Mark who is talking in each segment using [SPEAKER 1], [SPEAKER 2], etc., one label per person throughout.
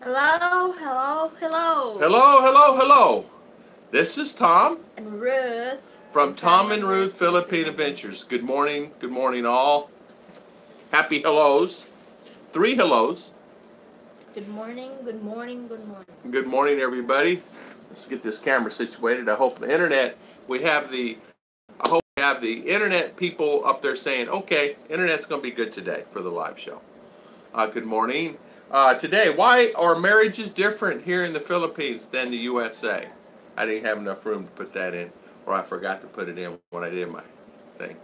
[SPEAKER 1] Hello, hello, hello.
[SPEAKER 2] Hello, hello, hello. This is Tom
[SPEAKER 1] And Ruth.
[SPEAKER 2] from Tom and Ruth Philippine Adventures. Good morning all. Happy hellos. 3 hellos.
[SPEAKER 1] Good morning, good morning, good morning.
[SPEAKER 2] Good morning, everybody. Let's get this camera situated. I hope the internet, I hope we have the internet people up there saying, okay, internet's going to be good today for the live show. Good morning. Today, why are marriages different here in the Philippines than the USA? I didn't have enough room to put that in, or I forgot to put it in when I did my thing.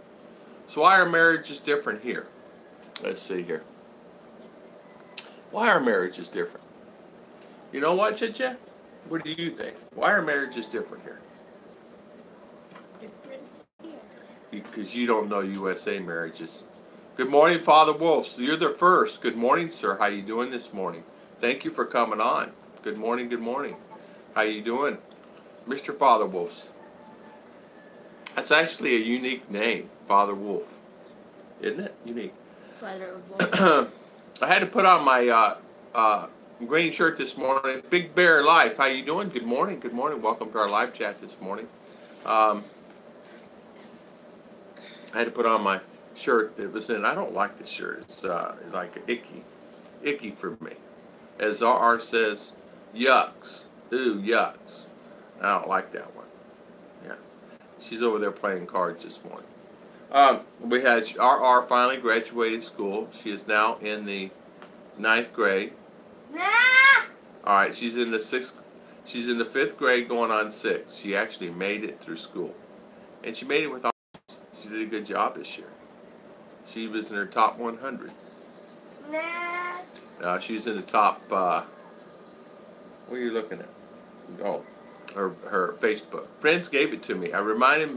[SPEAKER 2] So why are marriages different here? Let's see here. Why are marriages different? You know what, Chicha? What do you think? Why are marriages different here?
[SPEAKER 1] Different here.
[SPEAKER 2] Because you don't know USA marriages. Good morning, Father Wolf. So you're the first. Good morning, sir. How you doing this morning? Thank you for coming on. Good morning, good morning. How you doing? Mr. Father Wolfs. That's actually a unique name, Father Wolf. Isn't it? Unique.
[SPEAKER 1] Father Wolf.
[SPEAKER 2] I had to put on my green shirt this morning. Big Bear Life. How you doing? Good morning, good morning. Welcome to our live chat this morning. I had to put on my shirt. It was in. I don't like this shirt. It's like icky for me. As R says, yucks. Ooh, yucks. I don't like that one. Yeah, she's over there playing cards this morning. We had RR finally graduated school. She is now in the 9th grade.
[SPEAKER 1] Nah.
[SPEAKER 2] All right, she's in the 6th. She's in the 5th grade, going on 6th. She actually made it through school, and she made it with honors. She did a good job this year. She was in her top 100.
[SPEAKER 1] Nah.
[SPEAKER 2] She's in the top. What are you looking at? Oh, her Facebook friends gave it to me. Reminded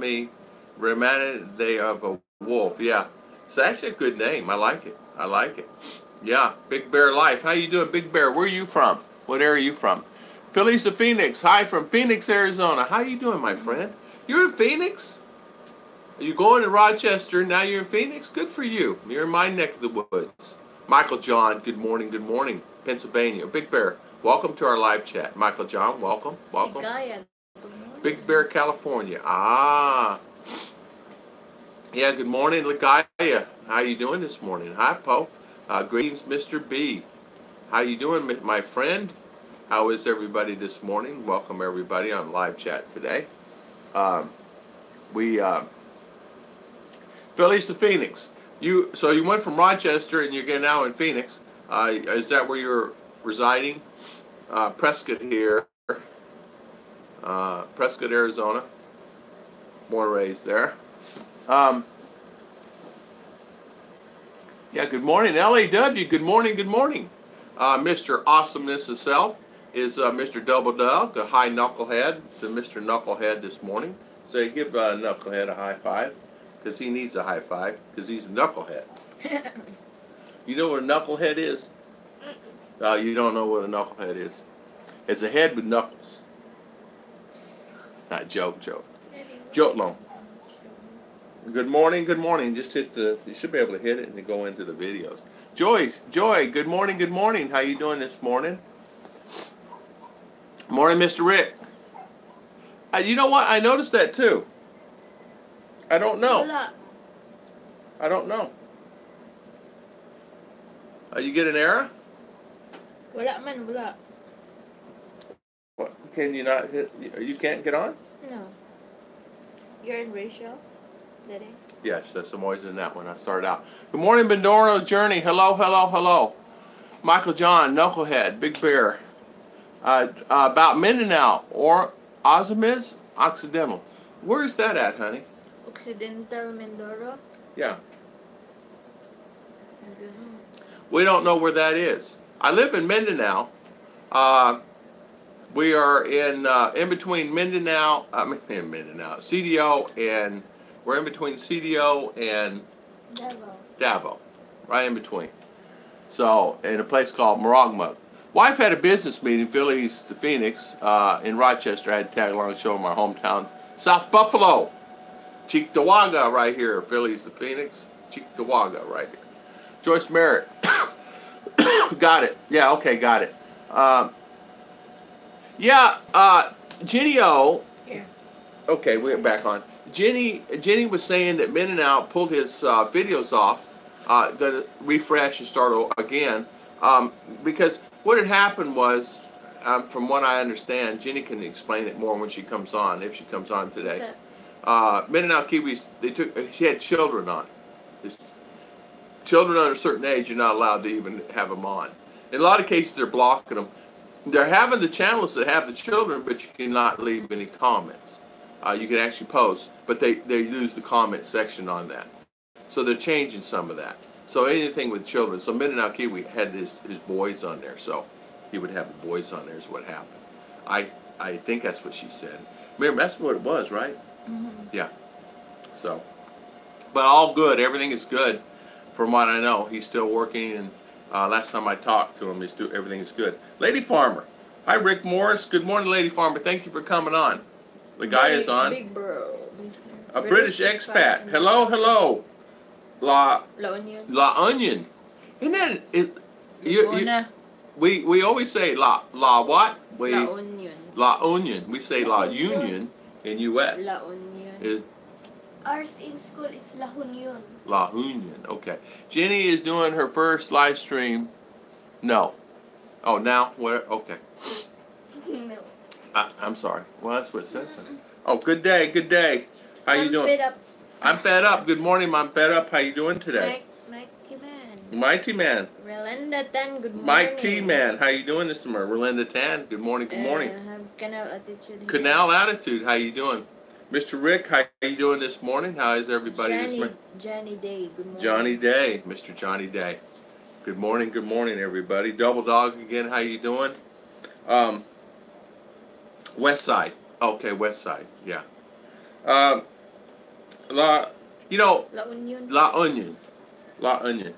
[SPEAKER 2] they of a wolf. Yeah, it's actually a good name. I like it. I like it. Yeah, Big Bear Life. How you doing, Big Bear? Where are you from? What area are you from? Phillies of Phoenix. Hi from Phoenix, Arizona. How you doing, my friend? You're in Phoenix? Are you going to Rochester? Now you're in Phoenix? Good for you. You're in my neck of the woods. Michael John, good morning, good morning. Pennsylvania. Big Bear, welcome to our live chat. Michael John, welcome, welcome. Big Bear, California. Ah. Yeah, good morning, Ligaya. How you doing this morning? Hi, Po. Greetings, Mr. B. How you doing, my friend? How is everybody this morning? Welcome, everybody, on live chat today. Phillies to Phoenix. So you went from Rochester and you're now in Phoenix. Is that where you're residing? Prescott here. Prescott, Arizona. Born and raised there. Yeah, good morning, LAW. Good morning, good morning. Mr. Awesomeness himself is Mr. Double Dog, a high knucklehead to Mr. Knucklehead this morning. So give Knucklehead a high five, because he needs a high five, because he's a knucklehead. You know what a knucklehead is? You don't know what a knucklehead is. It's a head with knuckles. Not joke. Joke long. Good morning, good morning. Just hit you should be able to hit it and then go into the videos. Joy, good morning, good morning. How you doing this morning? Morning, Mr. Rick. You know what? I noticed that too. I don't know. I don't know. You get an error?
[SPEAKER 1] Wala man, wala.
[SPEAKER 2] What? Can you not hit? You can't get on?
[SPEAKER 1] No. You're in ratio? Daddy?
[SPEAKER 2] Yes, I'm always in that one. I started out. Good morning, Bendoro Journey. Hello, hello, hello. Michael John, Knucklehead, Big Bear. About Mindanao or Ozamiz, Occidental. Where is that at, honey?
[SPEAKER 1] Occidental Mindoro?
[SPEAKER 2] Yeah. We don't know where that is. I live in Mindanao. We are in between Mindanao, CDO, and we're in between CDO and Davao, right in between. So, in a place called Maragmug. Wife had a business meeting, Phillies to Phoenix, in Rochester. I had to tag along and show them our hometown. South Buffalo. Cheektowaga right here. Phillies to Phoenix. Cheektowaga right here. Joyce Merritt. Got it. Yeah, okay, got it. Yeah, Jenny O.
[SPEAKER 1] Here.
[SPEAKER 2] Okay, we're back on. Jenny was saying that Min and Out pulled his videos off, gonna refresh and start again, because what had happened was, from what I understand, Jenny can explain it more when she comes on, if she comes on today. Min and Out Kiwis, she had children on. This, children under a certain age, you're not allowed to even have them on. In a lot of cases, they're blocking them. They're having the channels that have the children, but you cannot leave any comments. You can actually post, but they use the comment section on that. So they're changing some of that. So anything with children. So Min and Out Kiwi had his boys on there, so he would have the boys on there is what happened. I think that's what she said. Remember, that's what it was, right? Mm-hmm. Yeah. So, but all good. Everything is good from what I know. He's still working, and last time I talked to him, everything is good. Lady Farmer. Hi, Rick Morris. Good morning, Lady Farmer. Thank you for coming on. The guy is on.
[SPEAKER 1] Big bro.
[SPEAKER 2] A British expat. Hello, hello. La
[SPEAKER 1] Onion.
[SPEAKER 2] La Onion. Isn't that it? We always say la what?
[SPEAKER 1] La Onion.
[SPEAKER 2] La Onion. We say La Union in U.S.
[SPEAKER 1] La Onion.
[SPEAKER 3] Ours in school is La Union.
[SPEAKER 2] La Union. Okay. Jenny is doing her first live stream. No. Oh, now? What? Okay.
[SPEAKER 3] No.
[SPEAKER 2] I'm sorry. Well, that's what it says. Oh, good day. Good day. How you doing?
[SPEAKER 1] Fed up.
[SPEAKER 2] I'm fed up. Good morning. I'm fed up. How you doing today?
[SPEAKER 1] Mighty man.
[SPEAKER 2] Mighty man.
[SPEAKER 1] Relinda Tan, good morning.
[SPEAKER 2] Mighty man. How you doing this morning? Relinda Tan. Good morning. Good morning.
[SPEAKER 1] Canal attitude.
[SPEAKER 2] Canal attitude. How you doing? Mr. Rick, how you doing this morning? How is everybody this morning?
[SPEAKER 1] Johnny Day. Good morning.
[SPEAKER 2] Johnny Day. Mr. Johnny Day. Good morning. Good morning, everybody. Double Dog again. How you doing? West Side. Okay, West Side. Yeah. La Onion. La Onion. La Onion.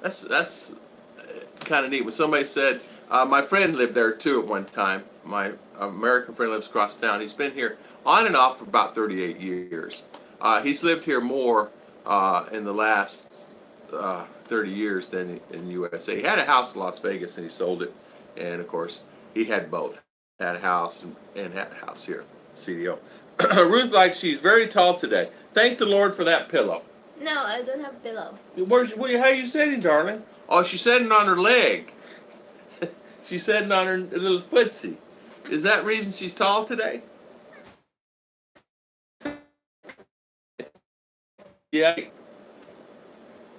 [SPEAKER 2] That's kind of neat. When somebody said, my friend lived there too at one time. My American friend lives across town. He's been here on and off for about 38 years. He's lived here more in the last 30 years than in the USA. He had a house in Las Vegas and he sold it. And of course, he had both. Had a house and had a house here, CDO. Ruth likes she's very tall today. Thank the Lord for that pillow.
[SPEAKER 1] No, I don't have pillow.
[SPEAKER 2] How are you sitting, darling? Oh, she's sitting on her leg. She's sitting on her little footsie. Is that reason she's tall today? Yeah.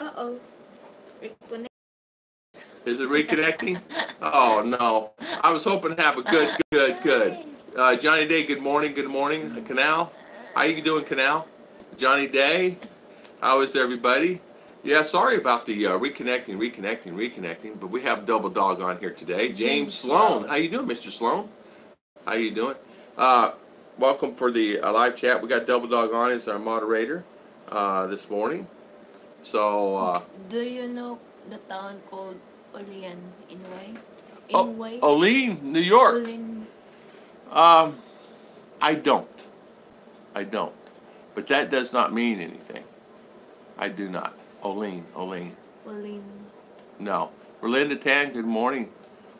[SPEAKER 1] Uh-oh.
[SPEAKER 2] Is it reconnecting? Oh, no. I was hoping to have a good. Johnny Day, good morning. Canal. How you doing, Canal? Johnny Day. How is everybody? Yeah, sorry about the reconnecting, but we have Double Dog on here today. James Sloan. How you doing, Mr. Sloan? How you doing? Welcome for the live chat. We got Double Dog on as our moderator this morning. So,
[SPEAKER 1] do you know the town called Olean in
[SPEAKER 2] Olean, New York.
[SPEAKER 1] Olean.
[SPEAKER 2] I don't. But that does not mean anything. I do not. Olean. No. Relinda Tan, good morning.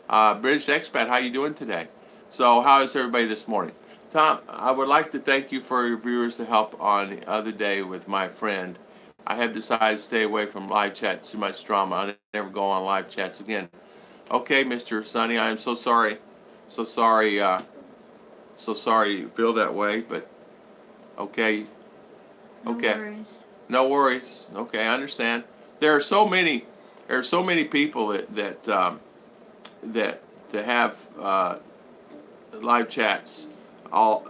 [SPEAKER 2] British Expat, how you doing today? So, how is everybody this morning? Tom, I would like to thank you for your viewers to help on the other day with my friend. I have decided to stay away from live chat, too much drama. I'll never go on live chats again. Okay, Mr. Sonny, I am so sorry. So sorry you feel that way, but okay. Okay. No worries. Okay, I understand. There are so many people that have live chats all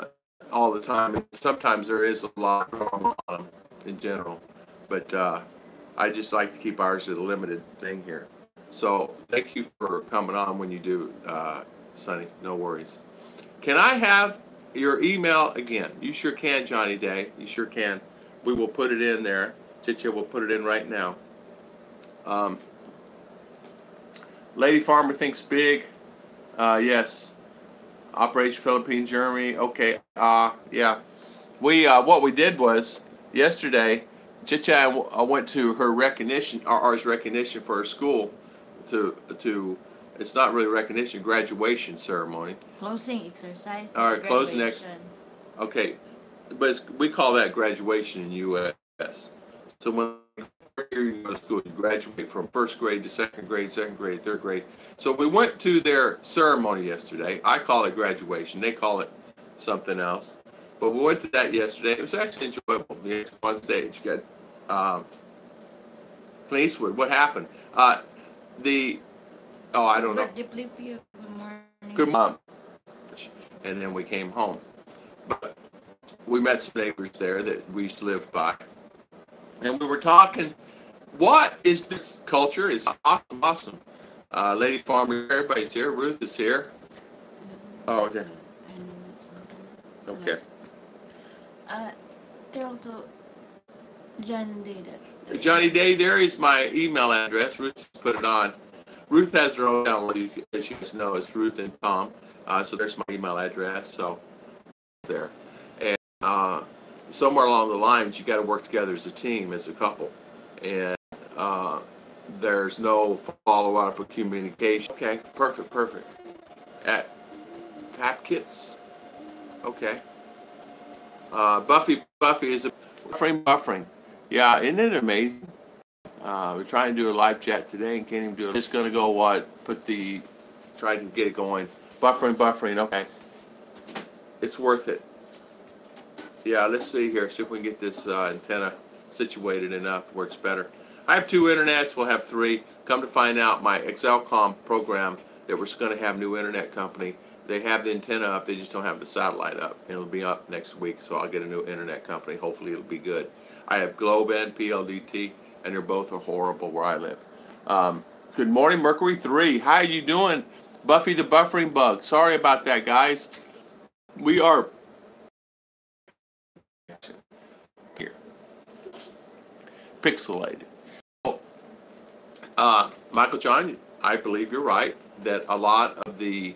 [SPEAKER 2] the time. And sometimes there is a lot of drama on them in general, but I just like to keep ours at a limited thing here. So thank you for coming on when you do, Sonny. No worries. Can I have your email again? You sure can, Johnny Day. You sure can. We will put it in there. Chicha will put it in right now. Lady Farmer thinks big. Yes. Operation Philippines, Germany. Okay. Yeah. We what we did was yesterday, Chicha went to her recognition, ours recognition for her school, to It's not really recognition, graduation ceremony.
[SPEAKER 1] Closing exercise.
[SPEAKER 2] All right, closing
[SPEAKER 1] graduation.
[SPEAKER 2] Okay, but we call that graduation in U.S. So when you go to school, you graduate from first grade to second grade, third grade. So we went to their ceremony yesterday. I call it graduation. They call it something else. But we went to that yesterday. It was actually enjoyable. We had on stage. You got Clint Eastwood. What happened? I don't know.
[SPEAKER 1] Good morning.
[SPEAKER 2] Good mom. And then we came home. But we met some neighbors there that we used to live by. And we were talking, what is this culture? It's awesome. Lady Farmer, everybody's here. Ruth is here. Oh, okay. Okay.
[SPEAKER 1] Tell to John Day that.
[SPEAKER 2] Johnny Day, there is my email address. Ruth put it on. Ruth has her own channel, as you guys know. It's Ruth and Tom. So there's my email address. So there. And somewhere along the lines, you got to work together as a team, as a couple. And there's no follow-up or communication. Okay, perfect. At Pap Kits. Okay. Buffy is a buffering. Yeah, isn't it amazing? We're trying to do a live chat today and can't even do it. Just going to go try to get it going. Buffering, okay. It's worth it. Yeah, let's see here. See if we can get this antenna situated enough where it's better. I have 2 internets. We'll have 3. Come to find out, my Excelcom program that we're going to have new internet company. They have the antenna up. They just don't have the satellite up. It'll be up next week, so I'll get a new internet company. Hopefully, it'll be good. I have Globe and PLDT, and they're both horrible where I live. Good morning, Mercury 3. How you doing? Buffy the Buffering Bug. Sorry about that, guys. We are here. Pixelated. Michael John, I believe you're right that a lot of the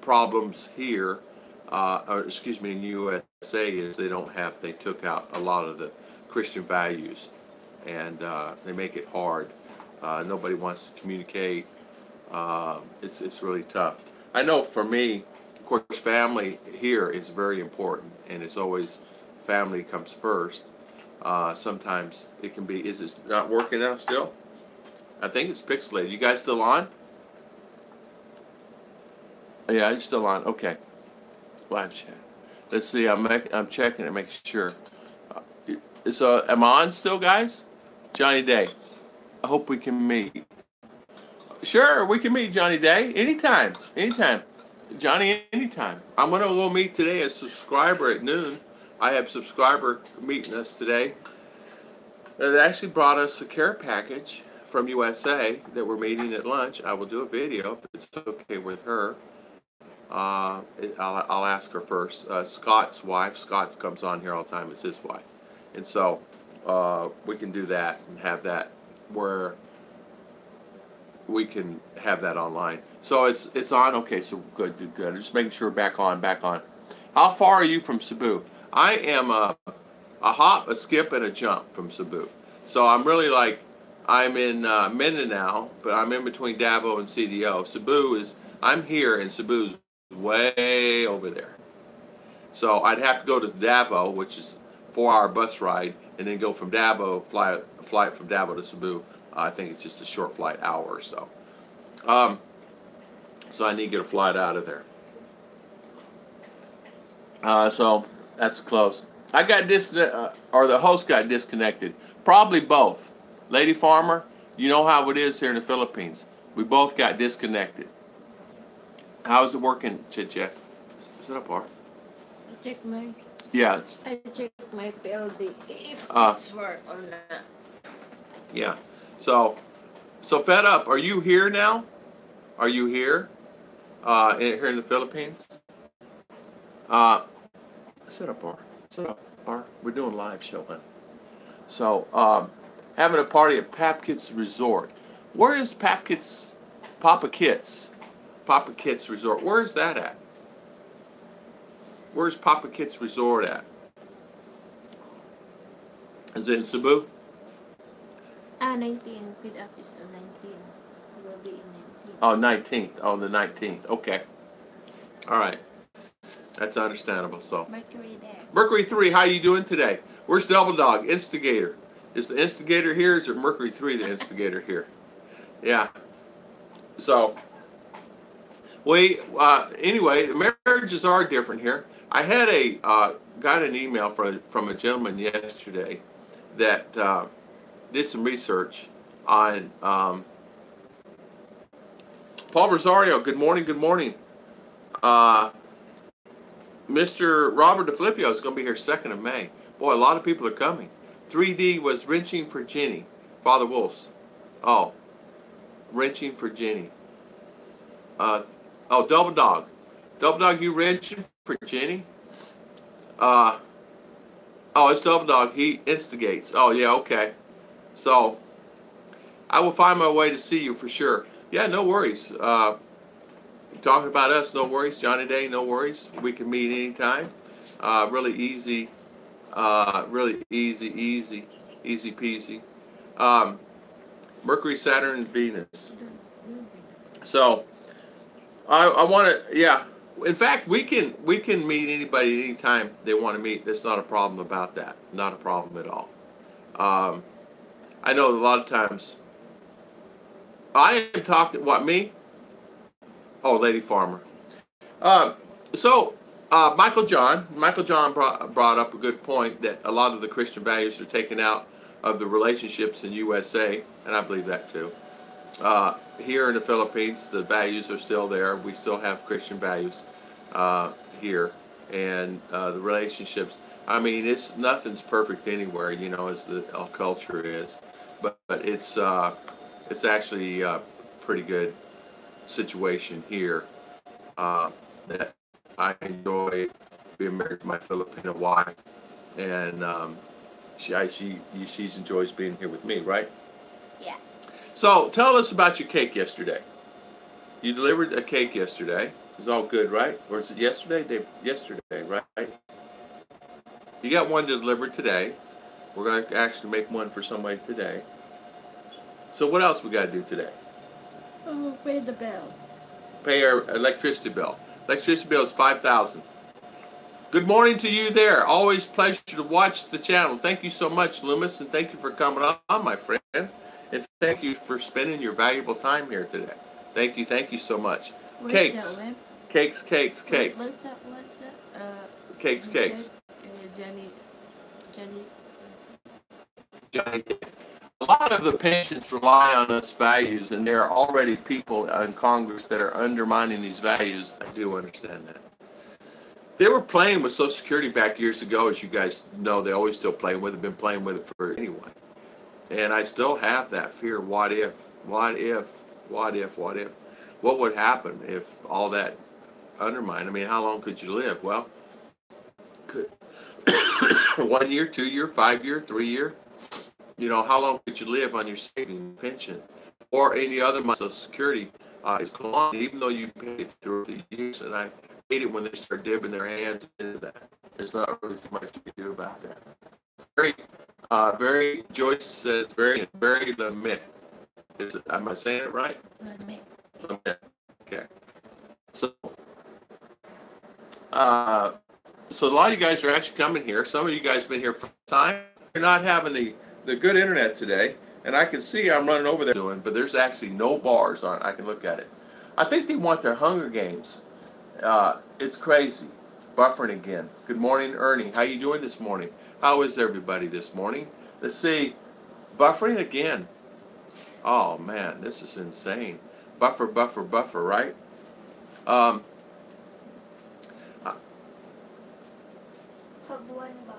[SPEAKER 2] problems here, in USA, is they took out a lot of the Christian values, and they make it hard. Nobody wants to communicate. It's really tough. I know for me, of course, family here is very important, and it's always family comes first. Sometimes it can be, is it not working now still? I think it's pixelated. You guys still on? Yeah, you're still on. Okay. Live chat. Let's see. I'm checking to make sure. So, am I on still, guys? Johnny Day. I hope we can meet. Sure, we can meet, Johnny Day. Anytime. Johnny, anytime. I'm going to go meet today a subscriber at noon. I have a subscriber meeting us today. They actually brought us a care package from USA that we're meeting at lunch. I will do a video if it's okay with her. I'll ask her first. Scott's wife. Scott comes on here all the time. It's his wife. And so we can do that and have that where we can have that online. So it's on. Okay, so good. Just making sure back on. How far are you from Cebu? I am a hop, a skip, and a jump from Cebu. So I'm really I'm in Mindanao, but I'm in between Davao and CDO. I'm here, and Cebu's way over there. So I'd have to go to Davao, which is a 4-hour bus ride, and then go from Davao, flight from Davao to Cebu. I think it's just a short flight, hour or so. So I need to get a flight out of there. So that's close. I got or the host got disconnected. Probably both. Lady Farmer, you know how it is here in the Philippines. We both got disconnected. How is it working, Chit-Chat? Is it up, Art?
[SPEAKER 1] Check my.
[SPEAKER 2] Yeah.
[SPEAKER 1] I check my PLD if it's work or not.
[SPEAKER 2] Yeah. So Fed Up, are you here now? Are you here? Here in the Philippines? Sit up, Art. We're doing a live show, huh? So, having a party at Papa Kit's Resort. Where is Papa Kit's Resort? Where is that at? Where's Papa Kit's Resort at? Is it in Cebu?
[SPEAKER 1] 19. Feed up is 19.
[SPEAKER 2] Oh, 19th. Oh, the 19th. Okay. All right. That's understandable. So,
[SPEAKER 1] Mercury there.
[SPEAKER 2] Mercury 3, how you doing today? Where's Double Dog? Instigator. Is the instigator here? Is it Mercury 3 the instigator here? Yeah. So, anyway, marriages are different here. I had got an email from a gentleman yesterday that did some research on Paul Rosario. Good morning. Good morning. Mr. Robert DeFlippio is going to be here 2nd of May. Boy, a lot of people are coming. 3D was wrenching for Jenny. Father Wolf's. Oh, wrenching for Jenny. Double Dog. Double Dog, you wrenching for Jenny? It's Double Dog. He instigates. Oh, yeah, okay. So, I will find my way to see you for sure. Yeah, no worries. Talking about us, no worries. Johnny Day, no worries. We can meet anytime. Really easy. Really easy peasy. Mercury, Saturn, and Venus. So, I want to, yeah. In fact, we can meet anybody anytime they want to meet. There's not a problem about that. Not a problem at all. I know a lot of times. I am talking, what, me? Oh, Lady Farmer. Michael John brought up a good point that a lot of the Christian values are taken out of the relationships in USA, and I believe that too. Here in the Philippines, the values are still there. We still have Christian values here, and the relationships. I mean, nothing's perfect anywhere, as the culture is, but it's actually a pretty good situation here that I enjoy being married to my Filipino wife, and she enjoys being here with me, right?
[SPEAKER 1] Yeah.
[SPEAKER 2] So tell us about your cake yesterday. You delivered a cake yesterday. It was all good, right? Or is it yesterday? Yesterday, right? You got one delivered today. We're going to actually make one for somebody today. So what else we got to do today?
[SPEAKER 1] Oh, pay the bill.
[SPEAKER 2] Pay our electricity bill. Electricity bill is $5,000. Good morning to you there. Always pleasure to watch the channel. Thank you so much, Loomis, and thank you for coming on, my friend. And thank you for spending your valuable time here today. Thank you so much.
[SPEAKER 1] Where's
[SPEAKER 2] Cakes.
[SPEAKER 1] that,
[SPEAKER 2] Cakes.
[SPEAKER 1] What's that?
[SPEAKER 2] Cakes.
[SPEAKER 1] Said, Johnny.
[SPEAKER 2] A lot of the pensions rely on us values, and there are already people in Congress that are undermining these values. I do understand that. They were playing with Social Security back years ago, as you guys know. They always still playing with it, been playing with it for anyway. And I still have that fear. What if? What would happen if all that undermined? I mean, how long could you live? Well, could 1 year, 2 year, 5 year, 3 year? How long could you live on your saving pension or any other Social Security is gone, even though you pay through the years? And I hate it when they start dipping their hands into that. There's not really too much you can do about that. Very. Joyce says very limit. Am I saying it right? Limit. Okay. So a lot of you guys are actually coming here. Some of you guys have been here for a time. You're not having the good internet today, and I can see I'm running over there doing, but there's actually no bars on it. I can look at it. I think they want their Hunger Games. It's crazy. Buffering again. Good morning, Ernie. How you doing this morning? How is everybody this morning? Let's see. Buffering again. Oh, man, this is insane. Buffer, right?
[SPEAKER 3] Have 1 bar.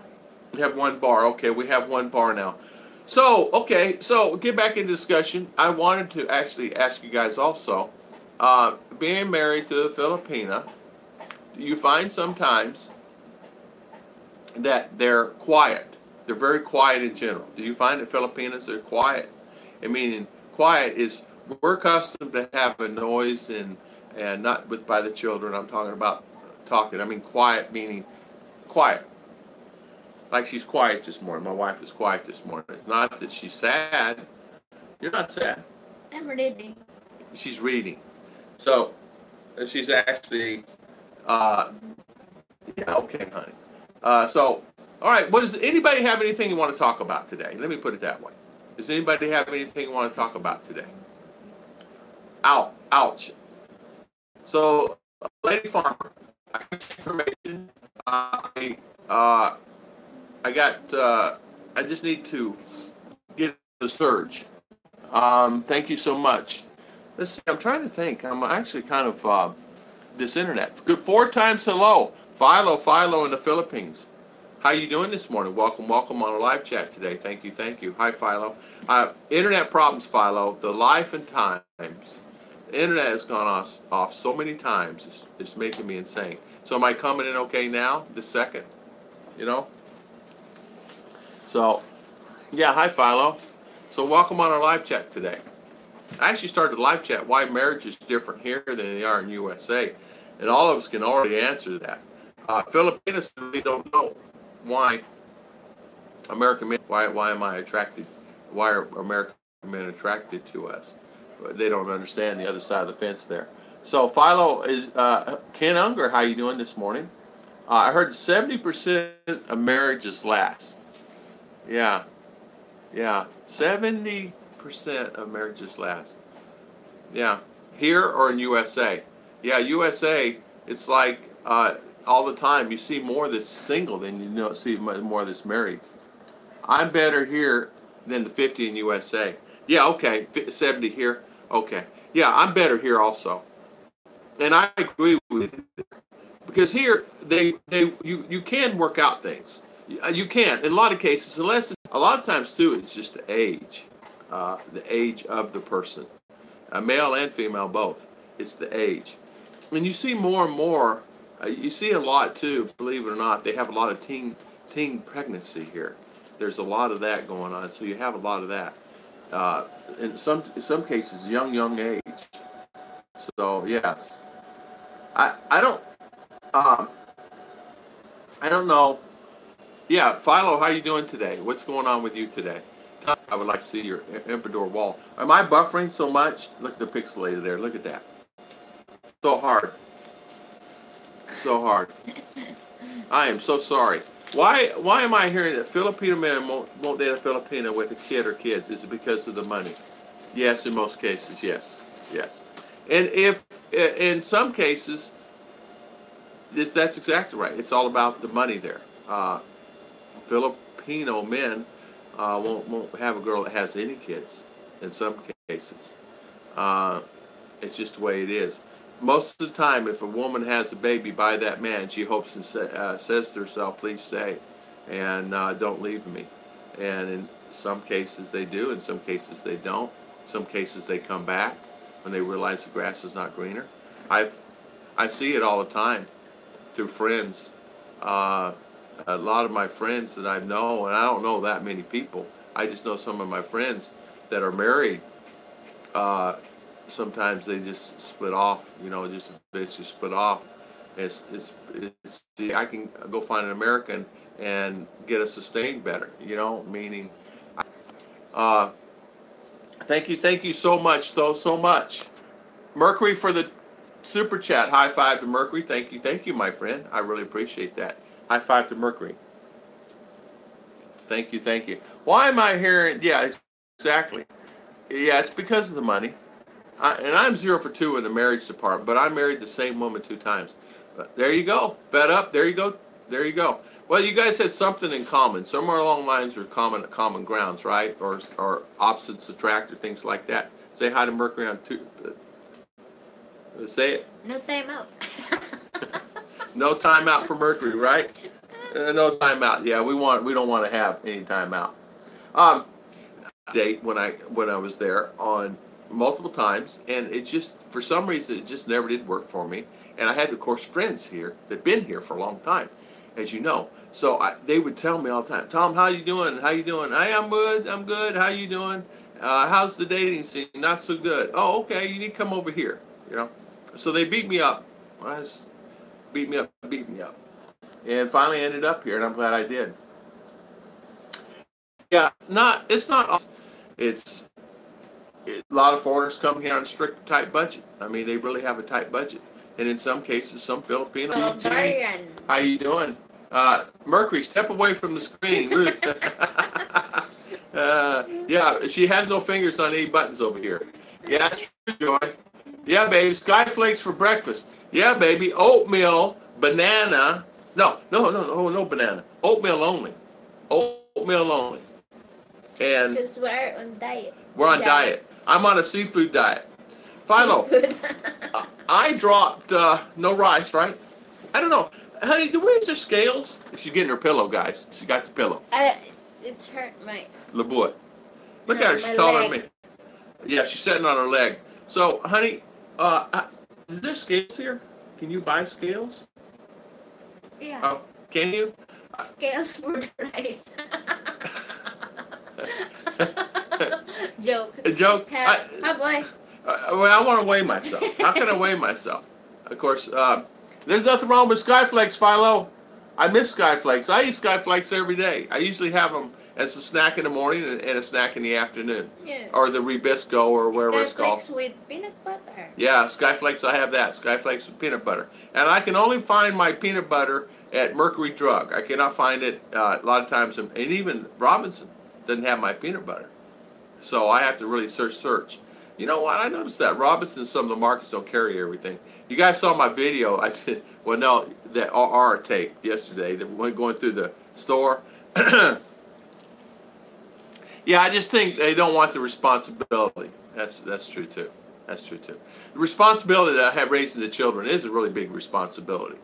[SPEAKER 2] We have 1 bar. Okay, we have 1 bar now. So get back in discussion. I wanted to actually ask you guys also, being married to a Filipina, you find sometimes that they're quiet. They're very quiet in general. Do you find that Filipinas are quiet? I mean, quiet is, we're accustomed to having noise and not by the children. I'm talking about talking. I mean quiet meaning quiet. Like she's quiet this morning. My wife is quiet this morning. It's not that she's sad. You're not sad.
[SPEAKER 1] I'm reading.
[SPEAKER 2] She's reading. So she's actually, uh, yeah, okay, honey. So, all right, does anybody have anything you want to talk about today? Let me put it that way. Does anybody have anything you want to talk about today? Ouch. So, lady farmer, I got information. Uh, I got, I just need to get the surge. Thank you so much. Let's see, I'm trying to think. I'm actually kind of, this internet. Good 4 times hello. Philo in the Philippines. How you doing this morning? Welcome on a live chat today. Thank you. Hi, Philo. Internet problems, Philo. The life and times. The internet has gone off so many times. It's making me insane. So am I coming in okay now? This second? You know? So, yeah, hi, Philo. So welcome on our live chat today. I actually started a live chat why marriage is different here than they are in USA. And all of us can already answer that. Filipinos really don't know why American men, why am I attracted, why are American men attracted to us? They don't understand the other side of the fence there. So Philo is, Ken Unger, how you doing this morning? I heard 70% of marriages last. Yeah, 70% of marriages last. Yeah, here or in USA? Yeah, USA, it's like all the time you see more that's single than you see more that's married. I'm better here than the 50 in USA. Yeah, okay, 70 here. Okay, yeah, I'm better here also, and I agree with you because here you can work out things. You can in a lot of cases, unless a lot of times too, it's just the age of the person, male and female both. It's the age, and you see more and more. You see a lot too. Believe it or not, they have a lot of teen pregnancy here. There's a lot of that going on, so you have a lot of that. In some cases, young age. So yes, I don't I don't know. Yeah, Philo, how you doing today? What's going on with you today? I would like to see your Emperador wall. Am I buffering so much? Look at the pixelated there. Look at that. So hard. So hard. I am so sorry. Why am I hearing that Filipino men won't date a Filipina with a kid or kids? Is it because of the money? Yes, in most cases, yes. And if in some cases, that's exactly right. It's all about the money there. Filipino men won't have a girl that has any kids. In some cases, it's just the way it is. Most of the time, if a woman has a baby by that man, she hopes and says to herself, "Please stay, and don't leave me." And in some cases they do. In some cases they don't. In some cases they come back when they realize the grass is not greener. I see it all the time through friends. A lot of my friends that I know, and I don't know that many people. I just know some of my friends that are married. Sometimes they just split off, just eventually split off. I can go find an American and get a sustained better, meaning, uh, thank you so much, so much. Mercury for the super chat, high five to Mercury, thank you, my friend, I really appreciate that. High five to Mercury. Thank you. Why am I hearing, yeah, exactly. Yeah, it's because of the money. And I'm 0 for 2 in the marriage department, but I married the same woman 2 times. There you go. Fed up. There you go. Well, you guys had something in common. Somewhere along the lines are common grounds, right? Or opposites attract or things like that. Say hi to Mercury on 2. Say it.
[SPEAKER 1] No time out.
[SPEAKER 2] No time out for Mercury, right? No time out. Yeah, we don't want to have any time out. Date when I was there on multiple times, and it just, for some reason, it just never did work for me. And I had, of course, friends here that been here for a long time, as you know. So they would tell me all the time, "Tom, how you doing? Hey, I'm good. How you doing? How's the dating scene? Not so good. Oh, okay, you need to come over here." So they beat me up. Beat me up, and finally ended up here, and I'm glad I did. Yeah, it's not. a lot of foreigners come here on a strict, tight budget. I mean, they really have a tight budget. And in some cases, some Filipinos.
[SPEAKER 1] Bulgarian.
[SPEAKER 2] How you doing? Mercury, step away from the screen. Ruth. Yeah, she has no fingers on any buttons over here. Yeah, that's true, Joy. Yeah, baby, skyflakes for breakfast. Yeah, baby, oatmeal, banana. No banana. Oatmeal only. Oatmeal only. And
[SPEAKER 1] Because we're on diet.
[SPEAKER 2] we're on diet. I'm on a seafood diet. Philo,
[SPEAKER 1] Food.
[SPEAKER 2] I dropped no rice, right? I don't know. Honey, do we use her scales? She's getting her pillow, guys. She got the pillow.
[SPEAKER 1] It's hurt my.
[SPEAKER 2] LeBoy. Look
[SPEAKER 1] No,
[SPEAKER 2] at her. She's
[SPEAKER 1] my
[SPEAKER 2] taller than
[SPEAKER 1] leg.
[SPEAKER 2] me. Yeah, she's sitting on her leg. So, honey, is there scales here? Can you buy scales?
[SPEAKER 1] Yeah.
[SPEAKER 2] Oh, can you?
[SPEAKER 1] Scales for the rice. Joke.
[SPEAKER 2] A joke?
[SPEAKER 1] Boy.
[SPEAKER 2] Well, I want to weigh myself. How can I weigh myself? Of course, there's nothing wrong with Skyflakes, Philo. I miss Skyflakes. I eat Skyflakes every day. I usually have them as a snack in the morning and a snack in the afternoon.
[SPEAKER 1] Yeah.
[SPEAKER 2] Or the Ribisco or whatever it's called.
[SPEAKER 1] Skyflakes with peanut butter.
[SPEAKER 2] Yeah, Skyflakes, I have that. Skyflakes with peanut butter. And I can only find my peanut butter at Mercury Drug. I cannot find it a lot of times. And even Robinson doesn't have my peanut butter. So I have to really search. You know what? I noticed that Robinson, some of the markets don't carry everything. You guys saw my video. I did, well, no, that our tape yesterday that went going through the store. Yeah, I just think they don't want the responsibility. That's true too. That's true too. The responsibility that I have raising the children is a really big responsibility.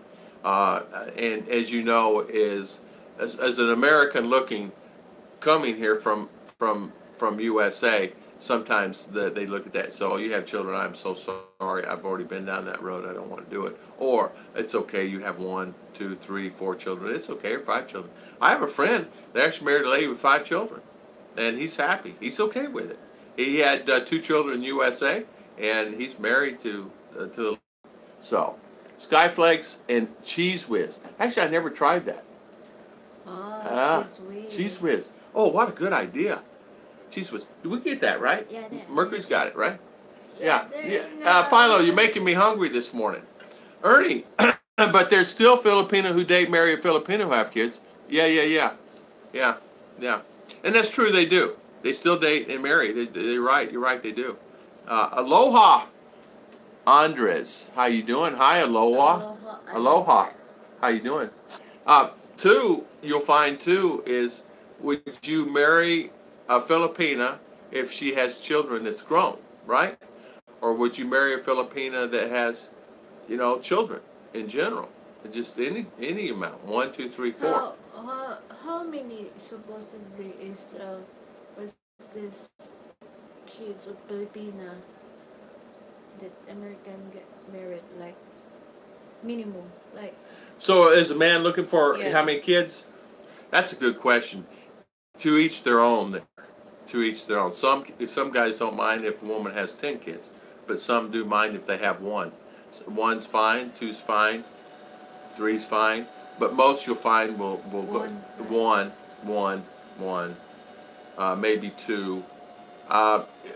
[SPEAKER 2] And as you know, is as an American coming here from USA, sometimes they look at that. So you have children. I'm so sorry. I've already been down that road. I don't want to do it. Or it's okay. You have 1, 2, 3, 4 children. It's okay. Or 5 children. I have a friend that actually married a lady with 5 children, and he's happy. He's okay with it. He had 2 children in USA, and he's married to so Skyflakes and Cheese Whiz. Actually, I never tried that. Cheese Whiz. Oh, what a good idea. Cheese Whiz. Did we get that right?
[SPEAKER 1] Yeah,
[SPEAKER 2] Mercury's got it, right? Yeah.
[SPEAKER 1] Yeah.
[SPEAKER 2] Philo, you're making me hungry this morning. Ernie, but there's still Filipino who date, marry a Filipino who have kids. Yeah. And that's true, they do. They still date and marry. You're right, they do. Aloha, Andres. How you doing? Hi, Aloha. Aloha. How you doing? 2, you'll find 2 is, would you marry a Filipina if she has children that's grown, right? Or would you marry a Filipina that has, children in general? Just any amount. 1, 2, 3, 4.
[SPEAKER 1] How many supposedly was this kids of Filipina that American get married, like minimum, like?
[SPEAKER 2] So is a man looking for
[SPEAKER 1] Yeah.
[SPEAKER 2] how many kids? That's a good question. To each their own. To each their own. Some guys don't mind if a woman has 10 kids, but some do mind if they have 1. 1's fine, 2's fine, 3's fine, but most you'll find will go 1, maybe 2.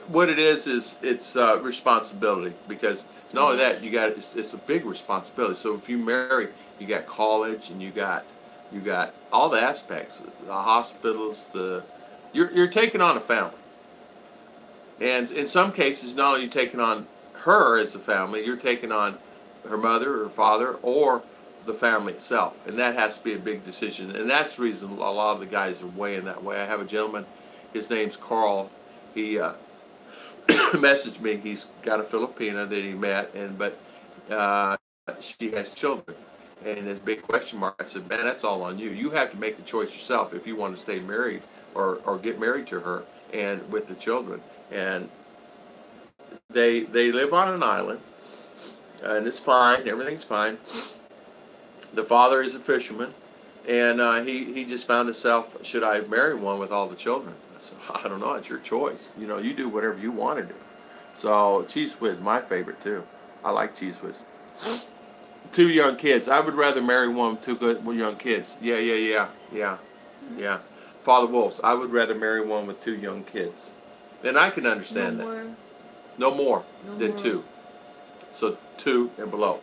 [SPEAKER 2] What it is it's responsibility, because not only that, it's a big responsibility. So if you marry, you got college and you got all the aspects, the hospitals, you're taking on a family. And in some cases, not only are you taking on her as a family, you're taking on her mother or father or the family itself. And that has to be a big decision. And that's the reason a lot of the guys are weighing that way. I have a gentleman, his name's Carl. He messaged me. He's got a Filipina that he met, but she has children. And there's a big question mark. I said, man, that's all on you. You have to make the choice yourself if you want to stay married or get married to her and with the children. And they live on an island, and it's fine. Everything's fine. The father is a fisherman, and he just found himself, should I marry one with all the children? I said, I don't know. It's your choice. You do whatever you want to do. So Cheese Whiz, my favorite too. I like Cheese Whiz. 2 young kids. I would rather marry one with 2 good young kids. Yeah. Father Wolves. I would rather marry one with 2 young kids. And I can
[SPEAKER 1] No
[SPEAKER 2] understand that.
[SPEAKER 1] more.
[SPEAKER 2] No more
[SPEAKER 1] No
[SPEAKER 2] than
[SPEAKER 1] more.
[SPEAKER 2] 2. So 2 and below.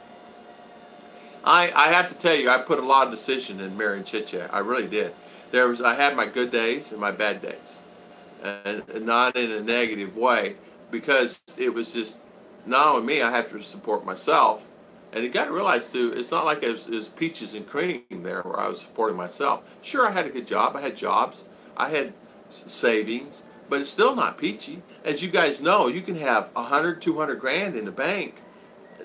[SPEAKER 2] I have to tell you, I put a lot of decision in marrying Chicha. I really did. I had my good days and my bad days, and not in a negative way, because it was just not only me. I have to support myself, and you got to realize too, it's not like it was peaches and cream there where I was supporting myself. Sure, I had a good job. I had jobs. I had savings, but it's still not peachy. As you guys know, you can have 100, 200 grand in the bank.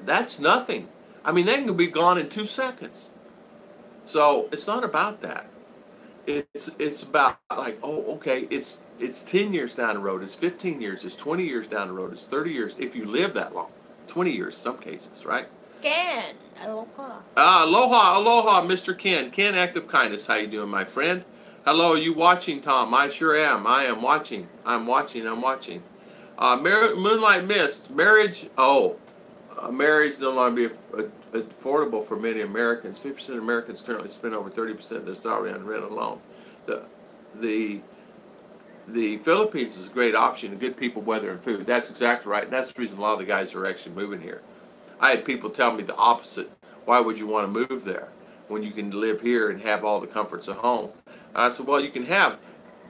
[SPEAKER 2] That's nothing. I mean, they can be gone in 2 seconds. So it's not about that. It's about like, oh, okay, it's 10 years down the road, it's 15 years, it's 20 years down the road, it's 30 years if you live that long. 20 years some cases, right?
[SPEAKER 1] Ken. Aloha.
[SPEAKER 2] Aloha, Mr. Ken. Ken, act of kindness. How you doing, my friend? Hello, are you watching, Tom? I sure am. I am watching. I'm watching. Moonlight Mist. Marriage. Oh, marriage no longer be affordable for many Americans. 50% of Americans currently spend over 30% of their salary on rent alone. The, the, the Philippines is a great option. Good people, weather, and food. That's exactly right. And that's the reason a lot of the guys are actually moving here. I had people tell me the opposite. Why would you want to move there when you can live here and have all the comforts of home? And I said, well, you can have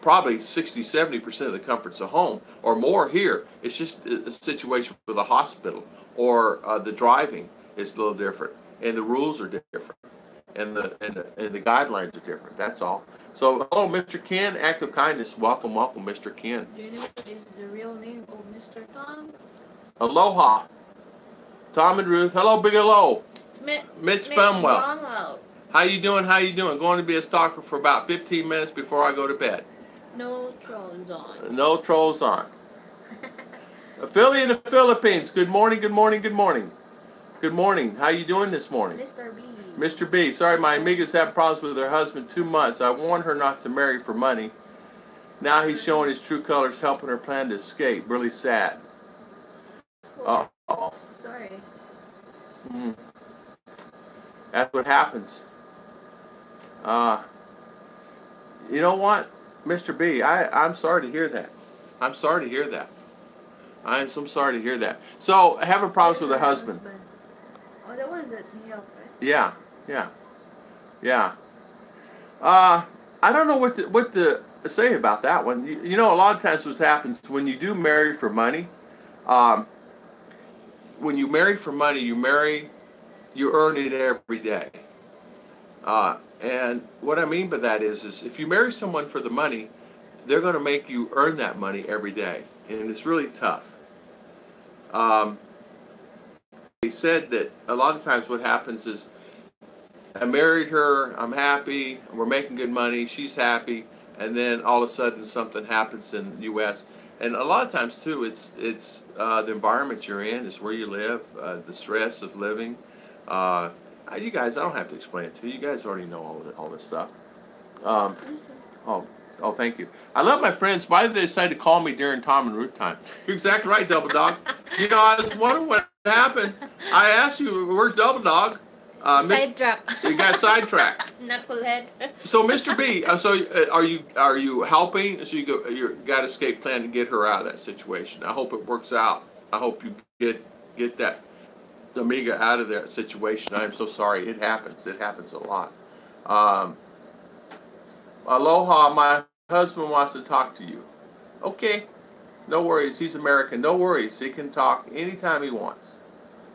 [SPEAKER 2] probably 60, 70% of the comforts of home or more here. It's just a situation with a hospital or the driving is a little different, and the rules are different, and the guidelines are different. That's all. So, hello, Mr. Ken, act of kindness. Welcome, Mr. Ken.
[SPEAKER 1] Do you know what is the real name of Mr. Tom?
[SPEAKER 2] Aloha, Tom and Ruth. Hello, Big Hello.
[SPEAKER 1] It's
[SPEAKER 2] Mitch Bumwell.
[SPEAKER 1] Bromwell.
[SPEAKER 2] How you doing? Going to be a stalker for about 15 minutes before I go to bed.
[SPEAKER 1] No trolls on.
[SPEAKER 2] No trolls on. A Philly in the Philippines. Good morning. Good morning. How you doing this morning?
[SPEAKER 1] Mr. B.
[SPEAKER 2] Mr. B. Sorry, my amiga's had problems with her husband 2 months. I warned her not to marry for money. Now he's showing his true colors, helping her plan to escape. Really sad. Uh-oh.
[SPEAKER 1] Sorry.
[SPEAKER 2] That's what happens. You know what, Mr. B, I'm sorry to hear that. I'm so sorry to hear that. So, having problems with her husband.
[SPEAKER 1] Oh, the one that's help, right?
[SPEAKER 2] Yeah. I don't know what to say about that one. You know, a lot of times what happens when you do marry for money, when you marry for money, you earn it every day. And what I mean by that is if you marry someone for the money, they're going to make you earn that money every day, and it's really tough. They said that a lot of times what happens is I married her, I'm happy, we're making good money, she's happy, and then all of a sudden something happens in the U.S. And a lot of times too, it's the environment you're in, it's where you live, the stress of living. You guys, I don't have to explain it to you. You guys already know all this stuff. Oh, thank you. I love my friends. Why did they decide to call me during Tom and Ruth time? You're exactly right, Double Dog. You know, I was wondering what happened. I asked you, where's Double Dog?
[SPEAKER 1] Sidetrack.
[SPEAKER 2] You got sidetracked.
[SPEAKER 1] Knucklehead.
[SPEAKER 2] So, Mr. B, are you helping? So you got escape plan to get her out of that situation. I hope it works out. I hope you get that Amiga out of that situation. I'm so sorry. It happens. It happens a lot. Aloha, my husband wants to talk to you. Okay. No worries. He's American. No worries. He can talk anytime he wants.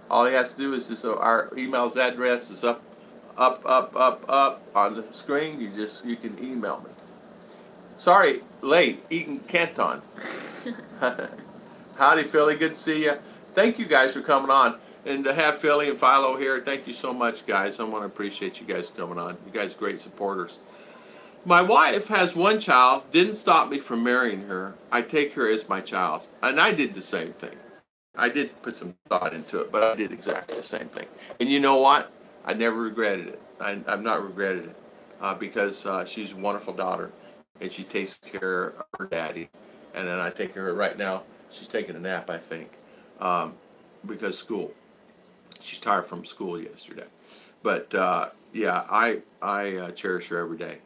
[SPEAKER 2] All he has to do is our email's address is up on the screen. You can email me. Sorry, late. Eating Canton. Howdy, Philly. Good to see you. Thank you guys for coming on. And to have Philly and Philo here, thank you so much, guys. I want to appreciate you guys coming on. You guys are great supporters. My wife has one child. Didn't stop me from marrying her. I take her as my child. And I did the same thing. I did put some thought into it, but I did exactly the same thing. And you know what? I never regretted it. I've not regretted it because she's a wonderful daughter, and she takes care of her daddy. And then I take her right now. She's taking a nap, I think, because school. She's tired from school yesterday. But, yeah, I cherish her every day.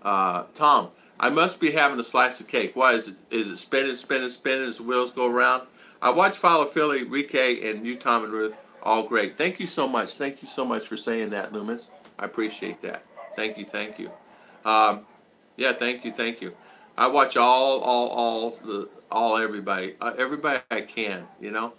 [SPEAKER 2] Tom, I must be having a slice of cake. Why is it? Is it spinning, spinning, spinning as the wheels go around? I watch Follow Philly, Rike, and you, Tom and Ruth. All great. Thank you so much. Thank you so much for saying that, Loomis. I appreciate that. Thank you, thank you. Yeah, thank you, thank you. I watch all everybody, everybody I can, you know.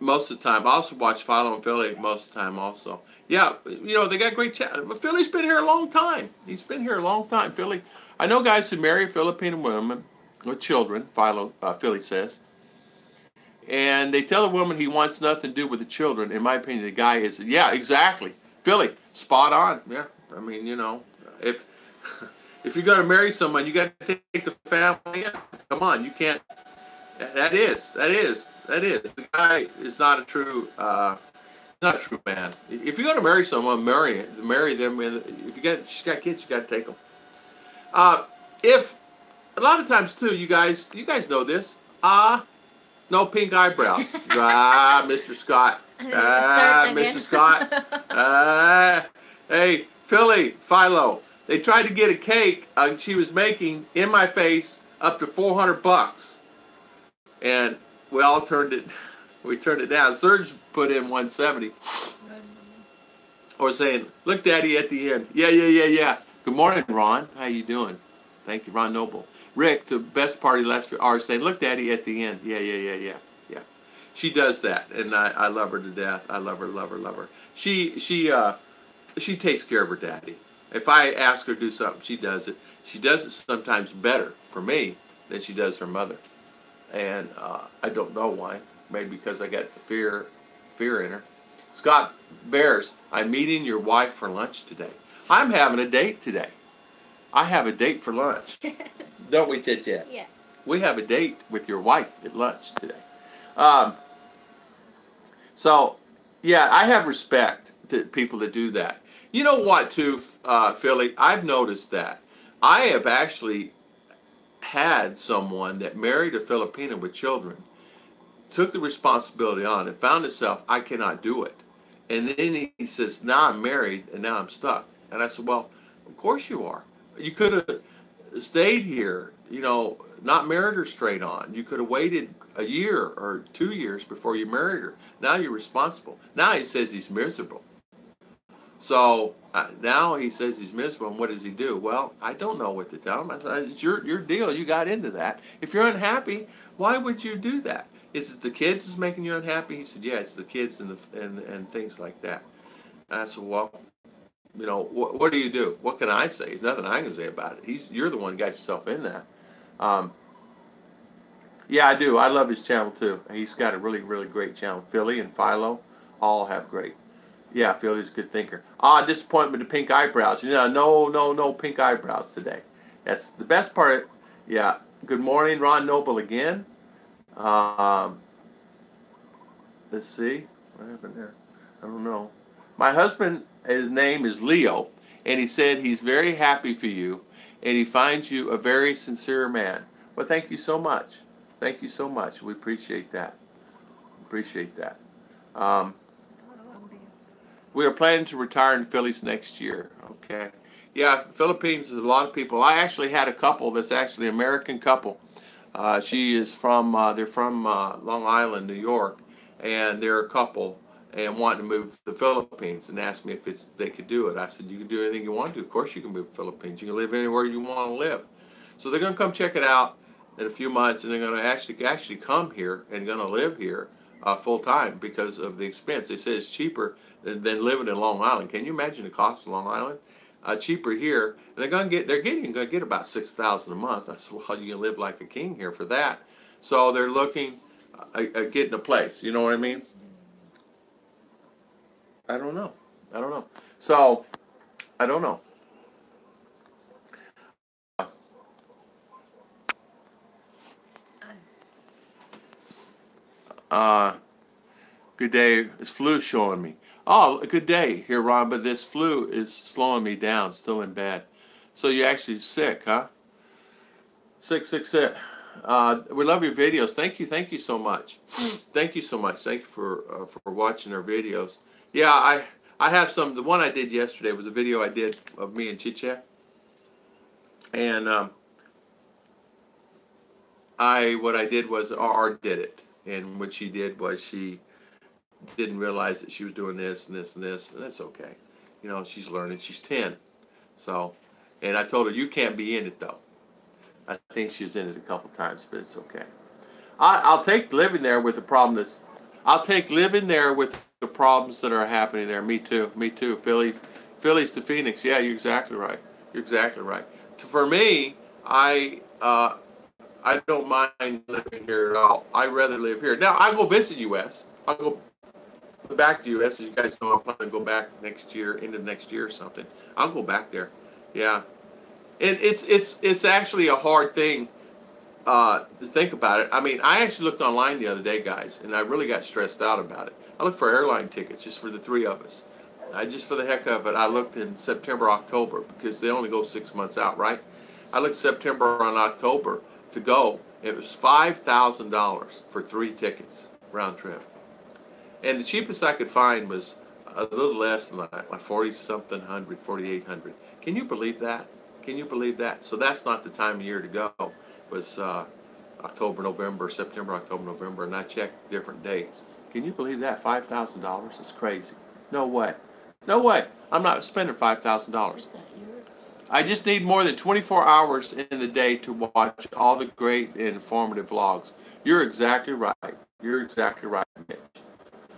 [SPEAKER 2] Most of the time. I also watch Follow and Philly most of the time also. Yeah, you know, they got great chat. But Philly's been here a long time. He's been here a long time. Philly. I know guys who marry Filipino women with children, Philly says. And they tell the woman he wants nothing to do with the children. In my opinion, the guy is, yeah, exactly. Philly, spot on. Yeah, I mean, you know, if if you're going to marry someone, you got to take the family in. Come on, you can't. That is. The guy is not a true, not a true man. If you're going to marry someone, marry them. If she's got kids, you got to take them. If a lot of times too, you guys know this. No pink eyebrows. Mr. Scott. Mr. Scott. Hey, Philly, Philo. They tried to get a cake she was making in my face up to $400. And we all turned it down. Serge put in 170. Or saying, look, Daddy, at the end. Yeah. Good morning, Ron. How you doing? Thank you, Ron Noble. Rick, the best party last hour, saying, look, Daddy, at the end. Yeah. She does that, and I love her to death. I love her. She takes care of her daddy. If I ask her to do something, she does it. She does it sometimes better for me than she does her mother. And I don't know why. Maybe because I got the fear in her. Scott Bears, I'm meeting your wife for lunch today. I'm having a date today. I have a date for lunch. Don't we, Tit Tat?
[SPEAKER 1] Yeah.
[SPEAKER 2] We have a date with your wife at lunch today. So, yeah, I have respect to people that do that. You know what, too, Philly? I've noticed that. I have actually had someone that married a Filipina with children, took the responsibility on, and found himself, I cannot do it. And then he says, now I'm married, and now I'm stuck. And I said, well, of course you are. You could have stayed here, you know, not married her straight on. You could have waited a year or 2 years before you married her. Now you're responsible. Now he says he's miserable. So now he says he's miserable, and what does he do? Well, I don't know what to tell him. I said, it's your deal. You got into that. If you're unhappy, why would you do that? Is it the kids that's making you unhappy? He said, yeah, it's the kids and things like that. And I said, well, you know, what do you do? What can I say? There's nothing I can say about it. You're the one who got yourself in that. Yeah, I do. I love his channel too. He's got a really, really great channel. Philly and Philo all have great. Yeah, Philly's a good thinker. Disappointment to pink eyebrows. You know, no pink eyebrows today. That's the best part. Yeah. Good morning, Ron Noble again. Let's see. What happened there? I don't know. My husband, his name is Leo, and he said he's very happy for you, and he finds you a very sincere man. Well, thank you so much. Thank you so much. We appreciate that. We are planning to retire in Phillies next year. Okay. Yeah, Philippines is a lot of people. I actually had a couple that's actually an American couple. She is from, they're from Long Island, New York, and they're a couple and wanting to move to the Philippines and asked me if they could do it. I said, you can do anything you want to. Of course you can move to the Philippines. You can live anywhere you want to live. So they're going to come check it out in a few months, and they're going to actually come here and going to live here full time because of the expense. They say it's cheaper than living in Long Island. Can you imagine the cost of Long Island? Cheaper here. And they're going to get about $6,000 a month. I said, well, you can live like a king here for that. So they're looking at getting a place. You know what I mean? I don't know. So I don't know. Good day. This flu showing me. Oh, good day here, Ron, but this flu is slowing me down, still in bed. So you're actually sick, huh? Sick. We love your videos. Thank you so much. Thank you so much. Thank you for watching our videos. Yeah, I have some. The one I did yesterday was a video I did of me and Chicha. And what I did was, R did it. And what she did was she didn't realize that she was doing this and this and this, and that's okay. You know, she's learning. She's 10. So, and I told her, you can't be in it, though. I think she was in it a couple times, but it's okay. I'll take living there with the problem that's, I'll take living there with the problems that are happening there. Me too. Me too. Philly's to Phoenix. Yeah, you're exactly right. You're exactly right. For me, I don't mind living here at all. I'd rather live here. Now, I go visit U.S. I'll go back to U.S. As you guys know, I'm planning to go back next year, into next year or something. I'll go back there. Yeah. And it's actually a hard thing to think about it. I mean, I actually looked online the other day, guys, and I really got stressed out about it. I looked for airline tickets just for the three of us. Just for the heck of it, I looked in September, October, because they only go 6 months out, right? I looked September and October to go. It was $5,000 for 3 tickets, round trip. And the cheapest I could find was a little less than that, like 40-something hundred, 4,800. Can you believe that? Can you believe that? So that's not the time of year to go. It was October, November, September, October, November, and I checked different dates. Can you believe that? $5,000? It's crazy. No way. No way. I'm not spending $5,000. I just need more than 24 hours in the day to watch all the great and informative vlogs. You're exactly right. You're exactly right, Mitch.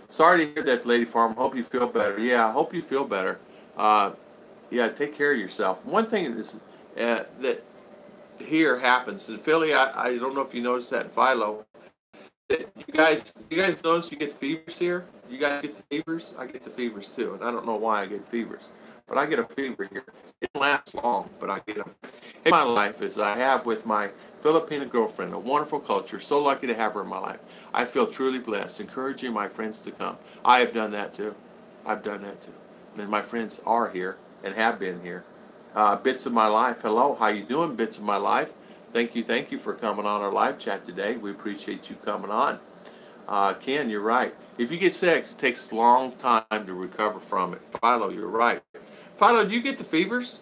[SPEAKER 2] Sorry to hear that, Lady Farm. Hope you feel better. Yeah, I hope you feel better. Yeah, take care of yourself. One thing is, that here happens in Philly. I don't know if you noticed that in Philo. You guys notice you get fevers here? You guys get the fevers? I get the fevers too, and I don't know why I get fevers, but I get a fever here. It don't last long, but I get them. In my life is I have with my Filipina girlfriend, a wonderful culture. So lucky to have her in my life. I feel truly blessed, encouraging my friends to come. I have done that too. I've done that too. And my friends are here and have been here. Bits of my life. Hello, how you doing, Bits of my life? Thank you for coming on our live chat today. We appreciate you coming on. Ken, you're right. If you get sick, it takes a long time to recover from it. Philo, you're right. Philo, do you get the fevers?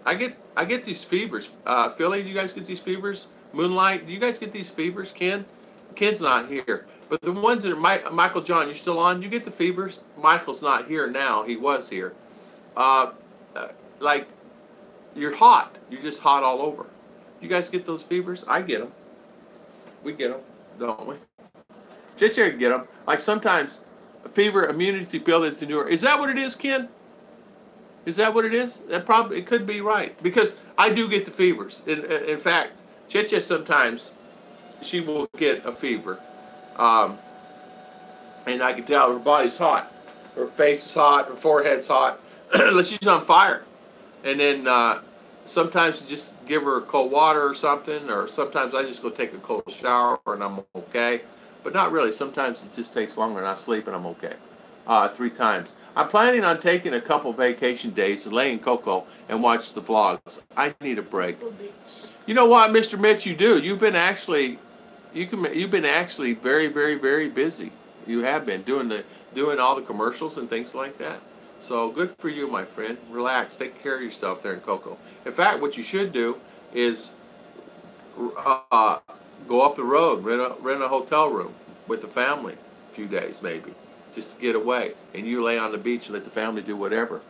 [SPEAKER 2] I get these fevers. Philly, do you guys get these fevers? Moonlight, do you guys get these fevers? Ken's not here. But the ones that are Michael John, you're still on? You get the fevers? Michael's not here now. He was here. Like, you're hot. You're just hot all over. You guys get those fevers? I get them. We get them, don't we? Chicha can get them. Like sometimes, fever immunity built into newer. Is that what it is, Ken? Is that what it is? It could be right because I do get the fevers. In fact, Chicha sometimes she will get a fever, and I can tell her body's hot, her face is hot, her forehead's hot. She's on fire, and then sometimes I just give her cold water or something, or sometimes I just go take a cold shower and I'm okay. But not really. Sometimes it just takes longer and I sleep and I'm okay. 3 times. I'm planning on taking a couple vacation days and laying cocoa and watch the vlogs. I need a break. You know what, Mr. Mitch, you do. You've been actually very, very, very busy. You have been doing all the commercials and things like that. So good for you, my friend. Relax. Take care of yourself there in Cocoa. In fact, what you should do is go up the road, rent a hotel room with the family a few days maybe, just to get away. And you lay on the beach and let the family do whatever.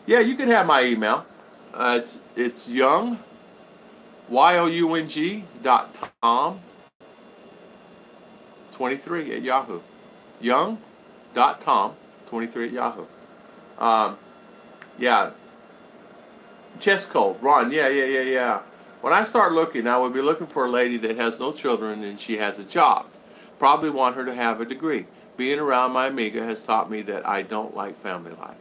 [SPEAKER 2] Yeah, you can have my email. It's young, young.tom 23 at Yahoo. Young.tom 23 at Yahoo. Yeah. Chest cold. Ron, yeah. When I start looking, I would be looking for a lady that has no children and she has a job. Probably want her to have a degree. Being around my amiga has taught me that I don't like family life.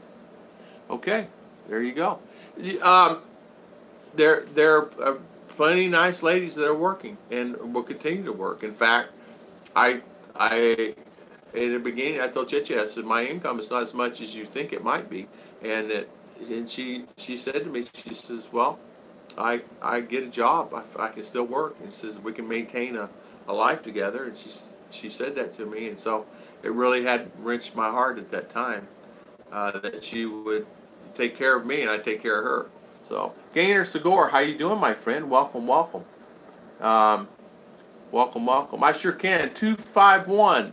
[SPEAKER 2] Okay, there you go. There are plenty of nice ladies that are working and will continue to work. In fact, I in the beginning, I told Chichi, I said, my income is not as much as you think it might be. And she said to me, she says, well, I get a job. I can still work. And says, we can maintain a life together. And she said that to me. And so it really had wrenched my heart at that time that she would take care of me and I'd take care of her. So, Gainer Segor, how you doing, my friend? Welcome, welcome. Welcome, welcome. I sure can. 251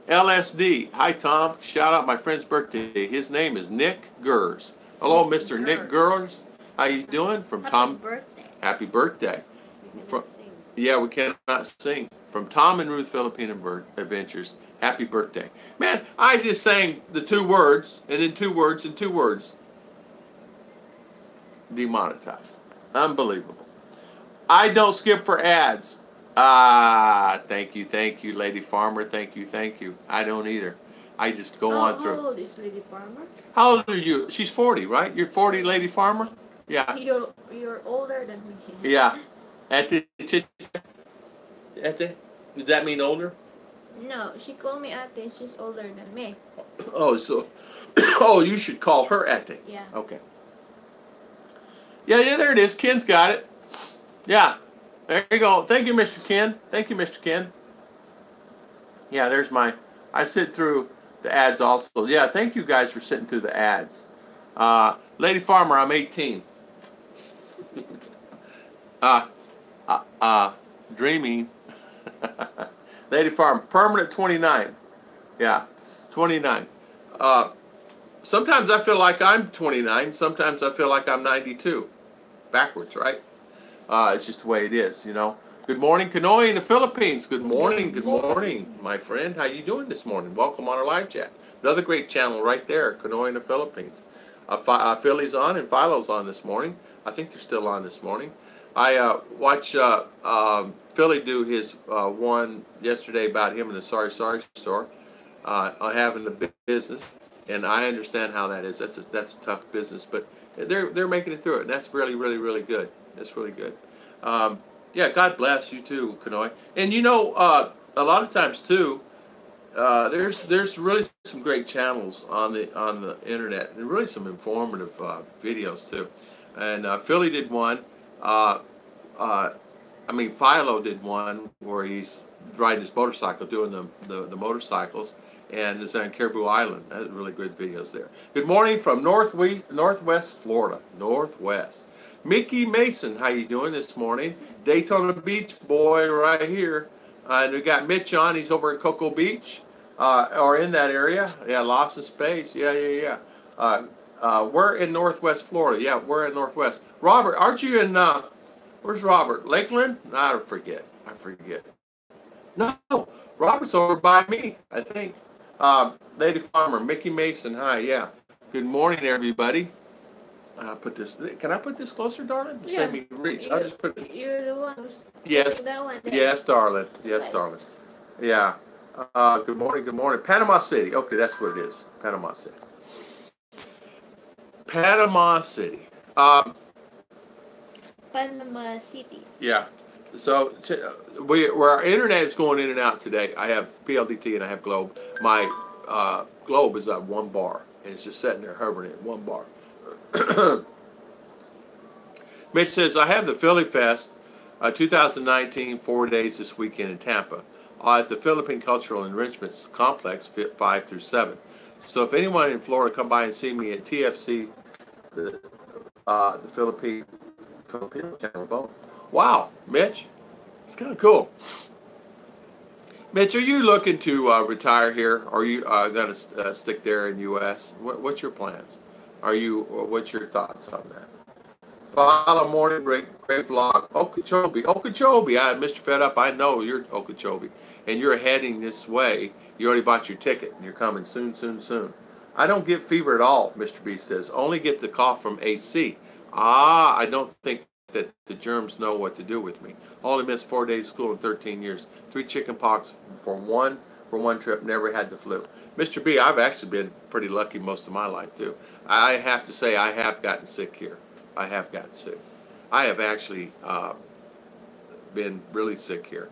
[SPEAKER 2] LSD. Hi, Tom. Shout out my friend's birthday. His name is Nick Gers. Hello, Mr. Nick Gers. How you doing? From Tom.
[SPEAKER 1] Happy birthday.
[SPEAKER 2] Happy birthday.
[SPEAKER 1] You
[SPEAKER 2] From,
[SPEAKER 1] cannot sing.
[SPEAKER 2] yeah, we cannot sing. From Tom and Ruth Filipina Adventures. Happy birthday. Man, I just sang the 2 words, and then 2 words, and 2 words. Demonetized. Unbelievable. I don't skip for ads. Thank you, Lady Farmer. Thank you. I don't either. I just go on through.
[SPEAKER 1] How old is Lady Farmer?
[SPEAKER 2] How old are you? She's 40, right? You're 40, Lady Farmer? Yeah.
[SPEAKER 1] You're older than me.
[SPEAKER 2] Yeah. Does that mean older?
[SPEAKER 1] No, she called me ate. She's older than me.
[SPEAKER 2] Oh, so, oh, you should call her ate.
[SPEAKER 1] Yeah.
[SPEAKER 2] Okay. Yeah, there it is. Ken's got it. Yeah. There you go. Thank you, Mr. Ken. Thank you, Mr. Ken. Yeah, there's my... I sit through the ads also. Yeah, thank you guys for sitting through the ads. Lady Farmer, I'm 18. Dreaming. Lady Farmer, permanent 29. Yeah, 29. Sometimes I feel like I'm 29. Sometimes I feel like I'm 92. Backwards, right? It's just the way it is, you know. Good morning, Kanoy in the Philippines. Good morning, my friend. How you doing this morning? Welcome on our live chat. Another great channel right there, Kanoy in the Philippines. Philly's on and Philo's on this morning. I think they're still on this morning. I watched Philly do his one yesterday about him in the Sorry store having the business, and I understand how that is. That's a tough business, but they're making it through it, and that's really good. That's really good. Yeah, God bless you too, Kanoy. And you know, a lot of times too, there's really some great channels on the internet, and really some informative videos too. And Philly did one. Philo did one where he's riding his motorcycle, doing the motorcycles, and it's on Caribou Island. That's really good videos there. Good morning from Northwest Florida. Northwest. Mickey Mason, how you doing this morning? Daytona Beach boy right here. And we got Mitch on. He's over at Cocoa Beach, or in that area. Yeah, lost in space. Yeah. We're in Northwest Florida. Yeah, we're in Northwest. Robert, aren't you in, where's Robert? Lakeland? I forget. No, Robert's over by me, I think. Lady Farmer, Mickey Mason, hi, yeah. Good morning, everybody. Can I put this closer, darling?
[SPEAKER 1] Yeah.
[SPEAKER 2] Save me reach. I'll just put it.
[SPEAKER 1] You're the one who's
[SPEAKER 2] Yes.
[SPEAKER 1] that one.
[SPEAKER 2] Yes, darling. Yes, darling. Yeah. Good morning. Panama City. Okay, that's what it is. Panama City. Panama City.
[SPEAKER 1] Panama City.
[SPEAKER 2] Yeah. So where our internet is going in and out today, I have PLDT and I have Globe. My Globe is at 1 bar, and it's just sitting there hovering at 1 bar. Mitch says, I have the Philly Fest 2019 4 days this weekend in Tampa at the Philippine Cultural Enrichment Complex 5 through 7. So if anyone in Florida come by and see me at TFC, the Filipino channel both. Wow, Mitch, it's kind of cool. Mitch, are you looking to retire here? Or are you going to stick there in U.S.? What's your plans? What's your thoughts on that? Follow morning, great vlog. Okeechobee. I'm Mr. Fed Up. I know you're Okeechobee. And you're heading this way. You already bought your ticket. And you're coming soon. I don't get fever at all, Mr. B says. Only get the cough from AC. I don't think that the germs know what to do with me. Only missed 4 days of school in 13 years. 3 chicken pox for one trip. Never had the flu. Mr. B, I've actually been pretty lucky most of my life, too. I have to say I have gotten sick here. I have actually been really sick here.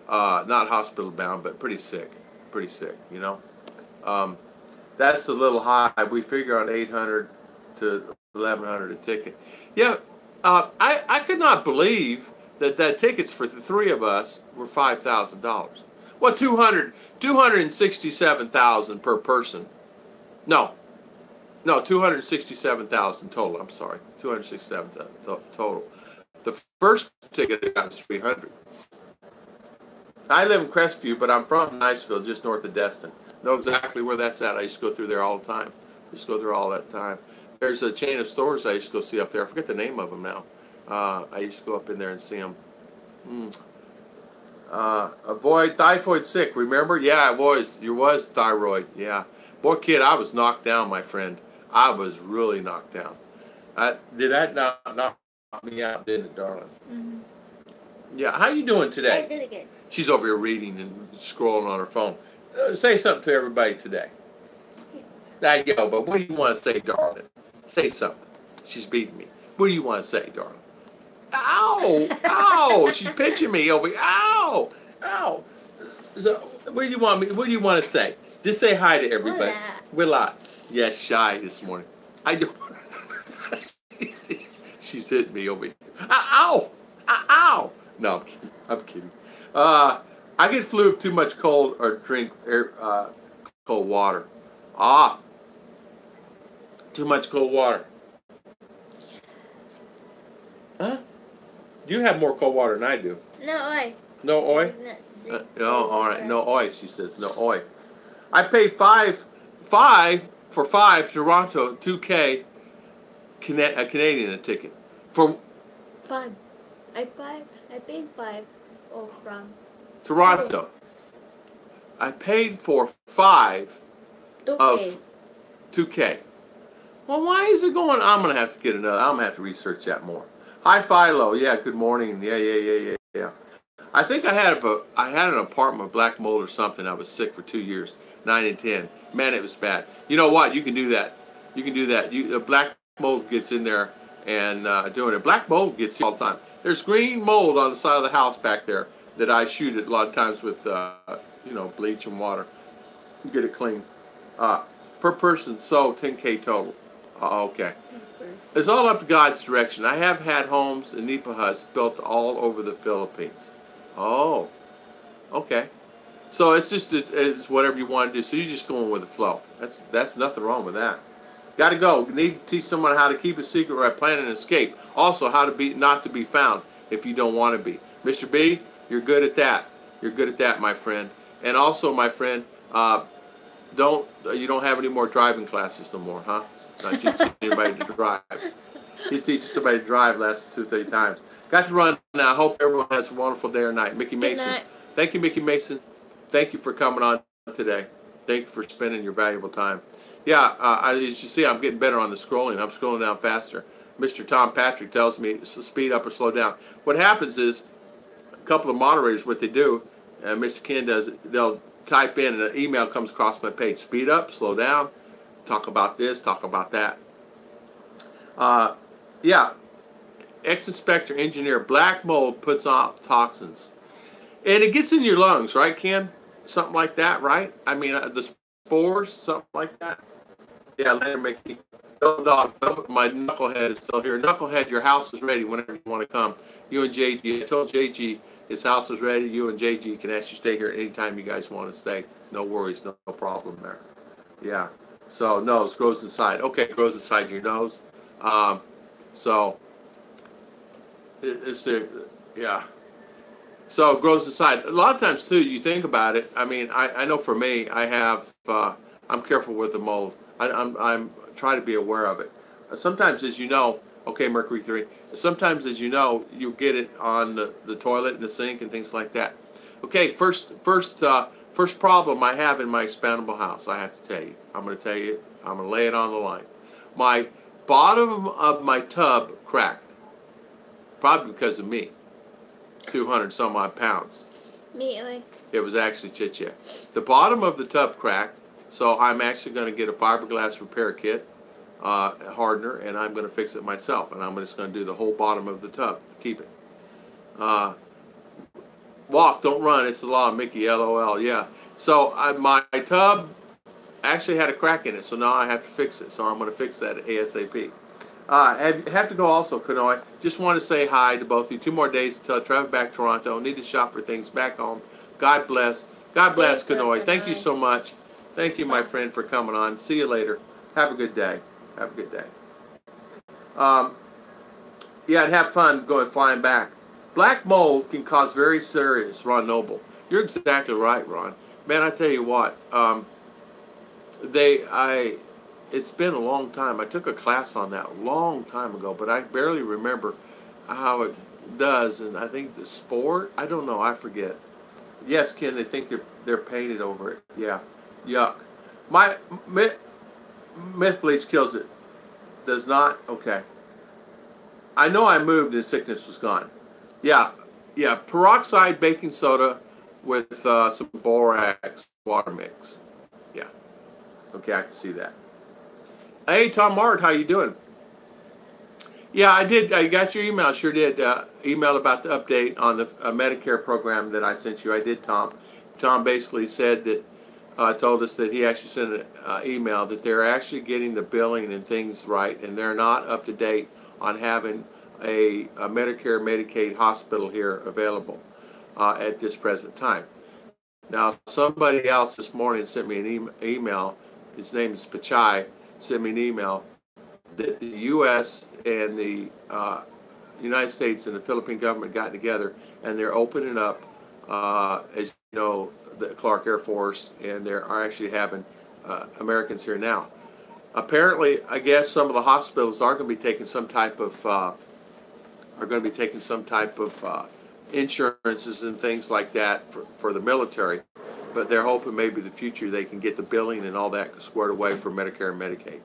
[SPEAKER 2] Not hospital bound, but pretty sick, you know. That's a little high. We figure on 800 to 1,100 a ticket. Yeah, I could not believe that tickets for the 3 of us were $5,000. Well, $267,000 per person. No, No, 267,000 total. I'm sorry, 267,000 total. The first ticket I got was 300. I live in Crestview, but I'm from Niceville, just north of Destin. Know exactly where that's at. I used to go through there all the time. Just go through all that time. There's a chain of stores I used to go see up there. I forget the name of them now. I used to go up in there and see them. Avoid typhoid sick. Remember? Yeah, it was. You was thyroid. Yeah. Boy, kid, I was knocked down, my friend. I was really knocked down. Did that knock me out, didn't it, darling?
[SPEAKER 1] Mm-hmm.
[SPEAKER 2] Yeah. How you doing today?
[SPEAKER 1] I did again.
[SPEAKER 2] She's over here reading and scrolling on her phone. Say something to everybody today. There you go. But what do you want to say, darling? Say something. She's beating me. What do you want to say, darling? Ow! Ow! She's pinching me over here. Ow! Ow! So, what do you want me? What do you want to say? Just say hi to everybody. Willa. Yeah, shy this morning. I do. She's hitting me over here. Ow! Ow! No, I'm kidding. I'm kidding. I get flu of too much cold or drink cold water. Too much cold water. Huh? You have more cold water than I do.
[SPEAKER 1] No oil.
[SPEAKER 2] No oil? No, all right. No oil, she says. No oil. I paid five for Toronto, 2K a Canadian a ticket. For
[SPEAKER 1] 5. I paid 5 from
[SPEAKER 2] Toronto. I paid for 5 of 2K. Well, why is it going? I'm going to have to get another. I'm going to have to research that more. Hi, Philo. Yeah, good morning. Yeah. I think I had an apartment with black mold or something. I was sick for 2 years, 9 and 10. Man, it was bad. You know what? You can do that. You can do that. Black mold gets in there and doing it. Black mold gets all the time. There's green mold on the side of the house back there that I shoot it a lot of times with, bleach and water. Get it clean. Per person, so 10K total. Okay. It's all up to God's direction. I have had homes and nipa huts built all over the Philippines. Oh, okay. So it's just it's whatever you want to do. So you're just going with the flow. That's nothing wrong with that. Got to go. Need to teach someone how to keep a secret by planning an escape. Also, how to be not to be found if you don't want to be. Mr. B, you're good at that. You're good at that, my friend. And also, my friend, you don't have any more driving classes no more, huh? Not teaching anybody to drive. He's teaching somebody to drive last 2 or 3 times. Got to run now. I hope everyone has a wonderful day or night. Mickey Mason.
[SPEAKER 1] Good night.
[SPEAKER 2] Thank you, Mickey Mason. Thank you for coming on today. Thank you for spending your valuable time. Yeah, as you see, I'm getting better on the scrolling. I'm scrolling down faster. Mr. Tom Patrick tells me to speed up or slow down. What happens is, a couple of moderators, what they do, and Mr. Ken does, they'll type in and an email comes across my page. Speed up, slow down, talk about this, talk about that. Yeah, ex-inspector engineer, black mold puts out toxins. And it gets in your lungs, right, Ken? Something like that, right? I mean, the spores, something like that. Yeah, later, Mickey. Little dog, my knucklehead is still here. Knucklehead, your house is ready whenever you want to come. You and JG, I told JG his house is ready. You and JG can actually stay here anytime you guys want to stay. No worries, no problem there. Yeah. So, nose grows inside. Okay, it grows inside your nose. So, it's there, yeah. So it grows inside. A lot of times too, you think about it. I mean, I know for me, I have. I'm careful with the mold. I'm trying to be aware of it. Sometimes, as you know, okay, Mercury 3. Sometimes, as you know, you get it on the toilet and the sink and things like that. Okay, first problem I have in my expandable house. I have to tell you. I'm going to tell you. I'm going to lay it on the line. My bottom of my tub cracked, probably because of me. 200 some odd pounds.
[SPEAKER 1] Me,
[SPEAKER 2] It was actually Chicha. The bottom of the tub cracked, so I'm actually going to get a fiberglass repair kit, hardener, and I'm going to fix it myself. And I'm just going to do the whole bottom of the tub to keep it. Walk, don't run. It's the law, Mickey. LOL. Yeah. So my tub actually had a crack in it, so now I have to fix it. So I'm going to fix that ASAP. Have to go also, Kanoi. Just want to say hi to both of you. 2 more days until I travel back to Toronto. Need to shop for things back home. God bless. God bless, Kanoi. Thank you so much. Thank you, my friend, for coming on. See you later. Have a good day. Have a good day. Yeah, and have fun going flying back. Black mold can cause very serious, Ron Noble. You're exactly right, Ron. Man, I tell you what, it's been a long time. I took a class on that a long time ago, but I barely remember how it does. And I think the sport, I don't know, I forget. Yes, Ken, they think they're painted over it. Yeah, yuck. My myth bleach kills it. Does not? Okay. I know I moved and sickness was gone. Yeah, yeah. Peroxide baking soda with some borax water mix. Yeah. Okay, I can see that. Hey, Tom Mart, how you doing? Yeah, I did. I got your email. Sure did. Email about the update on the Medicare program that I sent you. I did, Tom. Tom basically said that, told us that he actually sent an email that they're actually getting the billing and things right, and they're not up to date on having a Medicare Medicaid hospital here available at this present time. Now, somebody else this morning sent me an email. His name is Pachai. Sent me an email that the U.S. and the United States and the Philippine government got together, and they're opening up, as you know, the Clark Air Force, and they're actually having Americans here now. Apparently, I guess some of the hospitals are going to be taking some type of insurances and things like that for the military, but they're hoping maybe in the future they can get the billing and all that squared away for Medicare and Medicaid.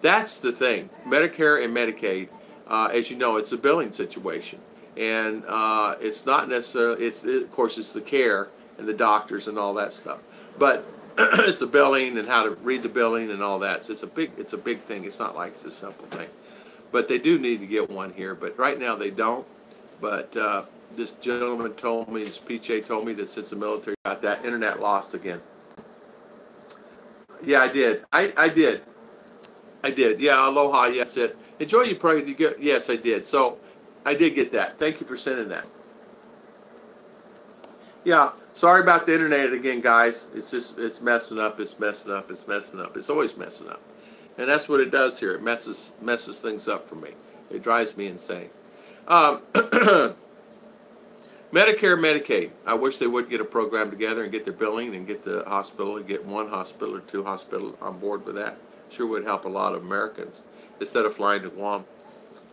[SPEAKER 2] That's the thing. Medicare and Medicaid, as you know, it's a billing situation, and it's not necessarily. Of course, it's the care and the doctors and all that stuff, but it's the billing and how to read the billing and all that. So it's a big thing. It's not like it's a simple thing, but they do need to get one here. But right now they don't. But this gentleman told me, this PJ told me that since the military got that internet lost again. Yeah, I did. I did. I did. Yeah, aloha. Yeah, that's it. Enjoy your prayer. Yes, I did. So I did get that. Thank you for sending that. Yeah, sorry about the internet again, guys. It's messing up. It's messing up. It's messing up. It's always messing up, and that's what it does here. It messes things up for me. It drives me insane. Medicare, Medicaid. I wish they would get a program together and get their billing and get the hospital and get one hospital or two hospitals on board with that. Sure would help a lot of Americans instead of flying to Guam.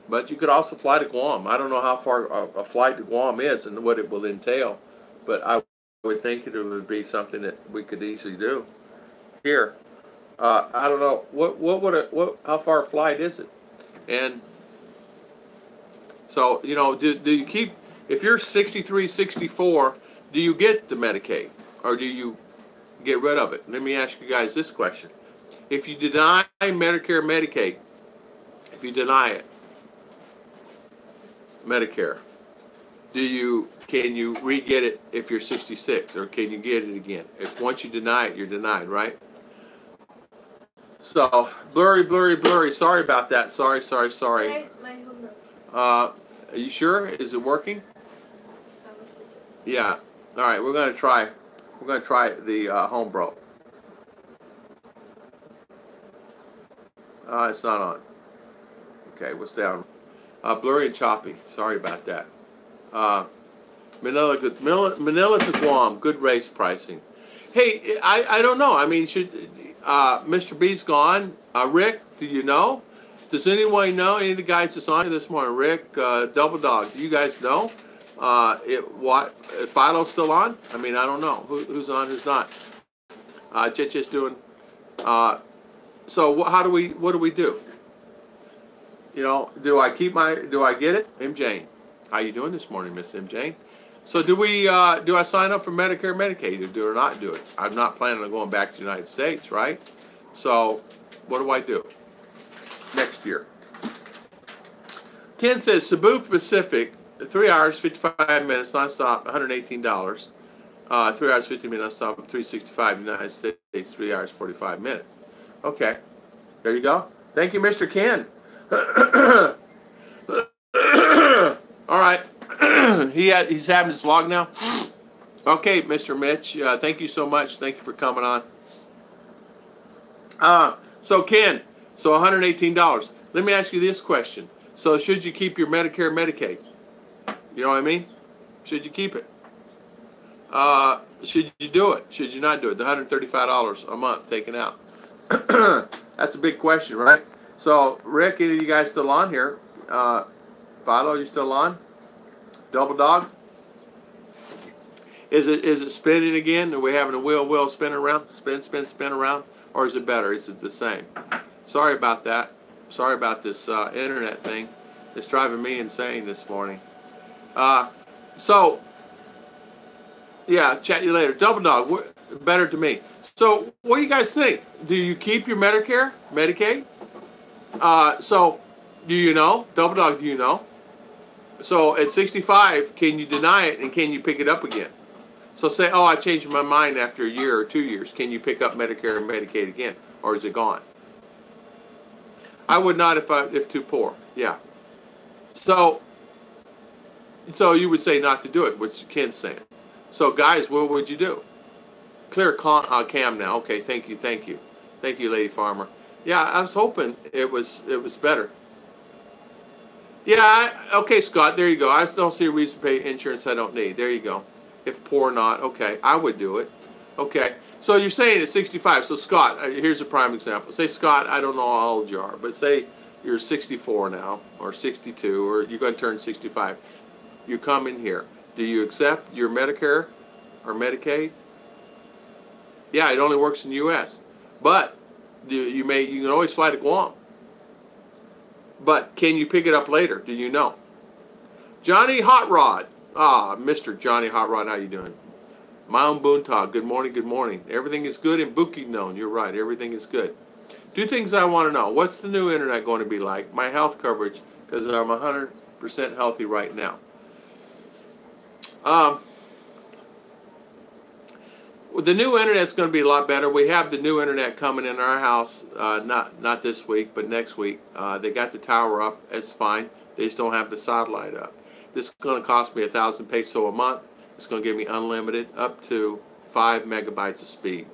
[SPEAKER 2] But you could also fly to Guam. I don't know how far a flight to Guam is and what it will entail, but I would think it would be something that we could easily do here. I don't know how far a flight is it, and so you know, do you keep, if you're 63, 64, do you get the Medicaid or do you get rid of it? Let me ask you guys this question. If you deny Medicare, Medicaid, if you deny it, Medicare, can you re-get it if you're 66, or can you get it again? If once you deny it, you're denied, right? So blurry. Sorry about that. Sorry.
[SPEAKER 3] My homework.
[SPEAKER 2] Are you sure? Is it working? Yeah. All right. We're gonna try the home bro. It's not on. Okay, we'll stay on. Blurry and choppy. Sorry about that. Manila to Guam. Good race pricing. Hey, I don't know. I mean, should Mr. B's gone? Rick, do you know? Does anyone know? Any of the guys that's on here this morning? Rick, Double Dog. Do you guys know? Philo's still on? I mean, I don't know who's on, who's not. Just doing. So what do we do? You know, do I get it? M. Jane, how you doing this morning, Miss M. Jane? So do I sign up for Medicare, Medicaid, or do or not do it? I'm not planning on going back to the United States, right? So what do I do next year? Ken says Cebu Pacific, 3 hours, 55 minutes, nonstop, $118. 3 hours, 50 minutes, nonstop, $365. United States, 3 hours, 45 minutes. Okay, there you go. Thank you, Mr. Ken. All right, he's having his vlog now. Okay, Mr. Mitch, thank you so much. Thank you for coming on. So Ken, So $118. Let me ask you this question. So should you keep your Medicare and Medicaid? You know what I mean? Should you keep it? Should you do it? Should you not do it? The $135 a month taken out. That's a big question, right? So, Rick, any of you guys still on here? Philo, you still on? Double Dog? Is it spinning again? Are we having a wheel spin around? Spin around? Or is it better? Is it the same? Sorry about that. Sorry about this internet thing. It's driving me insane this morning. So, yeah, chat you later. Double Dog, better to me. So, what do you guys think? Do you keep your Medicare, Medicaid? So, do you know? Double Dog, do you know? So, at 65, can you deny it and can you pick it up again? So, say, oh, I changed my mind after a year or 2 years. Can you pick up Medicare and Medicaid again? Or is it gone? I would not if too poor. Yeah. So you would say not to do it, which Ken's saying. So, guys, what would you do? Clear cam now. Okay, thank you. Thank you, Lady Farmer. Yeah, I was hoping it was better. Yeah, okay, Scott, there you go. I don't see a reason to pay insurance I don't need. There you go. If poor or not, okay, I would do it. Okay, so you're saying at 65. So, Scott, here's a prime example. Say, Scott, I don't know how old you are, but say you're 64 now, or 62, or you're going to turn 65. You come in here. Do you accept your Medicare or Medicaid? Yeah, it only works in the U.S. But you can always fly to Guam. But can you pick it up later? Do you know? Johnny Hot Rod. Mr. Johnny Hot Rod, how you doing? My own Boontog. Good morning, good morning. Everything is good in Bukidnon. You're right. Everything is good. Two things I want to know. What's the new internet going to be like? My health coverage, because I'm 100% healthy right now. The new internet's going to be a lot better. We have the new internet coming in our house, not this week, but next week. They got the tower up. It's fine. They just don't have the satellite up. This is going to cost me 1,000 peso a month. It's going to give me unlimited up to 5 megabytes of speed.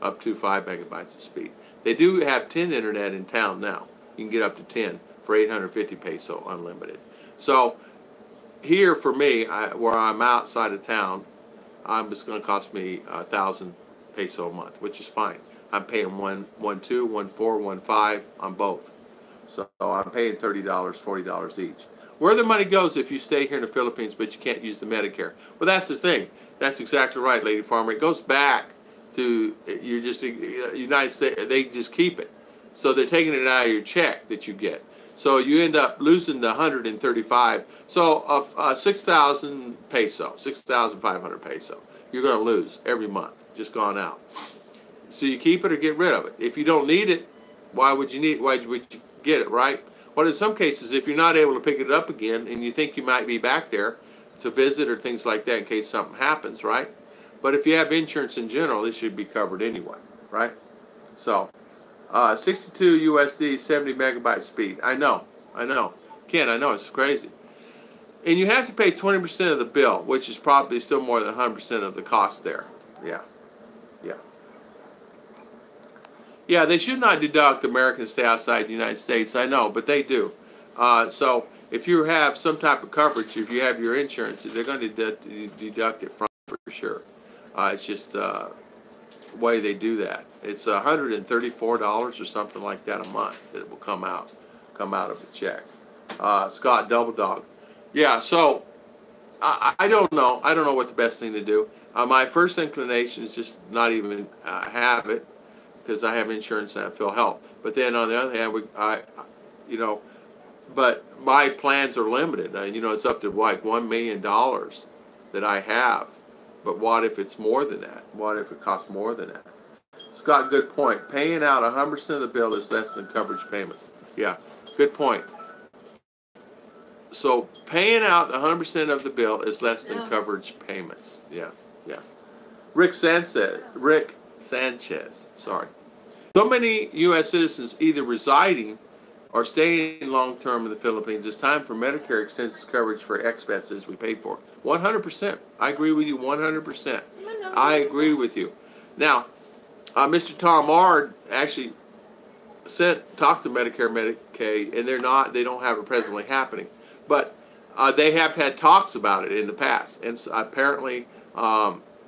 [SPEAKER 2] Up to 5 megabytes of speed. They do have 10 internet in town now. You can get up to 10 for 850 peso unlimited. So here for me, where I'm outside of town, it's going to cost me 1,000 peso a month, which is fine. I'm paying 1.2, 1.4, 1.5 on both. So I'm paying $30, $40 each. Where the money goes if you stay here in the Philippines but you can't use the Medicare? Well, that's the thing. That's exactly right, Lady Farmer. It goes back to United States. They just keep it. So they're taking it out of your check that you get. So you end up losing the 135. So 6,000 peso, 6,500 peso, you're going to lose every month, just gone out. So you keep it or get rid of it. If you don't need it, why would you get it, right? Well, in some cases, if you're not able to pick it up again and you think you might be back there to visit or things like that in case something happens, right? But if you have insurance in general, it should be covered anyway, right? So 62 USD, 70 megabyte speed. I know. Ken, I know, it's crazy. And you have to pay 20% of the bill, which is probably still more than 100% of the cost there. Yeah, they should not deduct Americans stay outside the United States. I know, but they do. So if you have some type of coverage, if you have your insurance, they're going to deduct it from for sure. It's just the way they do that. It's $134 or something like that a month that will come out of the check. Scott, Double Dog. Yeah, so I don't know. I don't know what the best thing to do. My first inclination is just not even have it because I have insurance and I feel help. But then on the other hand, but my plans are limited. It's up to like $1 million that I have. But what if it's more than that? What if it costs more than that? Scott, good point. Paying out 100% of the bill is less than coverage payments. Yeah, good point. So paying out 100% of the bill is less than coverage payments. Yeah. Rick Sanchez, sorry. So many U.S. citizens either residing or staying long-term in the Philippines. It's time for Medicare extensive coverage for expats as we paid for. 100%. I agree with you 100%. I agree with you. Now, Mr. Tom Ard actually talked to Medicare, Medicaid, and they don't have it presently happening, but they have had talks about it in the past, and so apparently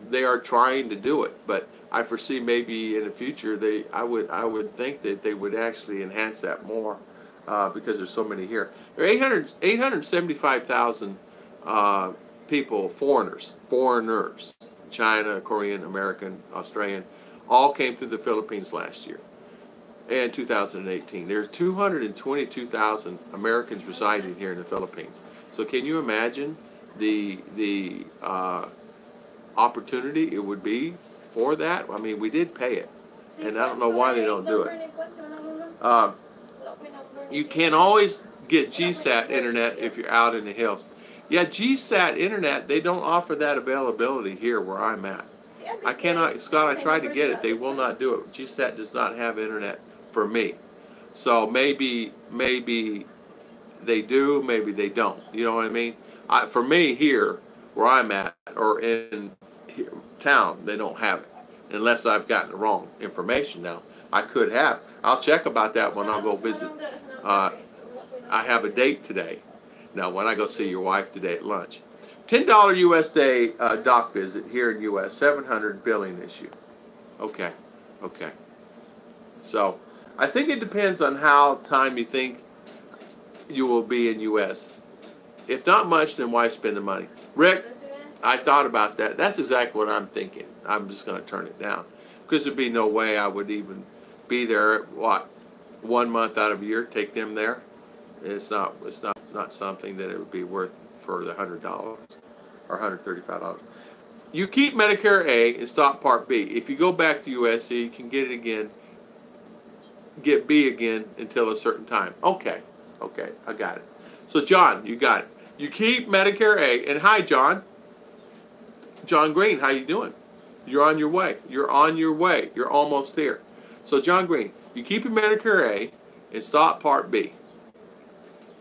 [SPEAKER 2] they are trying to do it. But I foresee maybe in the future I would think that they would actually enhance that more because there's so many here. There are 875,000 people, foreigners, China, Korean, American, Australian, all came through the Philippines last year. And 2018. There are 222,000 Americans residing here in the Philippines. So can you imagine the opportunity it would be for that? I mean, we did pay it, and I don't know why they don't do it. You can always get GSAT internet if you're out in the hills. Yeah, GSAT internet, they don't offer that availability here where I'm at. I cannot, Scott, I tried to get it. They will not do it. GSAT does not have internet for me. So maybe they do, maybe they don't. You know what I mean? For me here, where I'm at, or in town, they don't have it. Unless I've gotten the wrong information now. I could have. I'll check about that when I'll go visit. I have a date today. Now, when I go see your wife today at lunch. $10 US day doc visit here in US, 700 billing issue. Okay, okay. So, I think it depends on how time you think you will be in US. If not much, then why spend the money? Rick, I thought about that. That's exactly what I'm thinking. I'm just going to turn it down. Because there'd be no way I would even be there, what, 1 month out of a year, take them there. It's not something that it would be worth for the $100 or $135. You keep Medicare A and stop Part B. If you go back to USC, you can get it again, get B again until a certain time. Okay, okay, I got it. So John, you got it. You keep Medicare A, and hi John. John Green, how you doing? You're on your way. You're on your way. You're almost there. So John Green, you keep your Medicare A and stop Part B.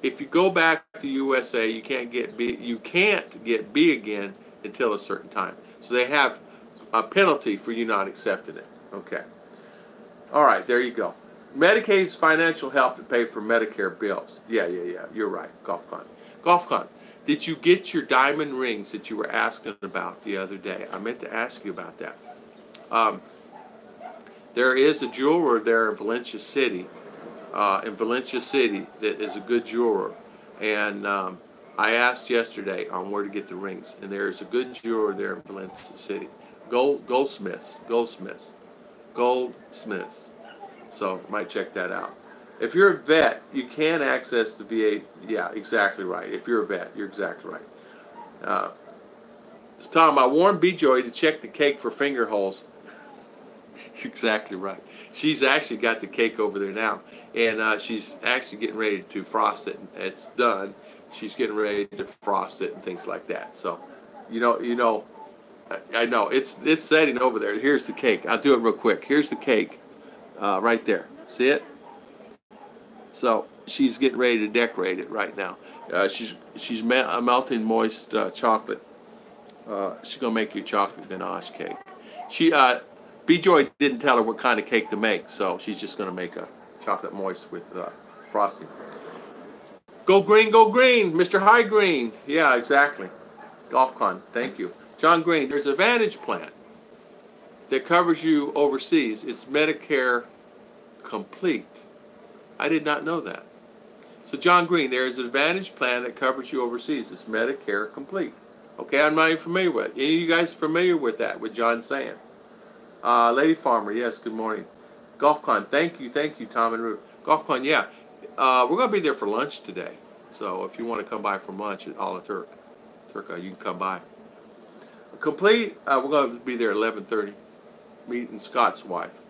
[SPEAKER 2] If you go back to USA, you can't get B. You can't get B again until a certain time. So they have a penalty for you not accepting it. Okay. All right, there you go. Medicaid's financial help to pay for Medicare bills. Yeah. You're right. GolfCon. Did you get your diamond rings that you were asking about the other day? I meant to ask you about that. There is a jeweler there in Valencia City. That is a good jeweler, and I asked yesterday on where to get the rings, and there's a good jeweler there in Valencia City. Goldsmiths. So might check that out. If you're a vet, you can access the VA. Yeah, exactly right. If you're a vet, you're exactly right. Tom, I warned B-Joy to check the cake for finger holes. You're exactly right. She's actually got the cake over there now, and she's actually getting ready to frost it. It's done. She's getting ready to frost it and things like that. So, you know, I know it's setting over there. Here's the cake. I'll do it real quick. Here's the cake, right there. See it? So she's getting ready to decorate it right now. She's melting moist chocolate. She's gonna make you chocolate ganache cake. B-Joy didn't tell her what kind of cake to make, so she's just going to make a chocolate moist with frosting. Go green, Mr. High Green. Yeah, exactly. GolfCon, thank you. John Green, there's a Advantage plan that covers you overseas. It's Medicare Complete. I did not know that. So John Green, there is an Advantage plan that covers you overseas. It's Medicare Complete. Okay, I'm not even familiar with it. Any of you guys familiar with that, with John saying? Lady Farmer, yes, good morning. GolfCon, thank you, Tom and Ruth. GolfCon, yeah, we're going to be there for lunch today. So if you want to come by for lunch at A La Turca, you can come by. Complete, we're going to be there at 11:30, meeting Scott's wife.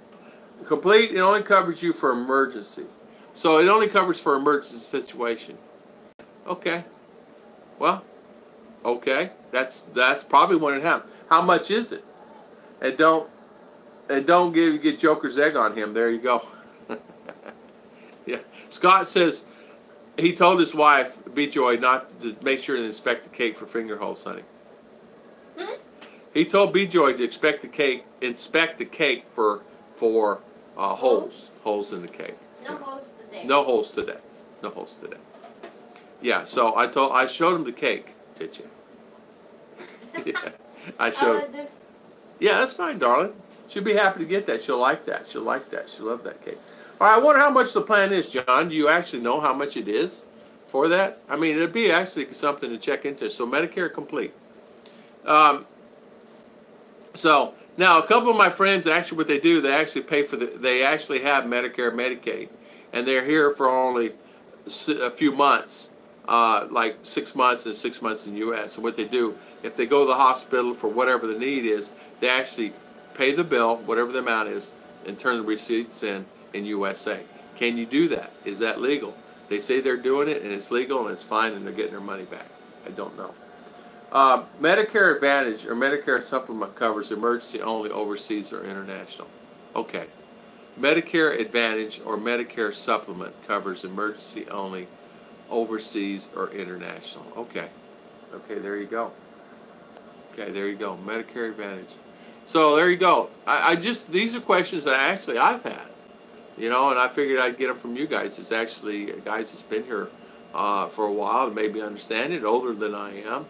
[SPEAKER 2] Complete, it only covers you for emergency. So it only covers for emergency situation. Okay. Well, okay, that's probably when it happened. How much is it? And don't get Joker's egg on him. There you go. Yeah. Scott says he told his wife, B-Joy, not to make sure to inspect the cake for finger holes, honey. He told B-Joy to inspect the cake for holes in the cake.
[SPEAKER 1] No holes today.
[SPEAKER 2] No holes today. No holes today. Yeah, so I showed him the cake, did you? Yeah, I showed. Yeah, that's fine, darling. She'll be happy to get that. She'll like that. She'll like that. She'll love that cake. All right, I wonder how much the plan is, John. Do you actually know how much it is for that? I mean, it'd be actually something to check into. So Medicare Complete. So now a couple of my friends, actually what they do, they actually pay for they actually have Medicare, Medicaid, and they're here for only a few months, like 6 months and 6 months in the U.S. And what they do, if they go to the hospital for whatever the need is, they actually pay the bill, whatever the amount is, and turn the receipts in USA. Can you do that? Is that legal? They say they're doing it, and it's legal, and it's fine, and they're getting their money back. I don't know. Medicare Advantage or Medicare Supplement covers emergency only, overseas or international. Okay. Medicare Advantage or Medicare Supplement covers emergency only, overseas or international. Okay. Okay, there you go. Okay, there you go. Medicare Advantage. So there you go. I just, these are questions that actually I've had, you know, and I figured I'd get them from you guys. It's actually guys that's been here for a while and maybe understand it, older than I am.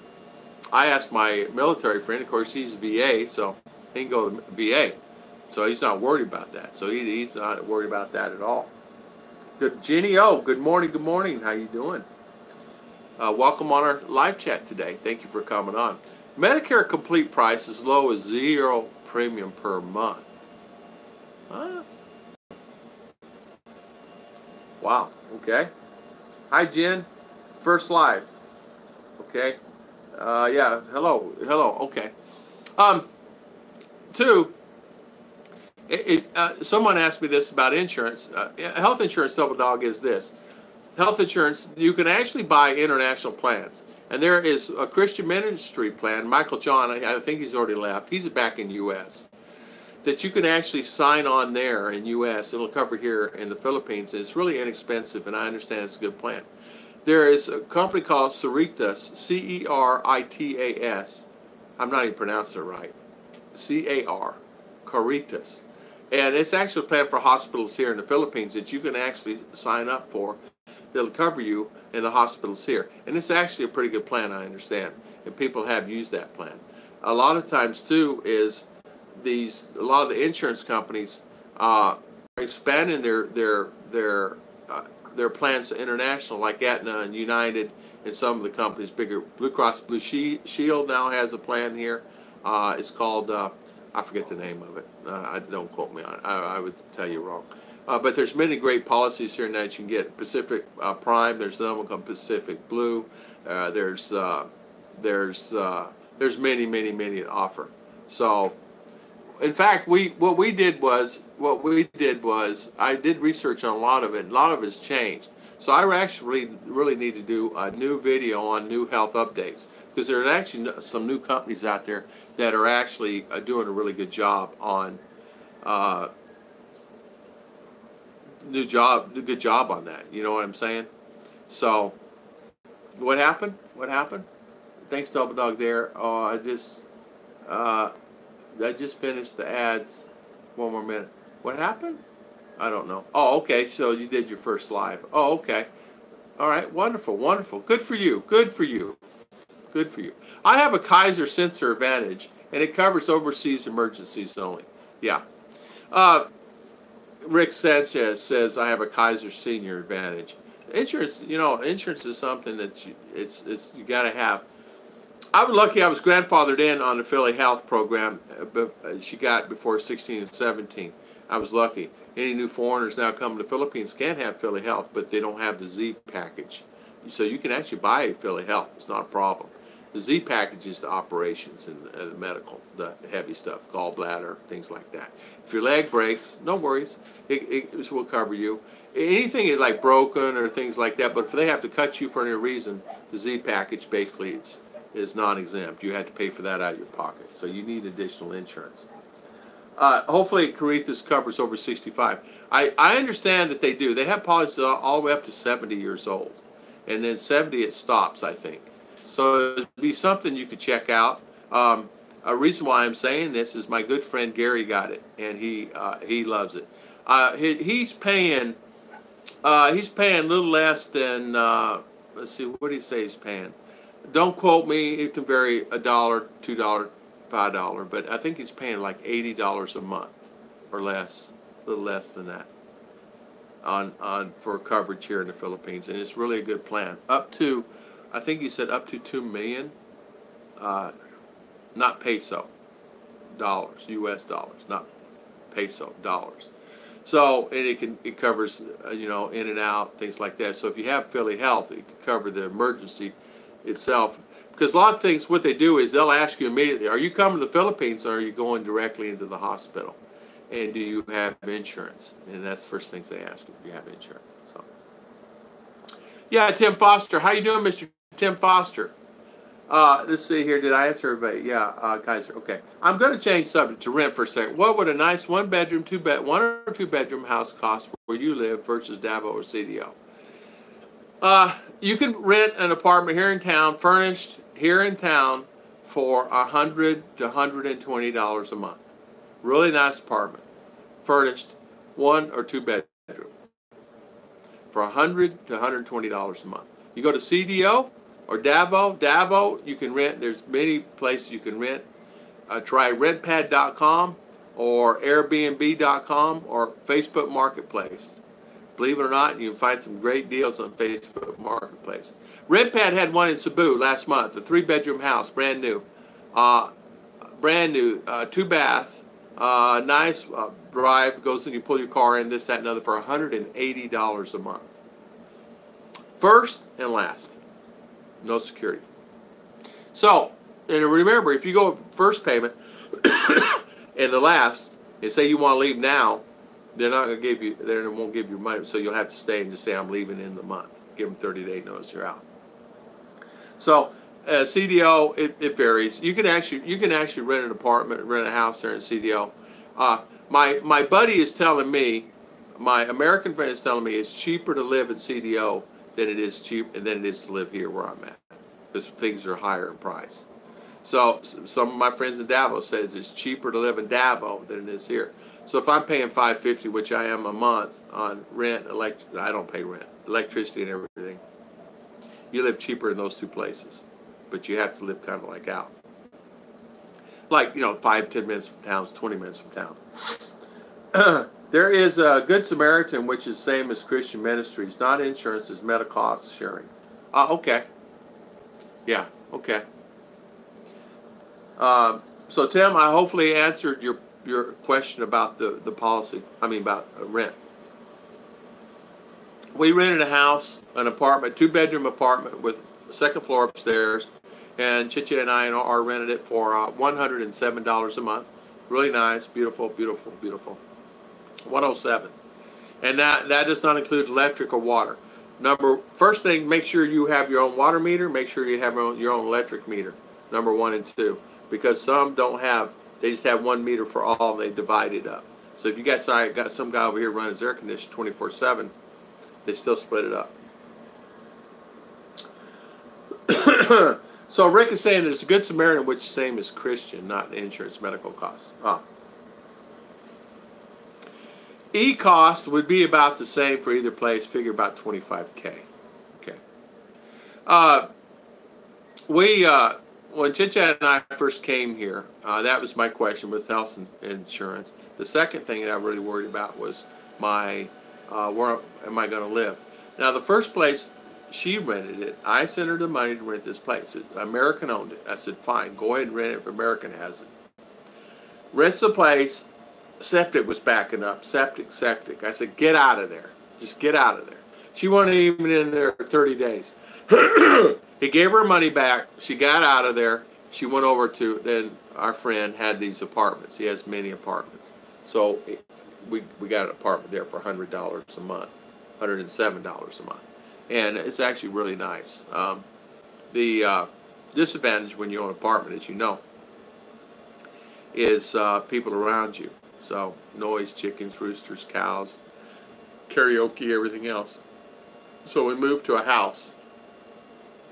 [SPEAKER 2] I asked my military friend, of course he's VA, so he can go to VA. So he's not worried about that. So he's not worried about that at all. Good, Jenny O, good morning, good morning. How you doing? Welcome on our live chat today. Thank you for coming on. Medicare Complete price as low as 0 premium per month. Huh? Wow, okay. Hi, Jen. First live. Okay. Yeah, hello, okay. Two, someone asked me this about insurance. Health insurance, Double Dog, is this. Health insurance, you can actually buy international plans. And there is a Christian ministry plan, Michael John, I think he's already left. He's back in the U.S. that you can actually sign on there in U.S. It'll cover here in the Philippines. It's really inexpensive, and I understand it's a good plan. There is a company called Caritas, C-E-R-I-T-A-S. I'm not even pronouncing it right. C-A-R, Caritas. And it's actually a plan for hospitals here in the Philippines that you can actually sign up for. That'll cover you in the hospitals here. And it's actually a pretty good plan, I understand. And people have used that plan. A lot of times, too, is a lot of the insurance companies are expanding their plans to international, like Aetna and United and some of the companies, bigger. Blue Cross Blue Shield now has a plan here. It's called, I forget the name of it. Don't quote me on it. I would tell you wrong. But there's many great policies here now that you can get. Pacific Prime, there's another one called Pacific Blue. There's many to offer. So, in fact, what we did was I did research on a lot of it. A lot of it's changed. So I actually really need to do a new video on new health updates, because there's actually some new companies out there that are actually doing a really good job on good job on that. You know what I'm saying? So what happened? Thanks, Double Dog. There. Oh, I just finished the ads. One more minute. What happened? I don't know. Oh, okay. So you did your first live. Oh, okay. All right. Wonderful. Good for you. I have a Kaiser Sensor Advantage, and it covers overseas emergencies only. Yeah. Rick Sanchez says I have a Kaiser Senior Advantage. Insurance, insurance is something that you got to have. I was lucky. I was grandfathered in on the Philly Health program. She got before 16 and 17. I was lucky. Any new foreigners now coming to the Philippines can have Philly Health, but they don't have the Z package. So you can actually buy Philly Health. It's not a problem. The Z package is the operations and the medical, the heavy stuff, gallbladder, things like that. If your leg breaks, no worries. It will cover you. Anything is like broken or things like that, but if they have to cut you for any reason, the Z package basically is non-exempt. You have to pay for that out of your pocket. So you need additional insurance. Hopefully Caritas covers over 65. I understand that they do. They have policies all the way up to 70 years old. And then 70 it stops, I think. So it'd be something you could check out. A reason why I'm saying this is my good friend Gary got it, and he loves it. He's paying He's paying a little less than, let's see, what do you say he's paying? Don't quote me. It can vary $1, $2, $5, but I think he's paying like $80 a month or less, a little less than that on for coverage here in the Philippines, and it's really a good plan. Up to, I think he said up to 2 million, not peso, dollars, U.S. dollars, not peso, dollars. So, and it covers, in and out, things like that. So if you have Philly Health, it can cover the emergency itself. Because a lot of things, what they do is they'll ask you immediately, are you coming to the Philippines or are you going directly into the hospital? And do you have insurance? And that's the first things they ask you, do you have insurance? So, yeah, Tim Foster. How you doing, Mr. Tim Foster? Let's see here. Did I answer everybody? Yeah, Kaiser. Okay. I'm going to change subject to rent for a second. What would a nice one or two bedroom house cost where you live versus Davao or CDO? You can rent an apartment here in town, furnished here in town, for $100 to $120 a month. Really nice apartment, furnished, 1 or 2 bedroom, for $100 to $120 a month. You go to CDO or Davao, you can rent. There's many places you can rent. Try rentpad.com or airbnb.com or Facebook Marketplace. Believe it or not, you can find some great deals on Facebook Marketplace. RentPad had one in Cebu last month, a 3-bedroom house, brand new. 2-bath, nice drive, goes in, you pull your car in, this, that, and other, for $180 a month. First and last. No security. So, and remember, if you go first payment and the last, and say you want to leave now, they're not going to give you, they won't give you money, so you'll have to stay and just say, I'm leaving in the month. Give them 30-day notice, you're out. So, CDO, it varies. You can actually rent an apartment, rent a house there in CDO. My buddy is telling me, my American friend is telling me, it's cheaper to live in CDO than it is to live here where I'm at, because things are higher in price. So some of my friends in Davao says it's cheaper to live in Davao than it is here. So if I'm paying $550, which I am a month on rent, I don't pay rent, electricity and everything. You live cheaper in those two places, but you have to live kind of like out. Like, 5, 10 minutes from town, 20 minutes from town. There is a Good Samaritan, which is the same as Christian Ministries. Not insurance, it's medical cost sharing. Okay. Yeah, okay. So Tim, I hopefully answered your question about the policy. About rent. We rented a house, an apartment, 2-bedroom apartment with a second floor upstairs, and Chicha and I are rented it for $107 a month. Really nice, beautiful, beautiful, beautiful. 107, and that does not include electric or water. First thing, make sure you have your own water meter. Make sure you have your own electric meter. Number 1 and 2, because some don't have. They just have 1 meter for all, and they divide it up. So if you got some guy over here running his air conditioner 24/7, they still split it up. So Rick is saying there's a Good Samaritan, which is the same as Christian, not insurance, medical costs. E-cost would be about the same for either place. Figure about $25K. Okay. When Chicha and I first came here, that was my question with health insurance. The second thing that I really worried about was where am I going to live? Now, the first place she rented it, I sent her the money to rent this place. American owned it. I said, fine, go ahead and rent it if American has it. Rents the place. Septic was backing up. Septic. I said, get out of there. Just get out of there. She wasn't even in there for 30 days. He gave her money back. She got out of there. She went over to, then our friend had these apartments. He has many apartments. So we got an apartment there for $100 a month, $107 a month. And it's actually really nice. The disadvantage when you own an apartment, as you know, is people around you. So noise, chickens, roosters, cows, karaoke, everything else. So we moved to a house.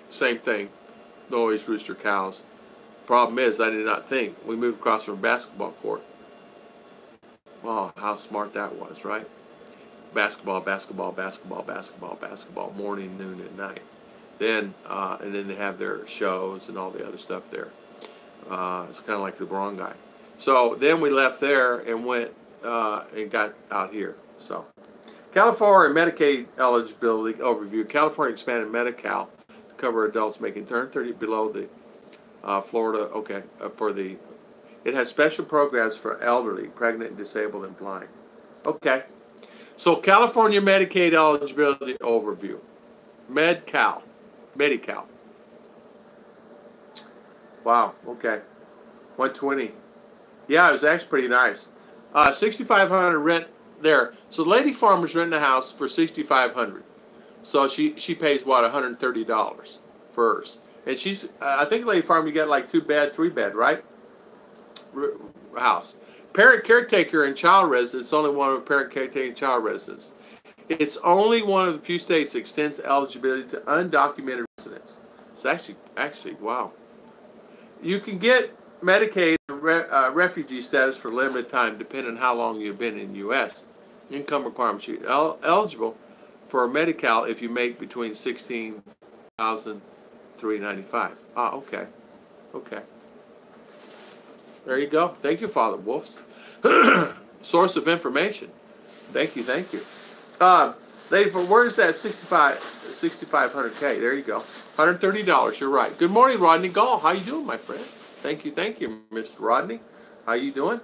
[SPEAKER 2] Same thing. Noise, rooster, cows. Problem is, I did not think. We moved across from a basketball court. Wow, how smart that was, right? basketball, morning, noon, and night. Then and then they have their shows and all the other stuff there. It's kind of like the barangay. So then we left there and went and got out here. So California Medicaid eligibility overview. California expanded Medi-Cal to cover adults making turn 30 below the Florida. Okay, for the it has special programs for elderly, pregnant, disabled, and blind. Okay. So California Medicaid eligibility overview. Medi-Cal. Wow, okay. 120. Yeah, it was actually pretty nice. 6,500 rent there. So Lady Farmer's renting a house for 6,500. So she pays what, $130 for hers. And she's I think Lady Farm you get like 2-bed, 3-bed, right? House. Parent caretaker and child residence, only one of parent caretaker and child residence. It's only one of the few states that extends eligibility to undocumented residents. It's actually wow. You can get Medicaid refugee status for limited time, depending on how long you've been in the U.S. Income requirements: you're eligible for Medi-Cal if you make between $16,395. Ah, okay. There you go. Thank you, Father Wolfs. Source of information. Thank you. Lady, where's that 6,500K? There you go. $130. You're right. Good morning, Rodney Gall. How you doing, my friend? Thank you, Mr. Rodney. How you doing?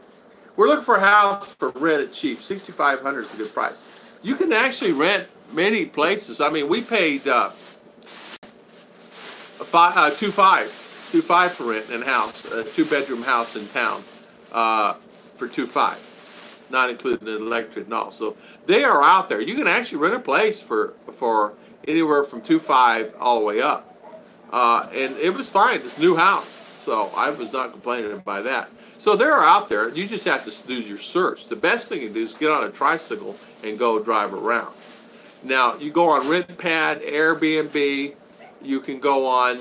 [SPEAKER 2] We're looking for a house for rent at cheap. 6,500 is a good price. You can actually rent many places. I mean, we paid $2,500 for renting a house, a 2-bedroom house in town, for $2,500, not including the electric and all. So they are out there. You can actually rent a place for anywhere from $2,500 all the way up, and it was fine. It's a new house, so I was not complaining about that. So they're out there. You just have to do your search. The best thing to do is get on a tricycle and go drive around. Now you go on RentPad, Airbnb. You can go on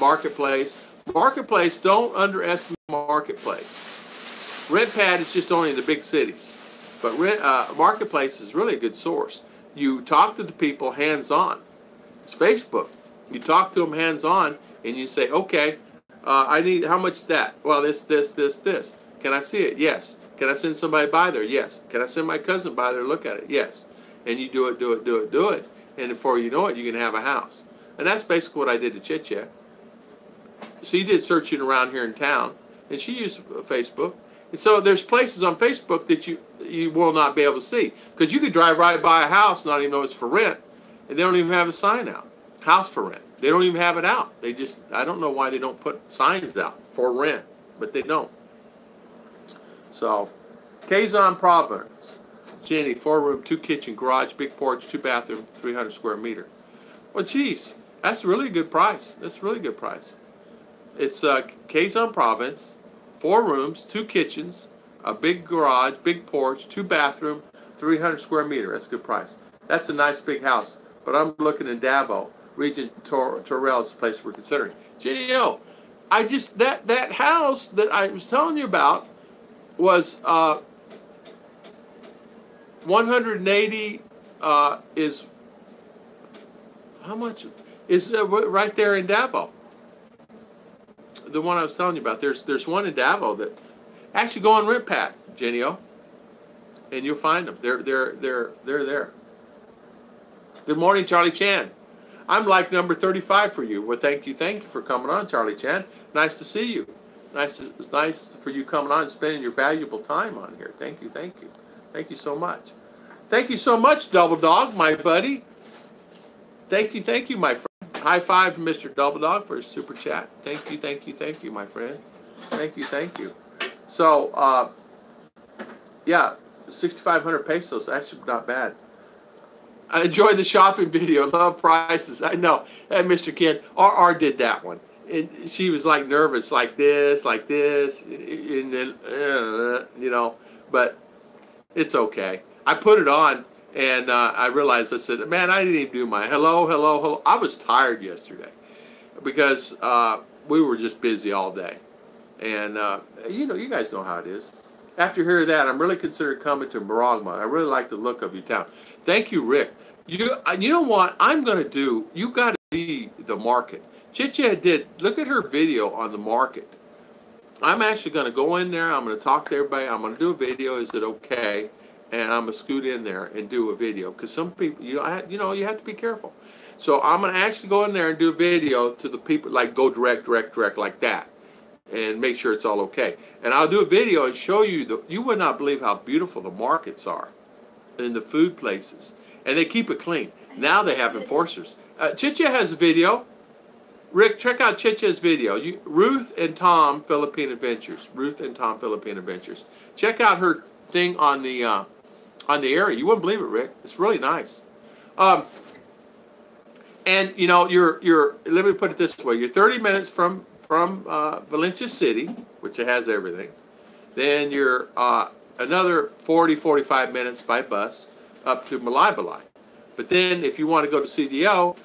[SPEAKER 2] Marketplace. Marketplace, don't underestimate Marketplace. RentPad is just only in the big cities. But Marketplace is really a good source. You talk to the people hands-on. It's Facebook. You talk to them hands-on, and you say, okay, I need, how much is that? Well, this. Can I see it? Yes. Can I send somebody by there? Yes. Can I send my cousin by there to look at it? Yes. And you do it. And before you know it, you can have a house. And that's basically what I did to Chit-Chat. She did searching around here in town, and she used Facebook. And so there's places on Facebook that you will not be able to see. Because you could drive right by a house, not even know it's for rent, and they don't even have a sign out. House for rent. They don't even have it out. They just, I don't know why they don't put signs out for rent, but they don't. So, Quezon Province. Jenny, 4-room, 2-kitchen, garage, big porch, 2-bathroom, 300 square meter. Well, geez. That's really a good price. It's Quezon Province, 4 rooms, 2 kitchens, a big garage, big porch, 2-bathroom, 300 square meter. That's a good price. That's a nice big house. But I'm looking in Davao, Region Torrell is the place we're considering. Jenny, that house that I was telling you about was 180 is how much? Is right there in Davao. The one I was telling you about. There's one in Davao that actually go on RentPad, Jenny-O, and you'll find them. They're there. Good morning, Charlie Chan. I'm like number 35 for you. Well, thank you for coming on, Charlie Chan. Nice to see you. It's nice for you coming on and spending your valuable time on here. Thank you. Thank you so much. Thank you so much, Double Dog, my buddy. Thank you, my friend. High five to Mr. Double Dog for his super chat. Thank you, my friend. Thank you. So, yeah, 6,500 pesos. Actually not bad. I enjoyed the shopping video. Love prices. I know. Hey, Mr. Ken, RR did that one. And she was like nervous, like this, and then, but it's okay. I put it on. And I realized, I said, man, I didn't even do my hello. I was tired yesterday because we were just busy all day. And, you guys know how it is. After hearing that, I'm really considering coming to Maragma. I really like the look of your town. Thank you, Rick. You know what? I'm going to do, you got to see the market. Chicha did, look at her video on the market. I'm actually going to go in there. I'm going to talk to everybody. I'm going to do a video. Is it okay? And I'm going to scoot in there and do a video. Because some people, you know, you have to be careful. So I'm going to actually go in there and do a video to the people, like go direct like that. And make sure it's all okay. And I'll do a video and show you, you would not believe how beautiful the markets are in the food places. And they keep it clean. Now they have enforcers. Chicha has a video. Rick, check out Chicha's video. Ruth and Tom Philippine Adventures. Ruth and Tom Philippine Adventures. Check out her thing on the area. You wouldn't believe it, Rick. It's really nice. And you know, you're. Let me put it this way: you're 30 minutes from Valencia City, which has everything. Then you're another 45 minutes by bus up to Malaybalay. But then if you want to go to CDO,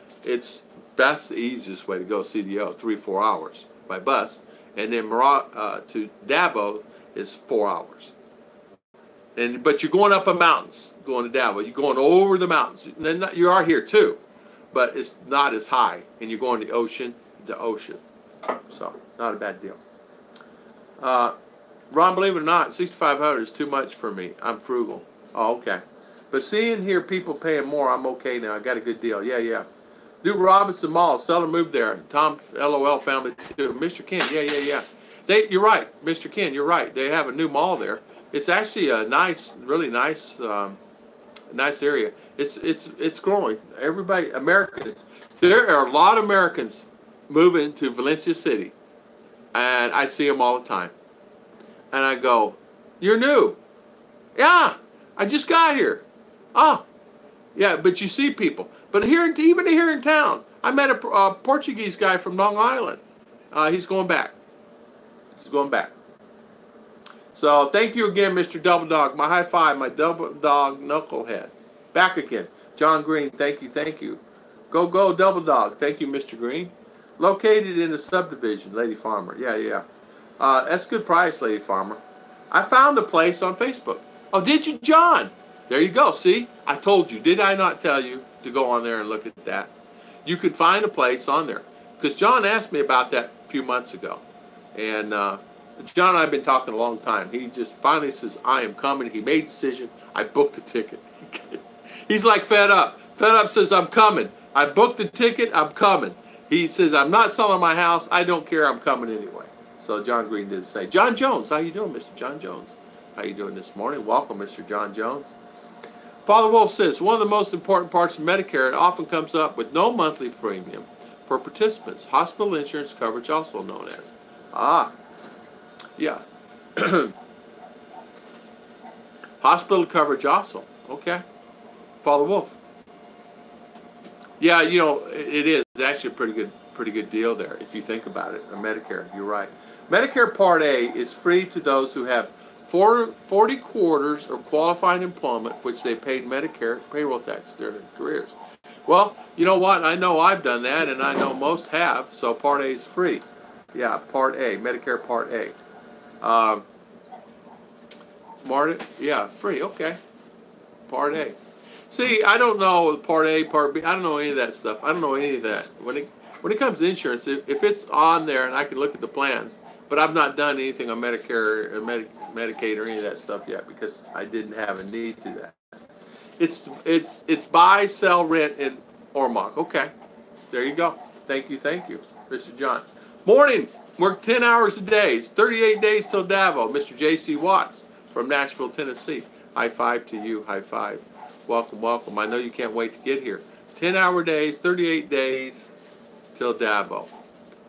[SPEAKER 2] that's the easiest way to go CDO, 3-4 hours by bus. And then to Davao is 4 hours. But you're going up in mountains, going to Davao. You're going over the mountains. And you are here too, but it's not as high. And you're going to the ocean. So, not a bad deal. Ron, believe it or not, $6,500 is too much for me. I'm frugal. Oh, okay. But seeing here people paying more, I'm okay now. I got a good deal. Yeah. Duke Robinson Mall, seller moved there. Tom LOL family too. Mr. Ken, yeah. You're right, Mr. Ken, you're right. They have a new mall there. It's actually a nice, really nice, nice area. It's growing. Everybody, Americans. There are a lot of Americans moving to Valencia City, and I see them all the time. And I go, "You're new?" "Yeah, I just got here." "Oh, yeah," but you see people. But even here in town, I met a Portuguese guy from Long Island. He's going back. So thank you again, Mr. Double Dog. My high five, my Double Dog knucklehead. Back again. John Green, thank you. Go Double Dog. Thank you, Mr. Green. Located in the subdivision, Lady Farmer. Yeah. That's a good price, Lady Farmer. I found a place on Facebook. Oh, did you, John? There you go. See? I told you. Did I not tell you to go on there and look at that? You could find a place on there. Because John asked me about that a few months ago. And John and I have been talking a long time. He just finally says, I am coming. He made a decision. I booked a ticket. He's like fed up. Fed up says, I'm coming. I booked the ticket. I'm coming. He says, I'm not selling my house. I don't care. I'm coming anyway. So John Green did say, John Jones, how you doing, Mr. John Jones? How you doing this morning? Welcome, Mr. John Jones. Father Wolf says, one of the most important parts of Medicare, it often comes up with no monthly premium for participants. Hospital insurance coverage, also known as. Yeah. Hospital coverage also. Okay. Father Wolf. Yeah, you know, it is. It's actually a pretty good deal there if you think about it. Medicare, you're right. Medicare Part A is free to those who have 40 quarters of qualified employment, which they paid Medicare payroll tax during their careers. Well, you know what? I know I've done that, and I know most have, so Part A is free. Yeah, Part A, Medicare Part A. Martin, yeah, free, okay. Part A. See, I don't know Part A, Part B. I don't know any of that stuff. I don't know any of that. When it comes to insurance, if it's on there and I can look at the plans, but I've not done anything on Medicare or Medicaid or any of that stuff yet because I didn't have a need to that. It's buy, sell, rent in Ormoc. Okay, there you go. Thank you, Mr. John. Morning. Work 10 hours a day. It's 38 days till Davao. Mr. J.C. Watts from Nashville, Tennessee. High five to you. High five. Welcome. I know you can't wait to get here. 10-hour days, 38 days till Davao.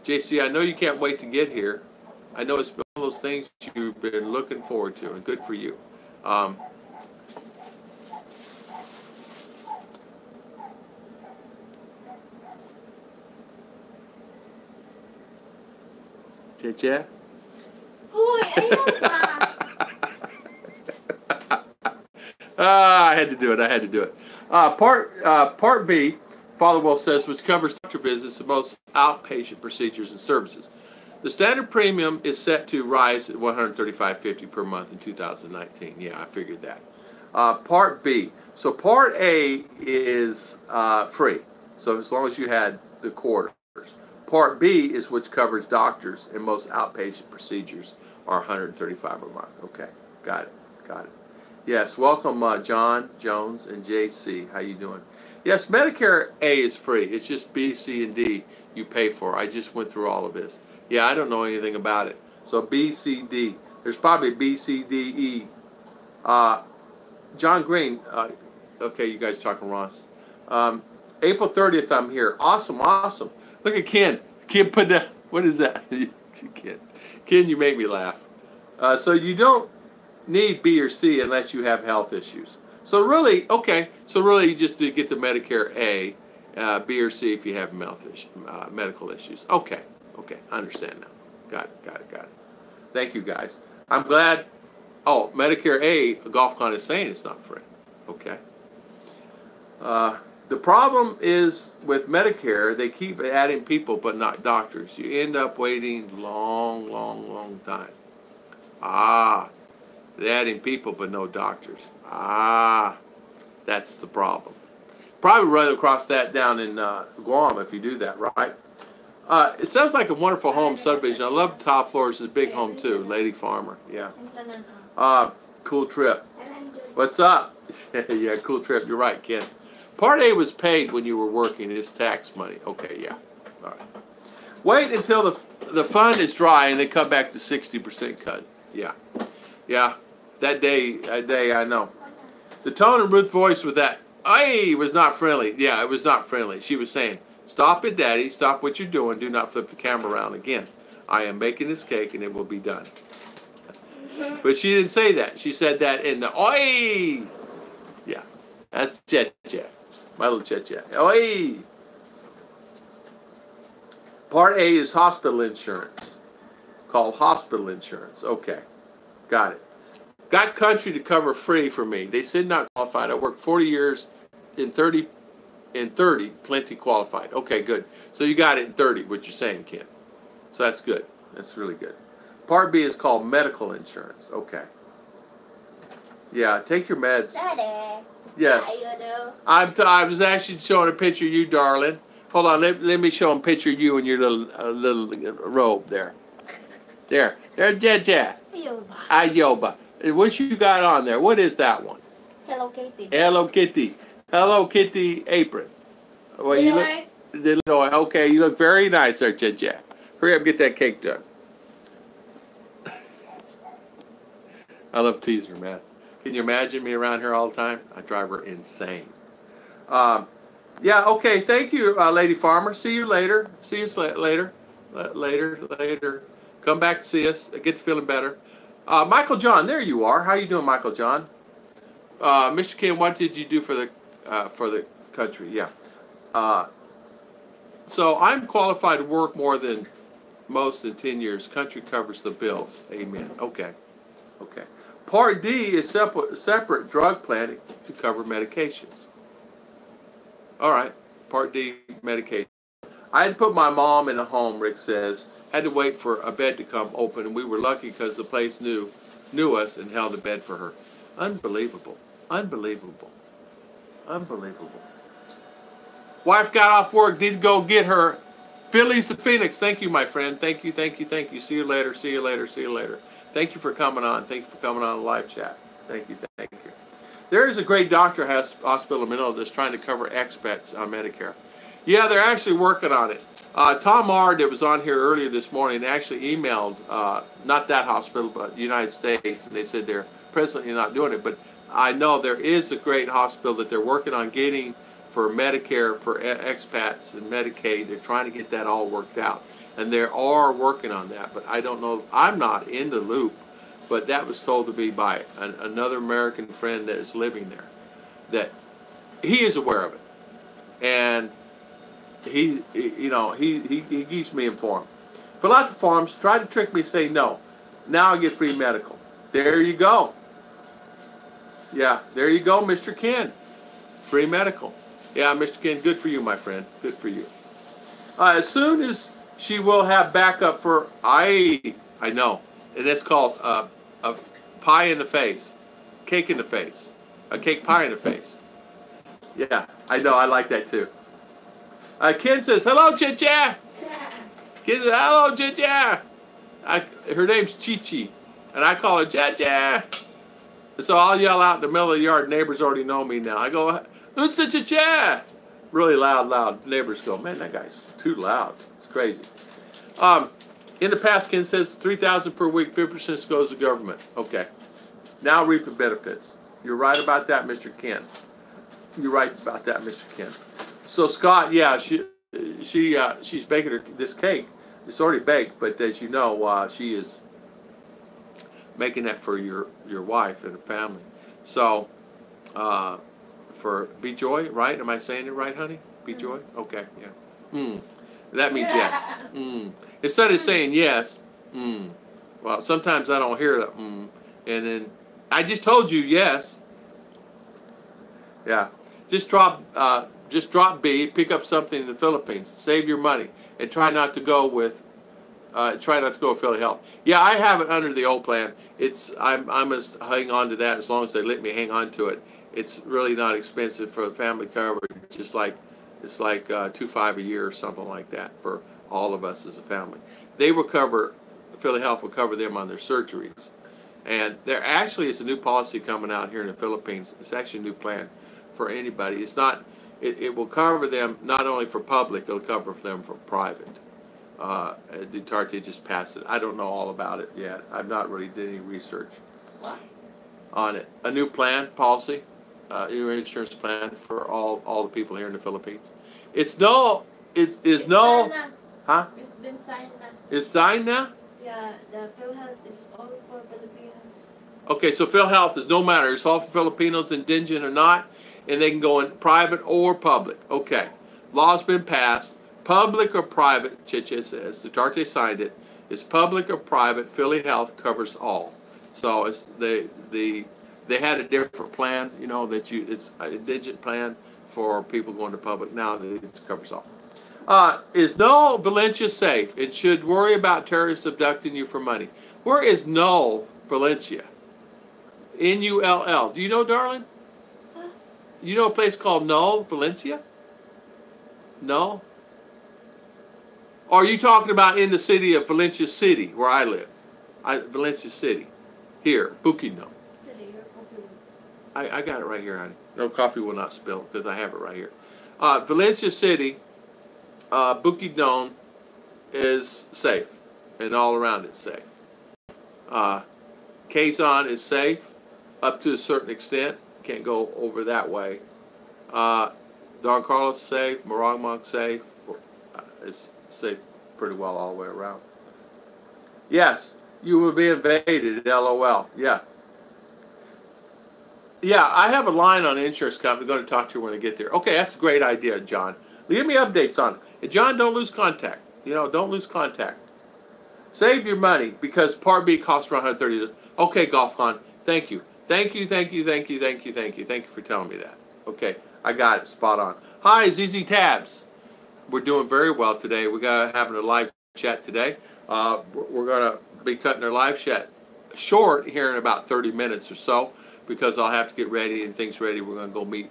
[SPEAKER 2] JC, I know you can't wait to get here. I know it's one of those things you've been looking forward to, and good for you. Chicha?
[SPEAKER 1] Uy, ayun pa.
[SPEAKER 2] I had to do it. Part B, Father Wolf says, which covers doctor visits and most outpatient procedures and services. The standard premium is set to rise at $135.50 per month in 2019. Yeah, I figured that. Part B. So Part A is free. So as long as you had the quarters. Part B is which covers doctors, and most outpatient procedures are $135 a month. Okay, got it. Yes, welcome John, Jones, and JC. How you doing? Yes, Medicare A is free. It's just B, C, and D you pay for. I just went through all of this. Yeah, I don't know anything about it. So B, C, D. There's probably B, C, D, E. John Green. Okay, you guys talking Ross. April 30th, I'm here. Awesome. Look at Ken. Ken put that. What is that? Ken, you make me laugh. So you don't need B or C unless you have health issues. So really, you just do get the Medicare A, B or C if you have medical issues. Okay, I understand now. Got it. Thank you, guys. I'm glad. Oh, Medicare A, GolfCon is saying it's not free. Okay. The problem is with Medicare, they keep adding people but not doctors. You end up waiting long time. They're adding people but no doctors. That's the problem. Probably run across that down in Guam if you do that, right? It sounds like a wonderful home subdivision. I love the top floors. It's a big home too. Lady Farmer, yeah. Cool trip. What's up? Yeah, cool trip. You're right, Ken. Part A was paid when you were working. It's tax money. Okay, yeah. All right. Wait until the fund is dry and they come back to 60% cut. Yeah. That day, I know. The tone of Ruth's voice with that, was not friendly. Yeah, it was not friendly. She was saying, "Stop it, Daddy. Stop what you're doing. Do not flip the camera around again. I am baking this cake and it will be done." But she didn't say that. She said that in the oi. Yeah, that's Chet. My little Chet. Oi. Part A is hospital insurance, called hospital insurance. Okay, got it. Got country to cover free for me. They said not qualified. I worked 40 years in 30, plenty qualified. Okay, good. So you got it in 30, what you're saying, Ken. So that's good. That's really good. Part B is called medical insurance. Okay. Yeah, take your meds.
[SPEAKER 3] Daddy.
[SPEAKER 2] Yes.
[SPEAKER 3] How you do?
[SPEAKER 2] I was actually showing a picture of you, darling. Hold on, let me show him a picture of you in your little robe there. There's Jaja. Ayoba. What you got on there? What is that one?
[SPEAKER 3] Hello Kitty.
[SPEAKER 2] Hello Kitty. Hello Kitty apron. Well, you look. Okay, you look very nice there, Jaja. Hurry up, get that cake done. I love teasing her, man. Can you imagine me around here all the time? I drive her insane. Yeah, okay. Thank you, Lady Farmer. See you later. See you later. Later. Come back to see us. Get to feeling better. Michael John, there you are. How you doing, Michael John? Mr. Ken, what did you do for the country? Yeah. So I'm qualified to work more than most in 10 years. Country covers the bills. Amen. Okay. Part D is separate drug plan to cover medications. All right. Part D, medication. I had to put my mom in a home, Rick says. Had to wait for a bed to come open, and we were lucky because the place knew us and held a bed for her. Unbelievable. Wife got off work, need to go get her. Phillies to Phoenix. Thank you, my friend. Thank you. See you later. Thank you for coming on. Thank you for coming on the live chat. Thank you. There is a great doctor hospital in Manila that's trying to cover expats on Medicare. Yeah, they're actually working on it. Tom Ard, that was on here earlier this morning, actually emailed, not that hospital, but the United States, and they said they're presently not doing it. But I know there is a great hospital that they're working on getting for Medicare, for expats and Medicaid. They're trying to get that all worked out. And they are working on that, but I don't know. I'm not in the loop, but that was told to me by another American friend that is living there, that he is aware of it. And he keeps me informed. Fill out the forms, try to trick me, say no. Now I get free medical. There you go. Yeah, there you go, Mr. Ken. Free medical. Yeah, Mr. Ken, good for you, my friend. Good for you. As soon as She will have backup for I know, and it's called a pie in the face, cake in the face, a cake pie in the face. Yeah, I know. I like that too. Ken says hello, Chicha. Ken says hello, Chicha. Her name's Chichi, and I call her Chicha. So I'll yell out in the middle of the yard. Neighbors already know me now. I go, who's the Chicha? Really loud. Neighbors go, man, that guy's too loud. It's crazy. In the past, Ken says $3,000 per week, 50% goes to government. Okay. Now reaping benefits. You're right about that, Mr. Ken. You're right about that, Mr. Ken. So Scott, yeah, she's baking this cake. It's already baked, but as you know, she is making that for your wife and family. So for Be Joy, right? Am I saying it right, honey? Be Joy? Okay, yeah. That means yes. Instead of saying yes, well, sometimes I don't hear that and then I just told you yes. Yeah. Just drop B, pick up something in the Philippines, save your money, and try not to go with Philly Health. Yeah, I have it under the old plan. I must hang on to that as long as they let me hang on to it. It's really not expensive for the family coverage. It's like $2,500 a year or something like that for all of us as a family. They will cover, Philly Health will cover them on their surgeries. And there actually is a new policy coming out here in the Philippines. It's actually a new plan for anybody. It's not, it will cover them not only for public, it'll cover them for private. Duterte just passed it. I don't know all about it yet. I've not really did any research on it. A new plan, policy, new insurance plan for all the people here in the Philippines. It's no, huh?
[SPEAKER 3] It's been signed now.
[SPEAKER 2] It's signed now?
[SPEAKER 3] Yeah, the PhilHealth is all for Filipinos.
[SPEAKER 2] Okay, so PhilHealth is no matter. It's all for Filipinos, indigent or not, and they can go in private or public. Okay, law's been passed. Public or private, Chicha says, Duterte signed it. It's public or private. Philly Health covers all. So it's they had a different plan, you know, it's an indigent plan for people going to public. Now it covers all. Is Null Valencia safe? It should worry about terrorists abducting you for money. Where is Null Valencia? Null. Do you know, darling?
[SPEAKER 3] Huh?
[SPEAKER 2] You know a place called Null Valencia? No? Or are you talking about in the city of Valencia City, where I live? Valencia City. Here, Bukidnon. I got it right here, honey. No, coffee will not spill because I have it right here. Valencia City, Bukidnon is safe, and all around it's safe. Quezon is safe up to a certain extent. Can't go over that way. Don Carlos safe. Maragmag safe. It's safe pretty well all the way around. Yes, you will be invaded. LOL. Yeah. Yeah, I have a line on the insurance company. I'm going to talk to you when I get there. Okay, that's a great idea, John. Give me updates on it. And John, don't lose contact. You know, don't lose contact. Save your money because Part B costs around $130. Okay, GolfCon. Thank you. Thank you for telling me that. Okay, I got it. Spot on. Hi, ZZ Tabs. We're doing very well today. We're having a live chat today. We're going to be cutting our live chat short here in about 30 minutes or so because I'll have to get ready and things ready. We're going to go meet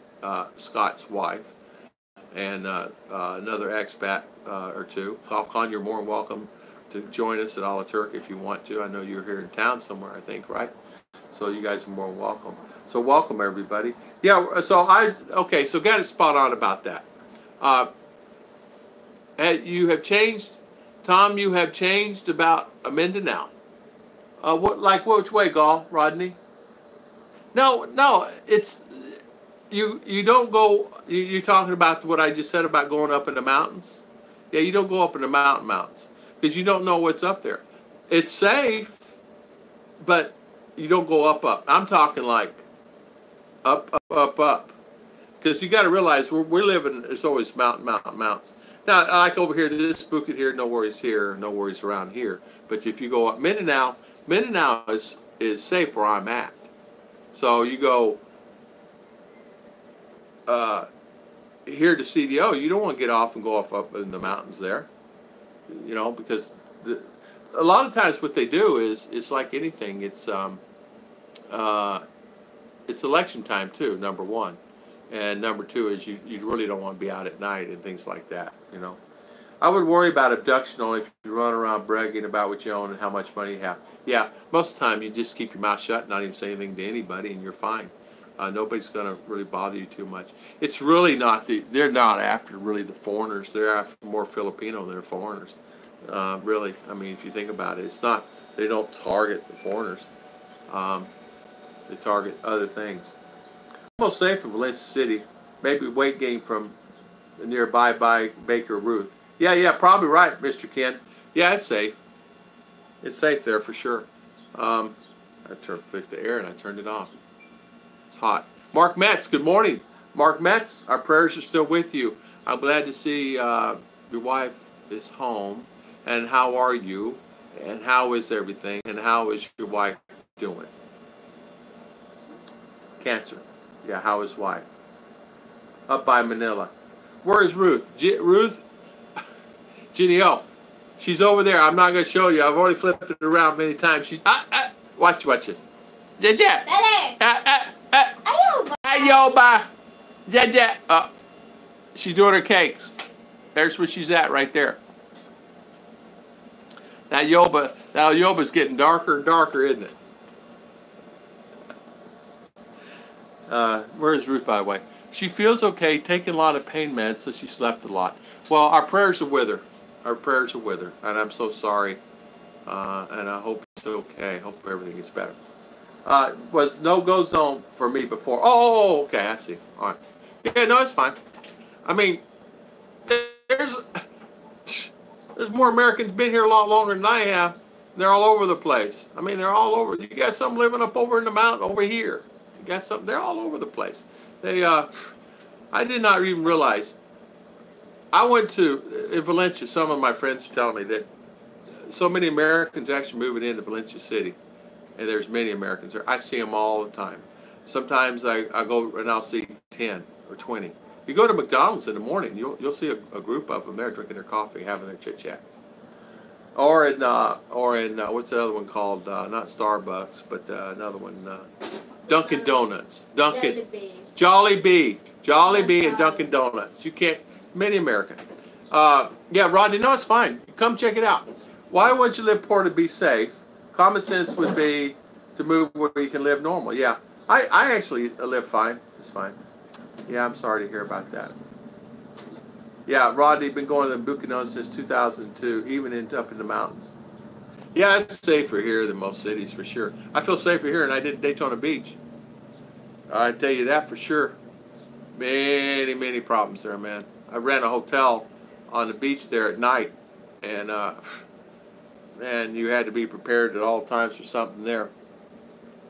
[SPEAKER 2] Scott's wife and another expat or two. GolfCon, you're more than welcome to join us at Alaturk if you want to. I know you're here in town somewhere, I think, right? So you guys are more than welcome. So welcome, everybody. Yeah, so so got it spot on about that. You have changed, Tom, you have changed about Mindanao. Which way, Rodney? No, it's, you don't go, you're talking about what I just said about going up in the mountains? Yeah, you don't go up in the mountains because you don't know what's up there. It's safe, but you don't go up. I'm talking like up. Because you got to realize we're living, there's always mountains. Now, like over here, this spooky here, no worries here, no worries around here. But if you go up, Mindanao is safe where I'm at. So you go here to CDO, you don't want to get off and go up in the mountains there. you know, because a lot of times what they do is it's like anything. It's election time too. Number one, and number two is you really don't want to be out at night and things like that. You know, I would worry about abduction only if you run around bragging about what you own and how much money you have. Yeah, most of the time you just keep your mouth shut, not even say anything to anybody, and you're fine. Nobody's going to really bother you too much. It's really not they're not after really the foreigners. They're after more Filipino than foreigners. Really, I mean, if you think about it, it's not, they don't target the foreigners. They target other things. Almost safe in Valencia City. Maybe weight gain from nearby by Baker Ruth. Yeah, probably right, Mr. Ken. Yeah, it's safe. It's safe there for sure. I fixed the air and I turned it off. It's hot. Mark Metz, good morning. Mark Metz, our prayers are still with you. I'm glad to see your wife is home. And how are you? And how is everything? And how is your wife doing? Cancer. Yeah, how is wife? Up by Manila. Where is Ruth? Ruth? Genio. She's over there. I'm not going to show you. I've already flipped it around many times. She's... Watch this. Jaja. Ayoba. Jaja. She's doing her cakes. There's where she's at right there. Now Yoba's getting darker and darker, isn't it? Where's Ruth, by the way? She feels okay, taking a lot of pain meds, so she slept a lot. Well, our prayers are with her. Our prayers are with her, and I'm so sorry. And I hope it's okay. I hope everything is better. Was no-go zone for me before. Oh, okay, I see. All right. Yeah, no, it's fine. I mean, there's more Americans been here a lot longer than I have. They're all over the place. I mean, they're all over. You got some living up over in the mountain over here. You got some. They're all over the place. I did not even realize. I went to in Valencia. Some of my friends are telling me that so many Americans actually moving into Valencia City, and there's many Americans there. I see them all the time. Sometimes I go and I'll see 10 or 20. You go to McDonald's in the morning, you'll see a group of them there drinking their coffee, having their chit chat. Or in what's the other one called? Not Starbucks, but another one, Dunkin' Donuts. Jollibee, and Dunkin' Donuts. You can't. Many American. Yeah, Rodney. No, it's fine. Come check it out. Why would you live poor to be safe? Common sense would be to move where you can live normal. Yeah, I actually live fine. It's fine. Yeah, I'm sorry to hear about that. Yeah, Rodney, been going to the Buchanan since 2002, even up in the mountains. Yeah, it's safer here than most cities for sure. I feel safer here than I did at Daytona Beach. I tell you that for sure. Many problems there, man. I ran a hotel on the beach there at night, and man, you had to be prepared at all times for something there.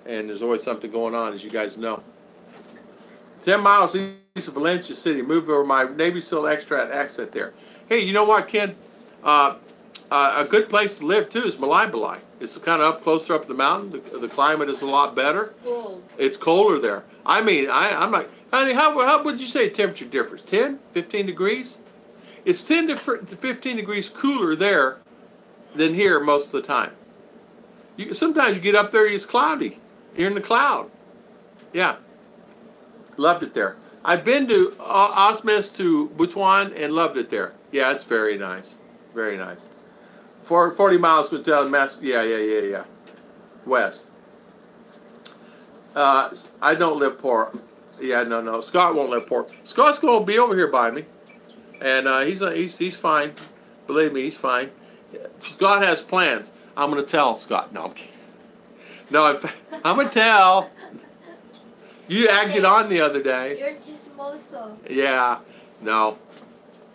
[SPEAKER 2] And there's always something going on, as you guys know. 10 miles east of Valencia City. Moved over my Navy SEAL extract accent there. Hey, you know what, Ken? A good place to live, too, is Malai. It's kind of up closer up the mountain. The climate is a lot better.
[SPEAKER 3] Cold.
[SPEAKER 2] It's colder there. I mean, I'm like, honey, how would you say temperature difference? 10, 15 degrees? It's 10 to 15 degrees cooler there than here most of the time. Sometimes you get up there, it's cloudy. You're in the cloud. Yeah. Loved it there. I've been to Osmes to Butuan and loved it there. Yeah, it's very nice. Very nice. 40 miles to Mass. Yeah. West. I don't live poor. Yeah, no. Scott won't live poor. Scott's going to be over here by me. And he's fine. Believe me, he's fine. Scott has plans. I'm going to tell Scott. No, I'm kidding. No, I'm going to tell. You acted on the other day.
[SPEAKER 3] You're chismoso.
[SPEAKER 2] Yeah. No.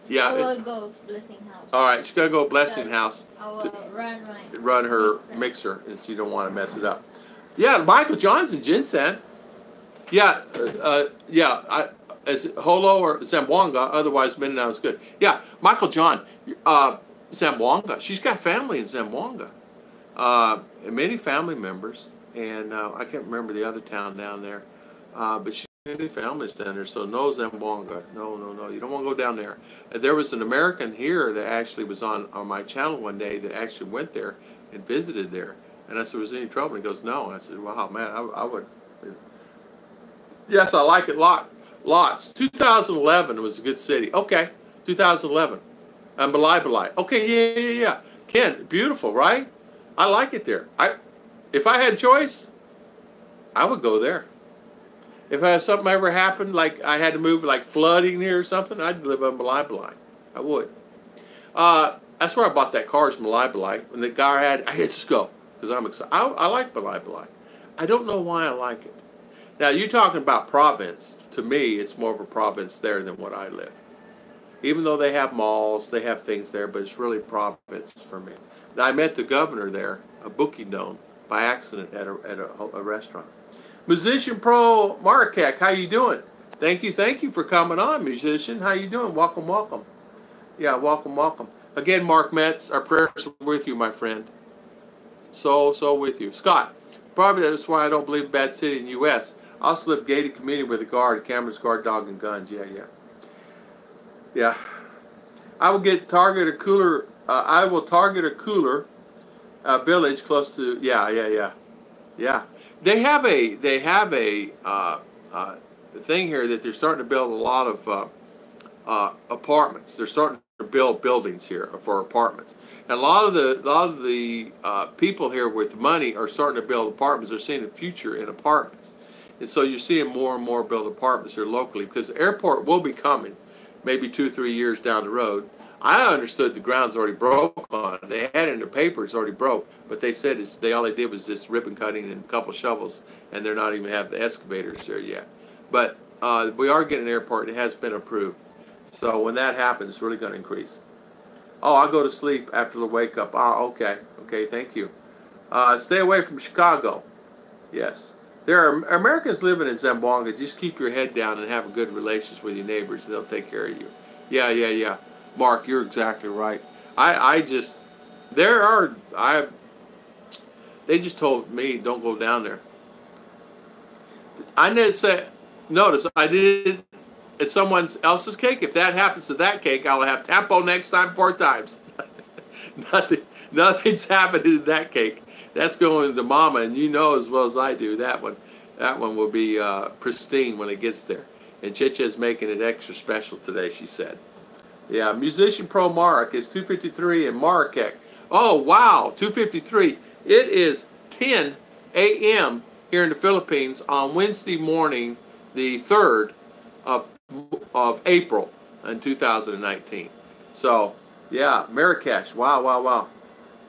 [SPEAKER 2] Yeah.
[SPEAKER 3] I will go blessing house.
[SPEAKER 2] All right, she's going to go blessing house.
[SPEAKER 3] I will
[SPEAKER 2] run her mixer, and she don't want to mess it up. Yeah, Michael Johnson, Ginseng. Yeah, as Holo or Zamboanga, otherwise Mindanao is good. Yeah, Michael John, Zamboanga. She's got family in Zamboanga. Many family members, and I can't remember the other town down there, but she any families down there, so no Zamboanga. No, no, no. You don't want to go down there. There was an American here that actually was on my channel one day that actually went there and visited there. And I said, was there any trouble? And he goes, no. And I said, wow, man, I would. Yes, I like it lots. 2011 was a good city. Okay, 2011. Balai. Okay, yeah. Ken, beautiful, right? I like it there. If I had choice, I would go there. If I had something ever happened, like I had to move, like flooding here or something, I'd live on Balai. I would. That's where I bought that car, is Balai. When the guy had, I had to go because I'm excited. I like Balai. I don't know why I like it. Now, you're talking about province. To me, it's more of a province there than what I live. Even though they have malls, they have things there, but it's really province for me. I met the governor there, a booking known, by accident at a restaurant. Musician Pro Markek, how you doing? Thank you for coming on, musician. How you doing? Welcome. Yeah, welcome. Again, Mark Metz, our prayers are with you, my friend. So with you. Scott, probably that's why I don't believe in bad city in the U.S. I also live gated community with a guard, cameras, guard dog, and guns. Yeah. I will target a cooler village close to. Yeah. They have a thing here that they're starting to build a lot of apartments. They're starting to build buildings here for apartments, and a lot of the people here with money are starting to build apartments. They're seeing a future in apartments, and so you're seeing more and more build apartments here locally because the airport will be coming, maybe 2-3 years down the road. I understood the ground's already broke on it. They had it in the paper, it's already broke. But they said all they did was just ribbon cutting and a couple shovels, and they're not even have the excavators there yet. But we are getting an airport. It has been approved. So when that happens, it's really going to increase. Oh, I'll go to sleep after the wake up. Oh, okay. Okay, thank you. Stay away from Chicago. Yes. There are Americans living in Zamboanga. Just keep your head down and have a good relations with your neighbors, and they'll take care of you. Yeah. Mark, you're exactly right. They just told me don't go down there. I didn't say, notice, I did, it's someone else's cake. If that happens to that cake, I'll have tempo next time 4 times. Nothing's happening to that cake. That's going to Mama, and you know as well as I do that one will be pristine when it gets there. And Chicha's making it extra special today, she said. Yeah, Musician Pro Mark is 2:53 in Marrakech. Oh, wow, 2:53. It is 10 a.m. here in the Philippines on Wednesday morning, the 3rd of April in 2019. So, yeah, Marrakesh. Wow.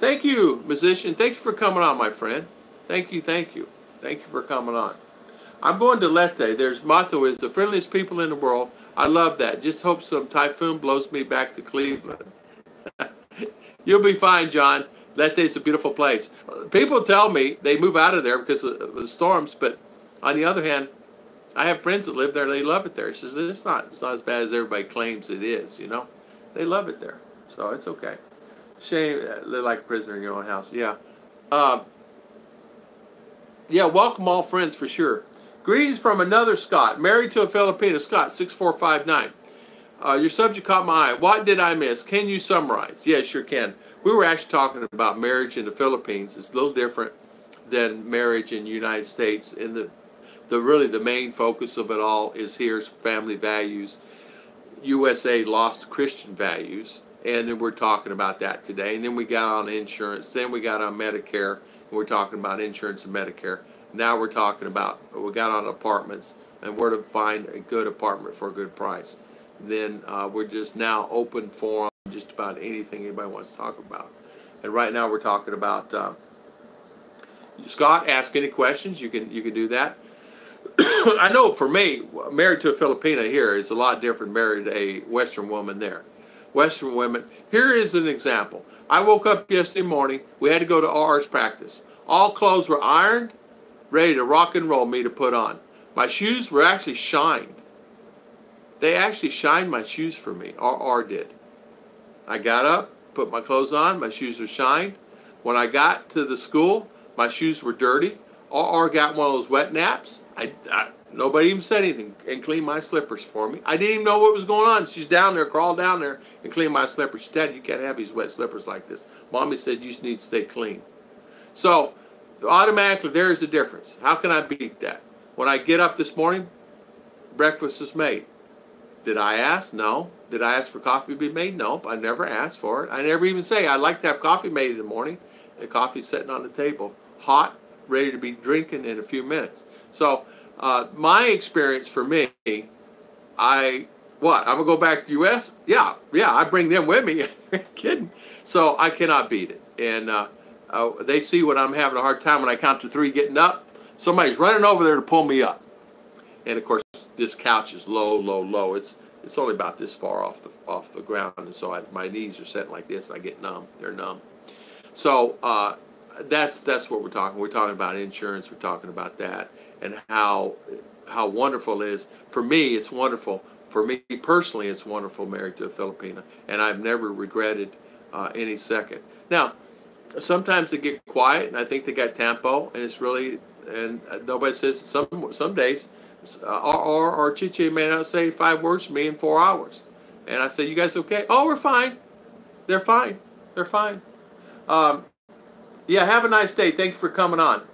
[SPEAKER 2] Thank you, musician. Thank you for coming on, my friend. Thank you. Thank you for coming on. I'm going to Leyte. Their motto is the friendliest people in the world. I love that. Just hope some typhoon blows me back to Cleveland. You'll be fine, John. Leyte's a beautiful place. People tell me they move out of there because of the storms, but on the other hand, I have friends that live there. They love it there. He says it's not as bad as everybody claims it is. They love it there, so it's okay. Shame live like a prisoner in your own house. Yeah. Welcome all friends for sure. Greetings from another Scott, married to a Filipina. Scott, 6459. Your subject caught my eye. What did I miss? Can you summarize? Yeah, sure can. We were actually talking about marriage in the Philippines. It's a little different than marriage in the United States. And the main focus of it all is here's family values. USA lost Christian values. And then we're talking about that today. And then we got on insurance. Then we got on Medicare. And we're talking about insurance and Medicare. Now we got on apartments and where to find a good apartment for a good price. Then we're just now open for just about anything anybody wants to talk about. And right now we're talking about Scott, ask any questions. You can do that. I know for me, married to a Filipina here is a lot different than married to a Western woman there. Western women, here is an example. I woke up yesterday morning. We had to go to R's practice. All clothes were ironed, ready to rock and roll me to put on. My shoes were actually shined. They actually shined my shoes for me. R did. I got up, put my clothes on, my shoes were shined. When I got to the school, my shoes were dirty. R got one of those wet naps. Nobody even said anything and cleaned my slippers for me. I didn't even know what was going on. She's down there, crawled down there and cleaned my slippers. She said, Daddy, you can't have these wet slippers like this. Mommy said you just need to stay clean. So automatically there's a difference. How can I beat that? When I get up this morning, breakfast is made. Did I ask? No. Did I ask for coffee to be made? Nope. I never asked for it. I never even say I'd like to have coffee made in the morning. The coffee's sitting on the table, hot, ready to be drinking in a few minutes. So my experience for me, I'm gonna go back to the U.S. Yeah, I bring them with me. You're kidding? So I cannot beat it. And they see when I'm having a hard time when I count to 3 getting up. Somebody's running over there to pull me up. And of course, this couch is low, low, low. It's only about this far off the ground, and so my knees are set like this. I get numb. They're numb. So that's what we're talking. We're talking about insurance. We're talking about that and how wonderful it is. For me, it's wonderful. For me personally, it's wonderful married to a Filipina, and I've never regretted any second. Now, sometimes they get quiet, and I think they got tempo, and it's really, and nobody says some days. Or Chiche may not say 5 words to me in 4 hours. And I say, you guys okay? Oh, we're fine. They're fine. They're fine. Yeah, have a nice day. Thank you for coming on.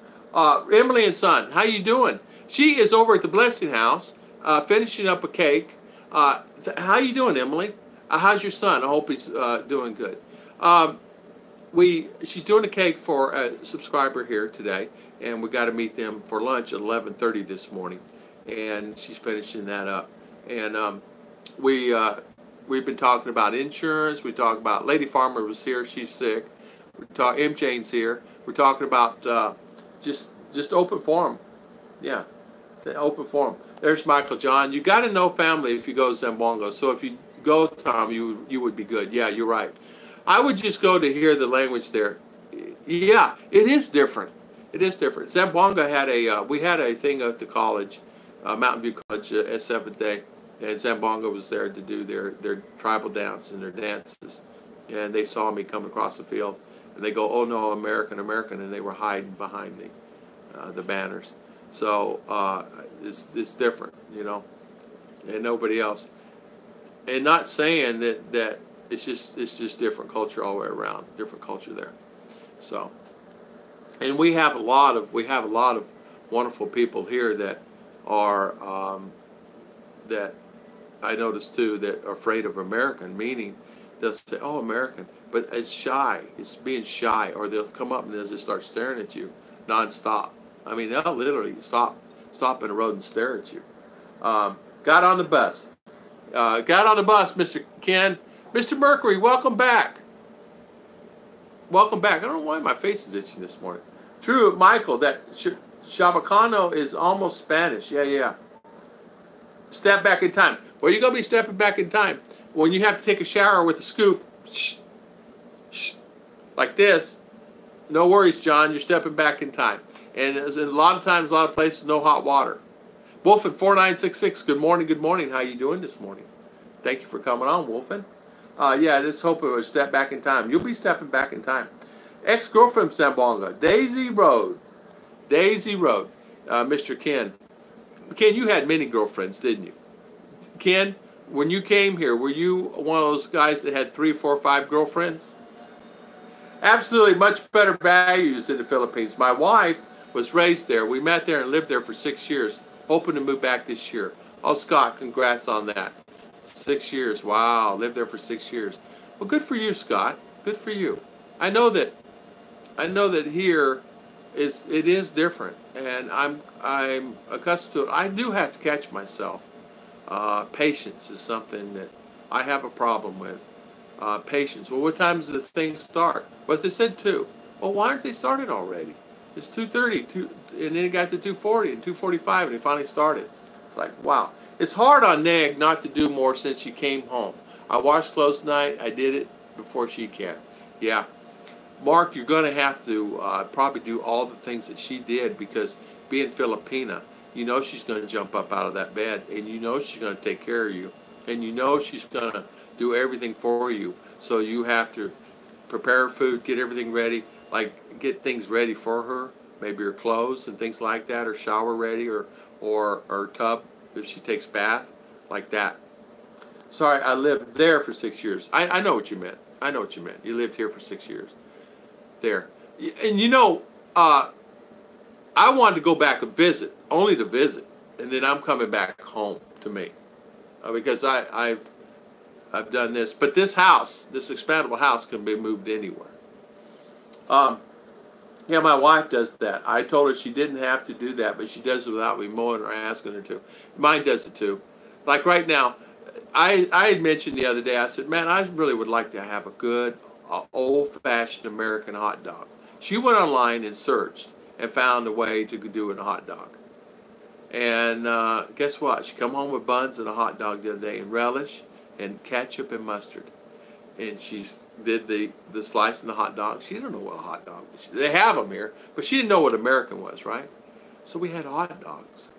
[SPEAKER 2] Emily and son, how you doing? She is over at the Blessing House finishing up a cake. How you doing, Emily? How's your son? I hope he's doing good. She's doing a cake for a subscriber here today, and we got to meet them for lunch at 11:30 this morning. And she's finishing that up. And we've been talking about insurance. We talked about Lady Farmer was here. She's sick. M. Jane's here. We're talking about just open forum. Yeah, the open forum. There's Michael John. You got to know family if you go to Zamboanga. So if you go, Tom, you would be good. Yeah, you're right. I would just go to hear the language there. Yeah, it is different. It is different. Zamboanga had we had a thing at the college. Mountain View College at 7th Day, and Zamboanga was there to do their tribal dance and their dances, and they saw me come across the field, and they go, oh no, American, American, and they were hiding behind the banners. So it's different, you know, and nobody else, and not saying that it's just different culture all the way around, different culture there. So, and we have a lot of wonderful people here that are that I noticed too that are afraid of American, meaning they'll say, oh, American, but it's shy, it's being shy, or they'll come up and they'll just start staring at you nonstop. I mean, they'll literally stop in the road and stare at you. Got on the bus, Mr. Ken. Mr. Mercury, welcome back. Welcome back. I don't know why my face is itching this morning. True, Michael, that Chabacano is almost Spanish. Yeah. Step back in time. Well, you're going to be stepping back in time when you have to take a shower with a scoop. Like this. No worries, John. You're stepping back in time. And a lot of times, a lot of places, no hot water. Wolfen 4966. Good morning. Good morning. How you doing this morning? Thank you for coming on, Wolfen. Yeah, let's hope it was step back in time. You'll be stepping back in time. Ex-girlfriend Sambonga. Daisy Road. Mr. Ken. Ken, you had many girlfriends, didn't you? Ken, when you came here, were you one of those guys that had 3, 4, 5 girlfriends? Absolutely, much better values in the Philippines. My wife was raised there. We met there and lived there for 6 years, hoping to move back this year. Oh, Scott, congrats on that. 6 years, wow, lived there for 6 years. Well, good for you, Scott. Good for you. I know that here it is different, and I'm accustomed to it. I do have to catch myself. Patience is something that I have a problem with. Patience. Well, what time does the thing start? Well, they said 2. Well, why aren't they started already? It's 2:30, and then it got to 2:40 and 2:45, and it finally started. It's like, wow. It's hard on Neg not to do more since she came home. I washed clothes tonight. I did it before she can. Yeah. Mark, you're going to have to probably do all the things that she did, because being Filipina, you know she's going to jump up out of that bed, and you know she's going to take care of you, and you know she's going to do everything for you. So you have to prepare food, get everything ready, like get things ready for her, maybe her clothes and things like that, or shower ready, or or tub if she takes bath, like that. Sorry, I lived there for 6 years. I know what you meant. I know what you meant. You lived here for 6 years. There. And you know, I wanted to go back and visit, only to visit. And then I'm coming back home to me. Because I've done this. But this house, this expandable house, can be moved anywhere. Yeah, my wife does that. I told her she didn't have to do that, but she does it without me mowing or asking her to. Mine does it too. Like right now, I had mentioned the other day, I said, man, I really would like to have a good, old-fashioned American hot dog. She went online and searched and found a way to do it in a hot dog. And guess what? She come home with buns and a hot dog the other day, and relish and ketchup and mustard. And she did the slice in the hot dog. She didn't know what a hot dog is. They have them here, but she didn't know what American was, right? So we had hot dogs.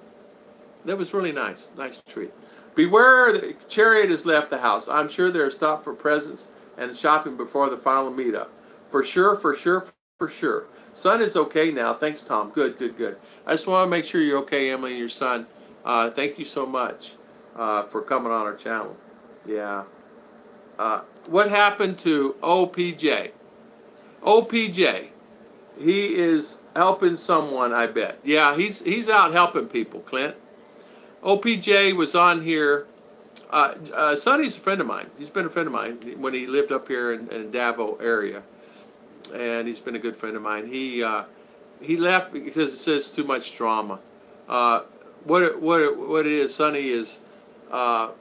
[SPEAKER 2] That was really nice. Nice treat. Beware, the chariot has left the house. I'm sure they're stopped for presents and shopping before the final meetup. For sure, for sure, for sure. Son is okay now. Thanks, Tom. Good, good, good. I just want to make sure you're okay, Emily, and your son. Thank you so much for coming on our channel. Yeah. What happened to OPJ? OPJ. He is helping someone, I bet. Yeah, he's out helping people, Clint. OPJ was on here. Sonny's a friend of mine. He's been a friend of mine when he lived up here in Davao area. And he's been a good friend of mine. He left because it says too much drama. What it is, Sonny is a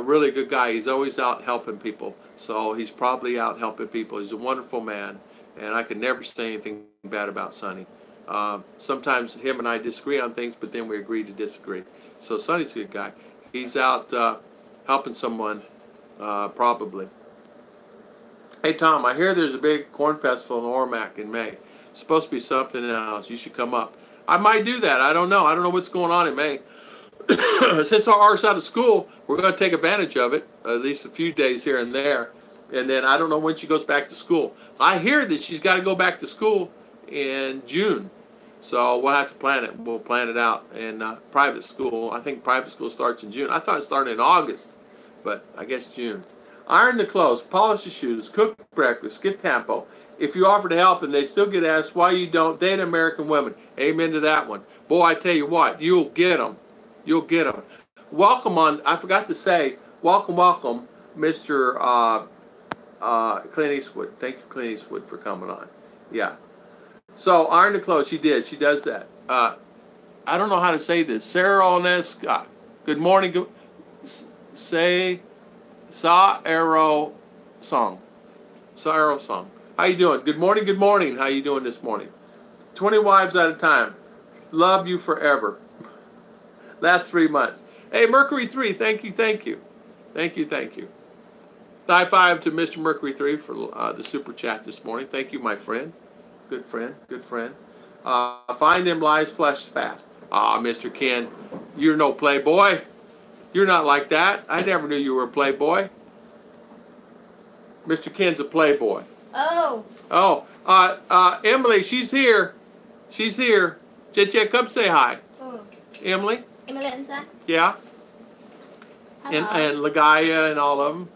[SPEAKER 2] really good guy. He's always out helping people. So he's probably out helping people. He's a wonderful man, and I could never say anything bad about Sonny. Sometimes him and I disagree on things, but then we agree to disagree. So Sonny's a good guy. He's out helping someone, probably. Hey Tom, I hear there's a big corn festival in Ormac in May. It's supposed to be something else. You should come up. I might do that. I don't know. I don't know what's going on in May. Since ours out of school, we're going to take advantage of it, at least a few days here and there. And then I don't know when she goes back to school. I hear that she's got to go back to school in June. So we'll have to plan it. We'll plan it out in private school. I think private school starts in June. I thought it started in August, but I guess June. Iron the clothes, polish the shoes, cook breakfast, get tampo. If you offer to help and they still get asked why you don't date American women. Amen to that one. Boy, I tell you what, you'll get them. You'll get them. Welcome on, I forgot to say, welcome, Mr. Clint Eastwood. Thank you, Clint Eastwood, for coming on. Yeah. So, iron the clothes, she did. She does that. I don't know how to say this. Sarah Oneska. Good morning. Say, Sa-Ero song. Sa-Ero song. How you doing? Good morning, good morning. How you doing this morning? 20 wives at a time. Love you forever. Last 3 months. Hey, Mercury 3, thank you, thank you. Thank you, thank you. High five to Mr. Mercury 3 for the super chat this morning. Thank you, my friend. Good friend, good friend. Find them lies flesh fast. Mr. Ken, you're no playboy. You're not like that. I never knew you were a playboy. Mr. Ken's a playboy.
[SPEAKER 3] Oh.
[SPEAKER 2] Oh, Emily, she's here. She's here. Che, come say hi.
[SPEAKER 3] Oh.
[SPEAKER 2] Emily?
[SPEAKER 3] Emelenza.
[SPEAKER 2] Yeah?
[SPEAKER 3] Hello.
[SPEAKER 2] And Lagaya and all of them.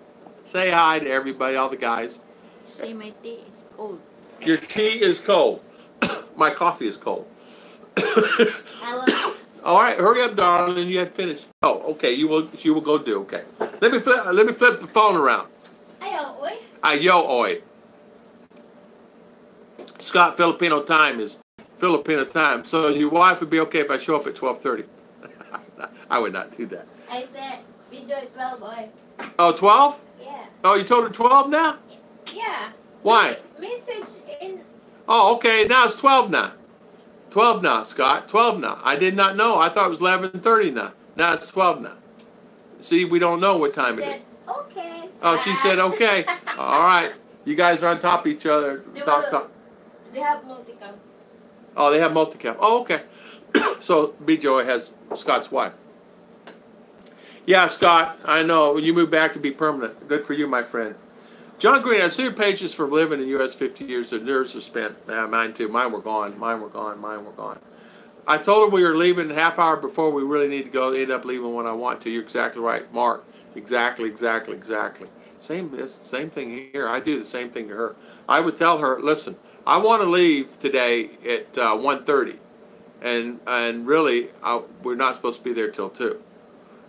[SPEAKER 2] Say hi to everybody, all the guys.
[SPEAKER 1] Say my tea is cold.
[SPEAKER 2] Your tea is cold. My coffee is cold. All right, hurry up, darling. You had finished. Oh, okay. You will go do. Okay. Let me flip the phone around. Ayo, oi. Scott, Filipino time is Filipino time. So your wife would be okay if I show up at 12:30. I would not do that.
[SPEAKER 3] I said, video 12, boy.
[SPEAKER 2] Oh, 12?
[SPEAKER 3] Yeah.
[SPEAKER 2] Oh, you told her 12 now?
[SPEAKER 3] Yeah.
[SPEAKER 2] Why?
[SPEAKER 3] Message in.
[SPEAKER 2] Oh, okay. Now it's 12 now. 12 now, Scott. 12 now. I did not know. I thought it was 11:30 now. Now it's 12 now. See, we don't know what time it is.
[SPEAKER 3] Okay.
[SPEAKER 2] Oh, she said okay. All right. You guys are on top of each other. Talk.
[SPEAKER 3] They have multicam.
[SPEAKER 2] Oh, they have multicam. Oh, okay. So, B-Joy has Scott's wife. Yeah, Scott, I know. When you move back, it'll be permanent. Good for you, my friend. John Green, I've seen pages from living in the U.S. 50 years. Their nerves are spent. Mine too. Mine were gone. I told her we were leaving a half hour before we really need to go. End up leaving when I want to. You're exactly right, Mark. Exactly. Same thing here. I do the same thing to her. I would tell her, listen, I want to leave today at 1:30, and really we're not supposed to be there till 2,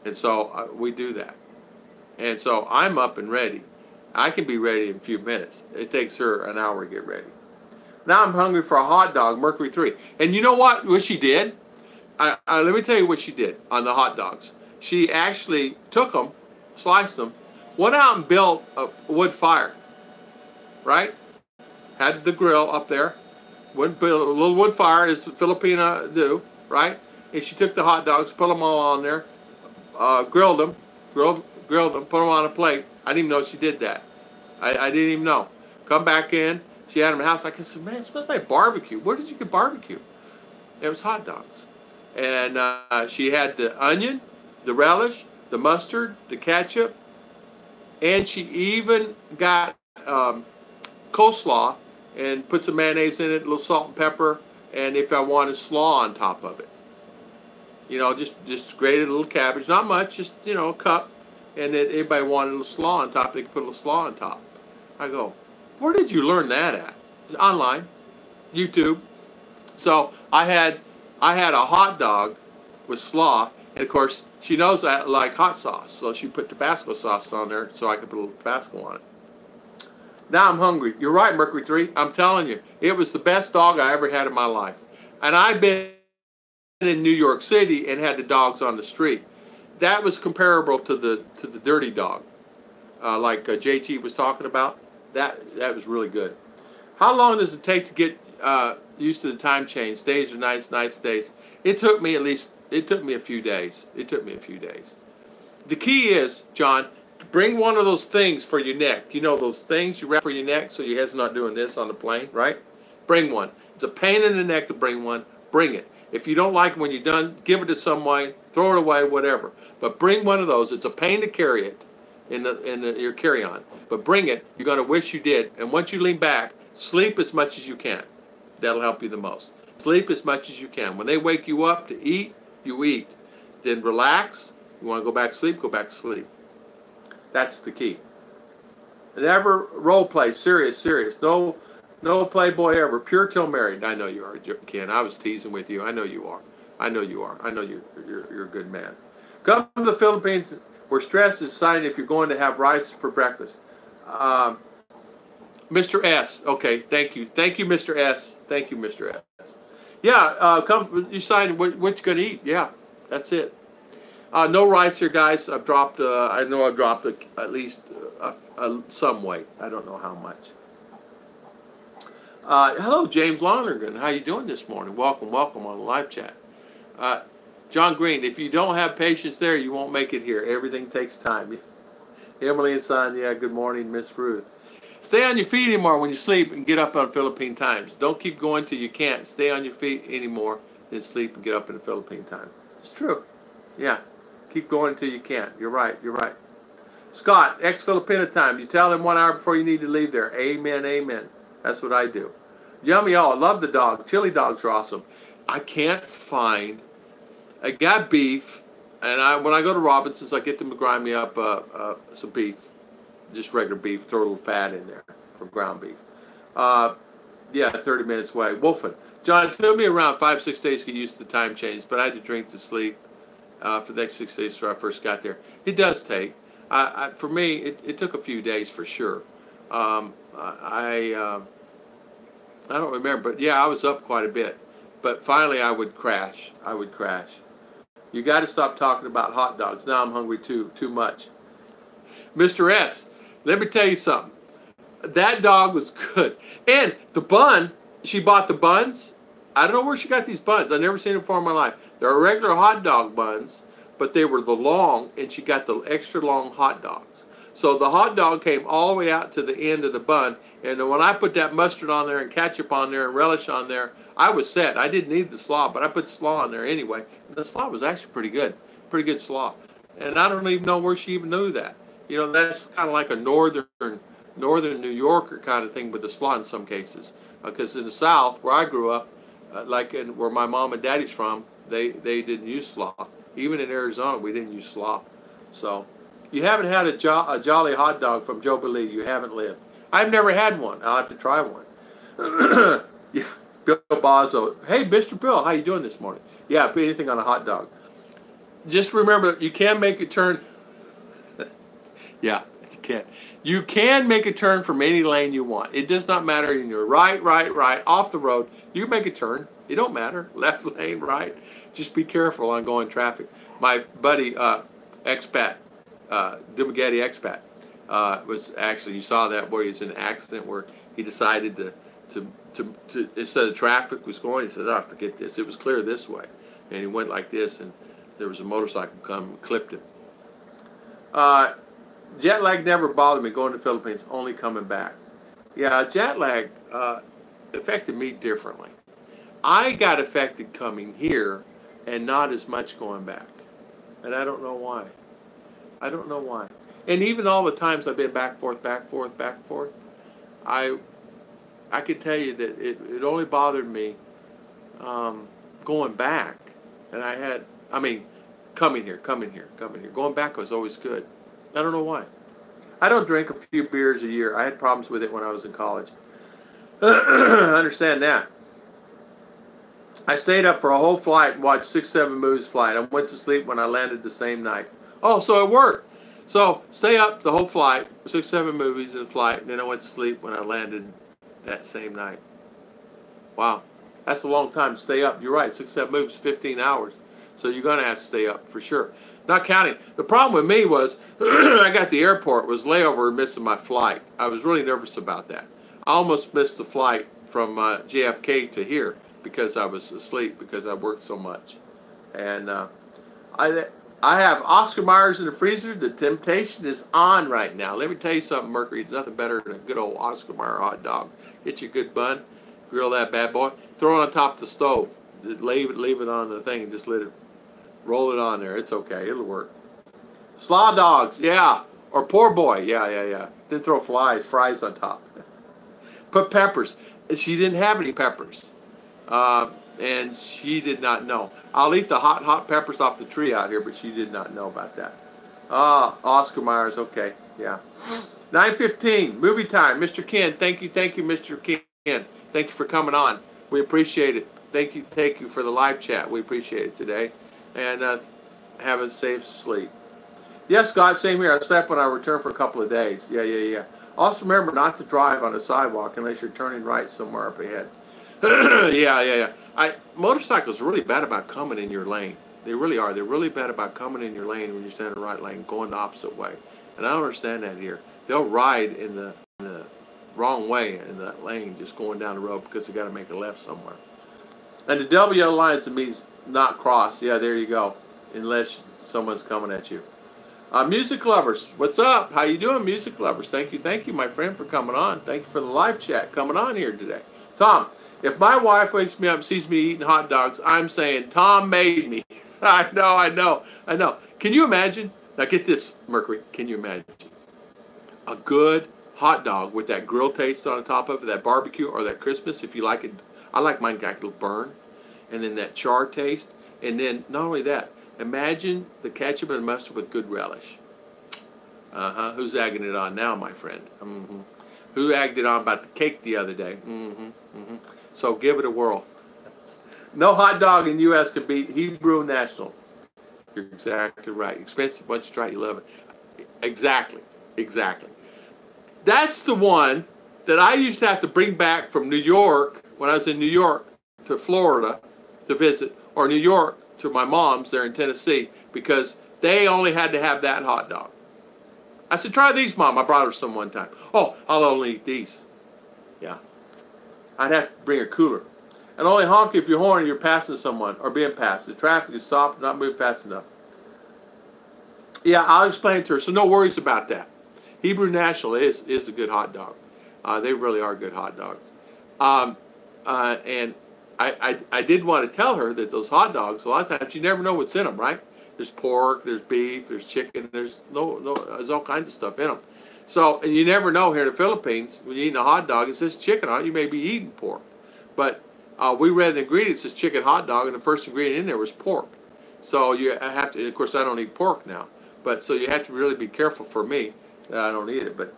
[SPEAKER 2] and so we do that. And so I'm up and ready. I can be ready in a few minutes. It takes her an hour to get ready. Now I'm hungry for a hot dog, Mercury 3. And you know what she did? Let me tell you what she did on the hot dogs. She actually took them, sliced them, went out and built a wood fire, right? Had the grill up there, went build a little wood fire, as Filipina do, right? And she took the hot dogs, put them all on there, grilled them, put them on a plate. I didn't even know she did that. I didn't even know. Come back in. She had them in the house. I said, man, it smells like barbecue. Where did you get barbecue? It was hot dogs. And she had the onion, the relish, the mustard, the ketchup, and she even got coleslaw and put some mayonnaise in it, a little salt and pepper, and if I wanted slaw on top of it. You know, just grated a little cabbage, not much, just, you know, a cup, and then anybody wanted a little slaw on top, they could put a little slaw on top. I go, where did you learn that at? Online, YouTube. So I had a hot dog with slaw, and of course she knows I like hot sauce, so she put Tabasco sauce on there so I could put a little Tabasco on it. Now I'm hungry. You're right, Mercury 3. I'm telling you, it was the best dog I ever had in my life. And I've been in New York City and had the dogs on the street. That was comparable to the dirty dog, like JT was talking about. That was really good. How long does it take to get used to the time change? Days or nights, nights, days. It took me a few days. The key is, John, bring one of those things for your neck. You know those things you wrap for your neck so your head's not doing this on the plane, right? Bring one. It's a pain in the neck to bring one. Bring it. If you don't like it when you're done, give it to someone, throw it away, whatever. But bring one of those. It's a pain to carry it in your carry-on. But bring it. You're going to wish you did. And once you lean back, sleep as much as you can. That'll help you the most. Sleep as much as you can. When they wake you up to eat, you eat. Then relax. You want to go back to sleep, go back to sleep. That's the key. Never role play. Serious. No playboy ever. Pure till married. I know you are, Ken. I was teasing with you. I know you are. I know you're a good man. Come to the Philippines where stress is a sign if you're going to have rice for breakfast. Mr. S. Okay, thank you, Mr. S. Thank you, Mr. S. Yeah, come. You sign what you're going to eat. Yeah, that's it. No rice here, guys. I've dropped. I know I've dropped at least some weight. I don't know how much. Hello, James Lonergan. How you doing this morning? Welcome on the live chat. John Green, if you don't have patience there, you won't make it here. Everything takes time. Emily and Sonia, good morning, Miss Ruth. Stay on your feet anymore when you sleep and get up on Philippine times. Don't keep going till you can't. Stay on your feet anymore, then sleep and get up in the Philippine time. It's true. Yeah. Keep going until you can't. You're right. Scott, ex-Filipina time. You tell them 1 hour before you need to leave there. Amen. That's what I do. Yummy all. I love the dog. Chili dogs are awesome. I can't find. I got beef, and when I go to Robinson's, I get them to grind me up some beef. Just regular beef. Throw a little fat in there for ground beef. Yeah, 30 minutes away. Wolfen. John, it took me around 5-6 days to get used to the time change, but I had to drink to sleep for the next 6 days after I first got there. It does take. For me, it took a few days for sure. I don't remember, but yeah, I was up quite a bit. But finally, I would crash. You got to stop talking about hot dogs. Now I'm hungry too much. Mr. S, let me tell you something. That dog was good. And the bun, she bought the buns. I don't know where she got these buns. I've never seen them before in my life. They're regular hot dog buns, but they were the long, and she got the extra long hot dogs. So the hot dog came all the way out to the end of the bun, and when I put that mustard on there and ketchup on there and relish on there, I was set. I didn't need the slaw, but I put slaw on there anyway. And the slaw was actually pretty good slaw. And I don't even know where she even knew that. You know, that's kind of like a northern New Yorker kind of thing with the slaw in some cases. Because in the South, where I grew up, like in where my mom and daddy's from, they didn't use slaw. Even in Arizona, we didn't use slaw. So, you haven't had a jolly hot dog from Joe Believe. You haven't lived. I've never had one. I'll have to try one. Yeah, Bill Bozzo. Hey, Mr. Bill, how you doing this morning? Yeah, put anything on a hot dog. Just remember, you can make a turn. Yeah, you can. You can make a turn from any lane you want. It does not matter. In your right, off the road. You can make a turn. It don't matter. Left lane, right. Just be careful on going traffic. My buddy, Expat, Dumagetti Expat, was actually, you saw that where he's in an accident where he decided to instead of traffic was going, he said, oh, forget this. It was clear this way. And he went like this, and there was a motorcycle come and clipped him. Jet lag never bothered me going to the Philippines, only coming back. Yeah, jet lag affected me differently. I got affected coming here and not as much going back. And I don't know why. I don't know why. And even all the times I've been back, forth, I can tell you that it only bothered me going back. And coming here. Going back was always good. I don't know why. I don't drink a few beers a year. I had problems with it when I was in college. I understand that. I stayed up for a whole flight and watched 6-7 movies flight. I went to sleep when I landed the same night. Oh, so it worked. So stay up the whole flight, 6-7 movies in flight, and then I went to sleep when I landed that same night. Wow. That's a long time to stay up. You're right, 6-7 movies, 15 hours. So you're going to have to stay up for sure. Not counting. The problem with me was I got to the airport, was layover and missing my flight. I was really nervous about that. I almost missed the flight from JFK to here because I was asleep because I worked so much. And I have Oscar Mayer's in the freezer. The temptation is on right now. Let me tell you something, Mercury. It's nothing better than a good old Oscar Mayer hot dog. Get you a good bun, grill that bad boy, throw it on top of the stove. Leave it on the thing and just let it roll it on there. It's okay. It'll work. Slaw dogs, yeah. Or poor boy, yeah. Then throw fries on top. Put peppers. She didn't have any peppers. And she did not know. I'll eat the hot peppers off the tree out here, but she did not know about that. Oscar Myers, okay, yeah. 9:15, movie time. Mr. Ken, thank you, Mr. Ken. Thank you for coming on. We appreciate it. Thank you for the live chat. We appreciate it today. And have a safe sleep. Yes, Scott, same here. I slept when I returned for a couple of days. Yeah. Also remember not to drive on a sidewalk unless you're turning right somewhere up ahead. Yeah. Motorcycles are really bad about coming in your lane. They really are. They're really bad about coming in your lane when you're standing in the right lane, going the opposite way. And I don't understand that here. They'll ride in the wrong way in that lane, just going down the road because they got to make a left somewhere. And the W lines, it means not cross. Yeah, there you go. Unless someone's coming at you. Music lovers, what's up? How you doing, music lovers? Thank you, my friend, for coming on. Thank you for the live chat coming on here today. Tom, if my wife wakes me up and sees me eating hot dogs, I'm saying, Tom made me. I know. Can you imagine? Now get this, Mercury. Can you imagine? A good hot dog with that grill taste on the top of it, that barbecue or that Christmas, if you like it. I like mine got a little burn. And then that char taste. And then, not only that, imagine the ketchup and mustard with good relish. Who's egging it on now, my friend? Who egged it on about the cake the other day? So give it a whirl. No hot dog in U.S. can beat Hebrew National. You're exactly right. Expensive, once you try it, you love it. Exactly. That's the one that I used to have to bring back from New York when I was in New York to Florida to visit, or New York to my mom's there in Tennessee, because they only had to have that hot dog. I said, try these, Mom. I brought her some one time. Oh, I'll only eat these. Yeah. I'd have to bring a cooler. And only honk if you're horny, you're passing someone or being passed. The traffic is stopped, not moving fast enough. Yeah, I'll explain it to her. So no worries about that. Hebrew National is a good hot dog. They really are good hot dogs. And I did want to tell her that those hot dogs, a lot of times you never know what's in them, right? There's pork, there's beef, there's chicken, there's all kinds of stuff in them. So, and you never know here in the Philippines, when you're eating a hot dog, it says chicken on it, you may be eating pork. But We read the ingredients as chicken hot dog, and the first ingredient in there was pork. So you have to, and of course I don't eat pork now, but so you have to really be careful for me that I don't eat it. But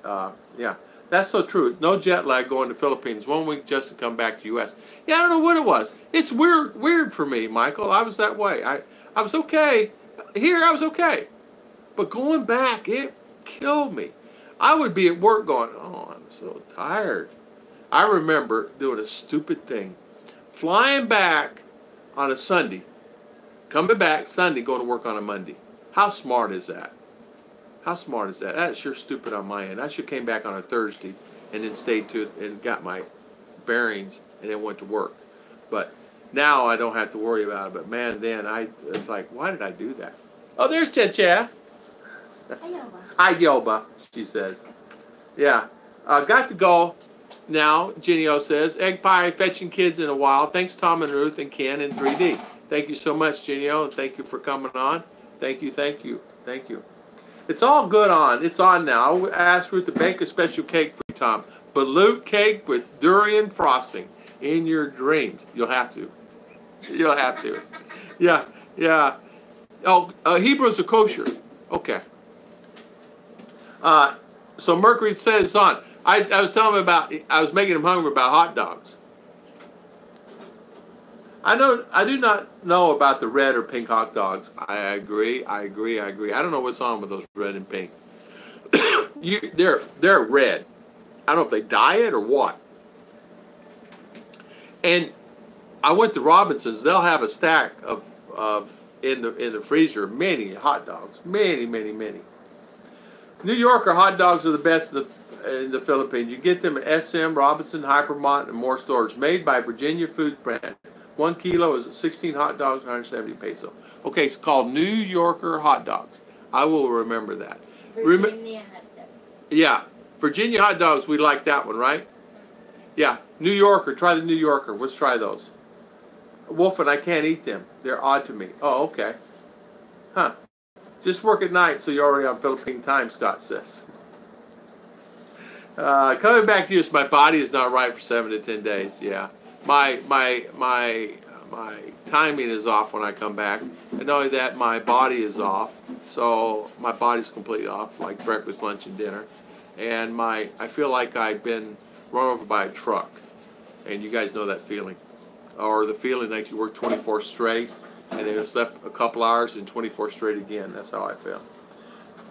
[SPEAKER 2] yeah, that's so true. No jet lag going to Philippines. 1 week just to come back to U.S. Yeah, I don't know what it was. It's weird for me, Michael. I was that way. I was okay. Here I was okay. But going back, it killed me. I would be at work going, oh, I'm so tired. I remember doing a stupid thing. Flying back on a Sunday. Coming back Sunday, going to work on a Monday. How smart is that? How smart is that? That's sure stupid on my end. I should have came back on a Thursday and then stayed to it and got my bearings and then went to work. But now I don't have to worry about it. But man, then it's like, why did I do that? Oh, there's Cha-Cha. Hi, Yoba, she says. Yeah. Got to go now, Genio says. Egg pie, fetching kids in a while. Thanks, Tom and Ruth and Ken in 3D. Thank you so much, Genio, and thank you for coming on. Thank you, thank you, thank you. It's all good on. It's on now. I asked Ruth to bake a special cake for you, Tom. Balut cake with durian frosting in your dreams. You'll have to. You'll have to. Yeah, yeah. Oh, Hebrews are kosher. Okay. So Mercury says it's on. I was telling him about, I was making him hungry about hot dogs. I do not know about the red or pink hot dogs. I agree. I don't know what's on with those red and pink. They're red. I don't know if they dye it or what. And I went to Robinson's. They'll have a stack of in the freezer, many hot dogs, many. New Yorker hot dogs are the best in the Philippines. You get them at SM, Robinson, Hypermont, and more stores. Made by Virginia Food Brand. 1 kilo is 16 hot dogs, 170 peso. Okay, it's called New Yorker hot dogs. I will remember that.
[SPEAKER 3] Virginia hot dog.
[SPEAKER 2] Yeah, Virginia hot dogs. We like that one, right? Yeah, New Yorker. Try the New Yorker. Let's try those. Wolf and I can't eat them. They're odd to me. Oh, okay. Huh. Just work at night, so you're already on Philippine time, Scott says. Coming back to you, my body is not right for 7 to 10 days. Yeah. My timing is off when I come back. And not only that, my body is off. So my body's completely off, like breakfast, lunch, and dinner. And I feel like I've been run over by a truck. And you guys know that feeling. Or the feeling like you work 24 straight, and then slept a couple hours and 24 straight again. That's how I feel.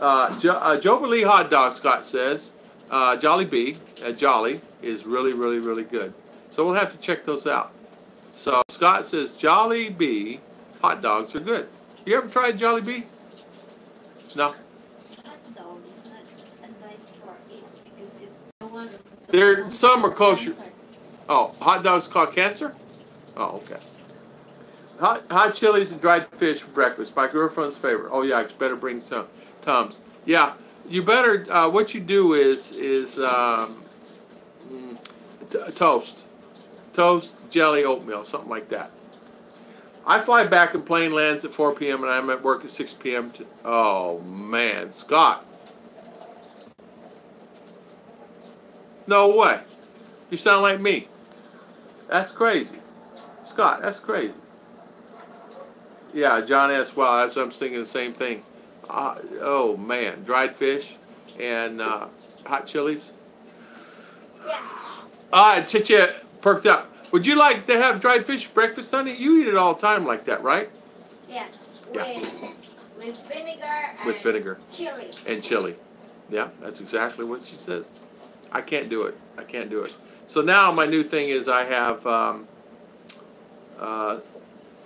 [SPEAKER 2] Joberlee hot dog, Scott says. Jollibee, Jolly, is really good. So we'll have to check those out. So Scott says Jollibee hot dogs are good. You ever tried Jollibee? No.
[SPEAKER 3] Hot dog is not advised for it because it's the one.
[SPEAKER 2] Some are kosher. Oh, hot dogs called cancer? Oh, okay. Hot chilies and dried fish for breakfast. My girlfriend's favorite. Oh yeah, it's better bring Tums. Yeah, you better. What you do is toast, jelly, oatmeal, something like that. I fly back and plane lands at 4 p.m. and I'm at work at 6 p.m. Oh man, Scott. No way. You sound like me. That's crazy. Scott, that's crazy. Yeah, John S. Wow, I'm thinking the same thing. Oh man, dried fish and hot chilies.
[SPEAKER 3] Yeah.
[SPEAKER 2] Chicha perked up. Would you like to have dried fish for breakfast, honey? You eat it all the time like that, right?
[SPEAKER 3] Yeah.
[SPEAKER 2] Yeah.
[SPEAKER 3] With vinegar and
[SPEAKER 2] With vinegar.
[SPEAKER 3] chili.
[SPEAKER 2] And chili. Yeah, that's exactly what she says. I can't do it. I can't do it. So now my new thing is I have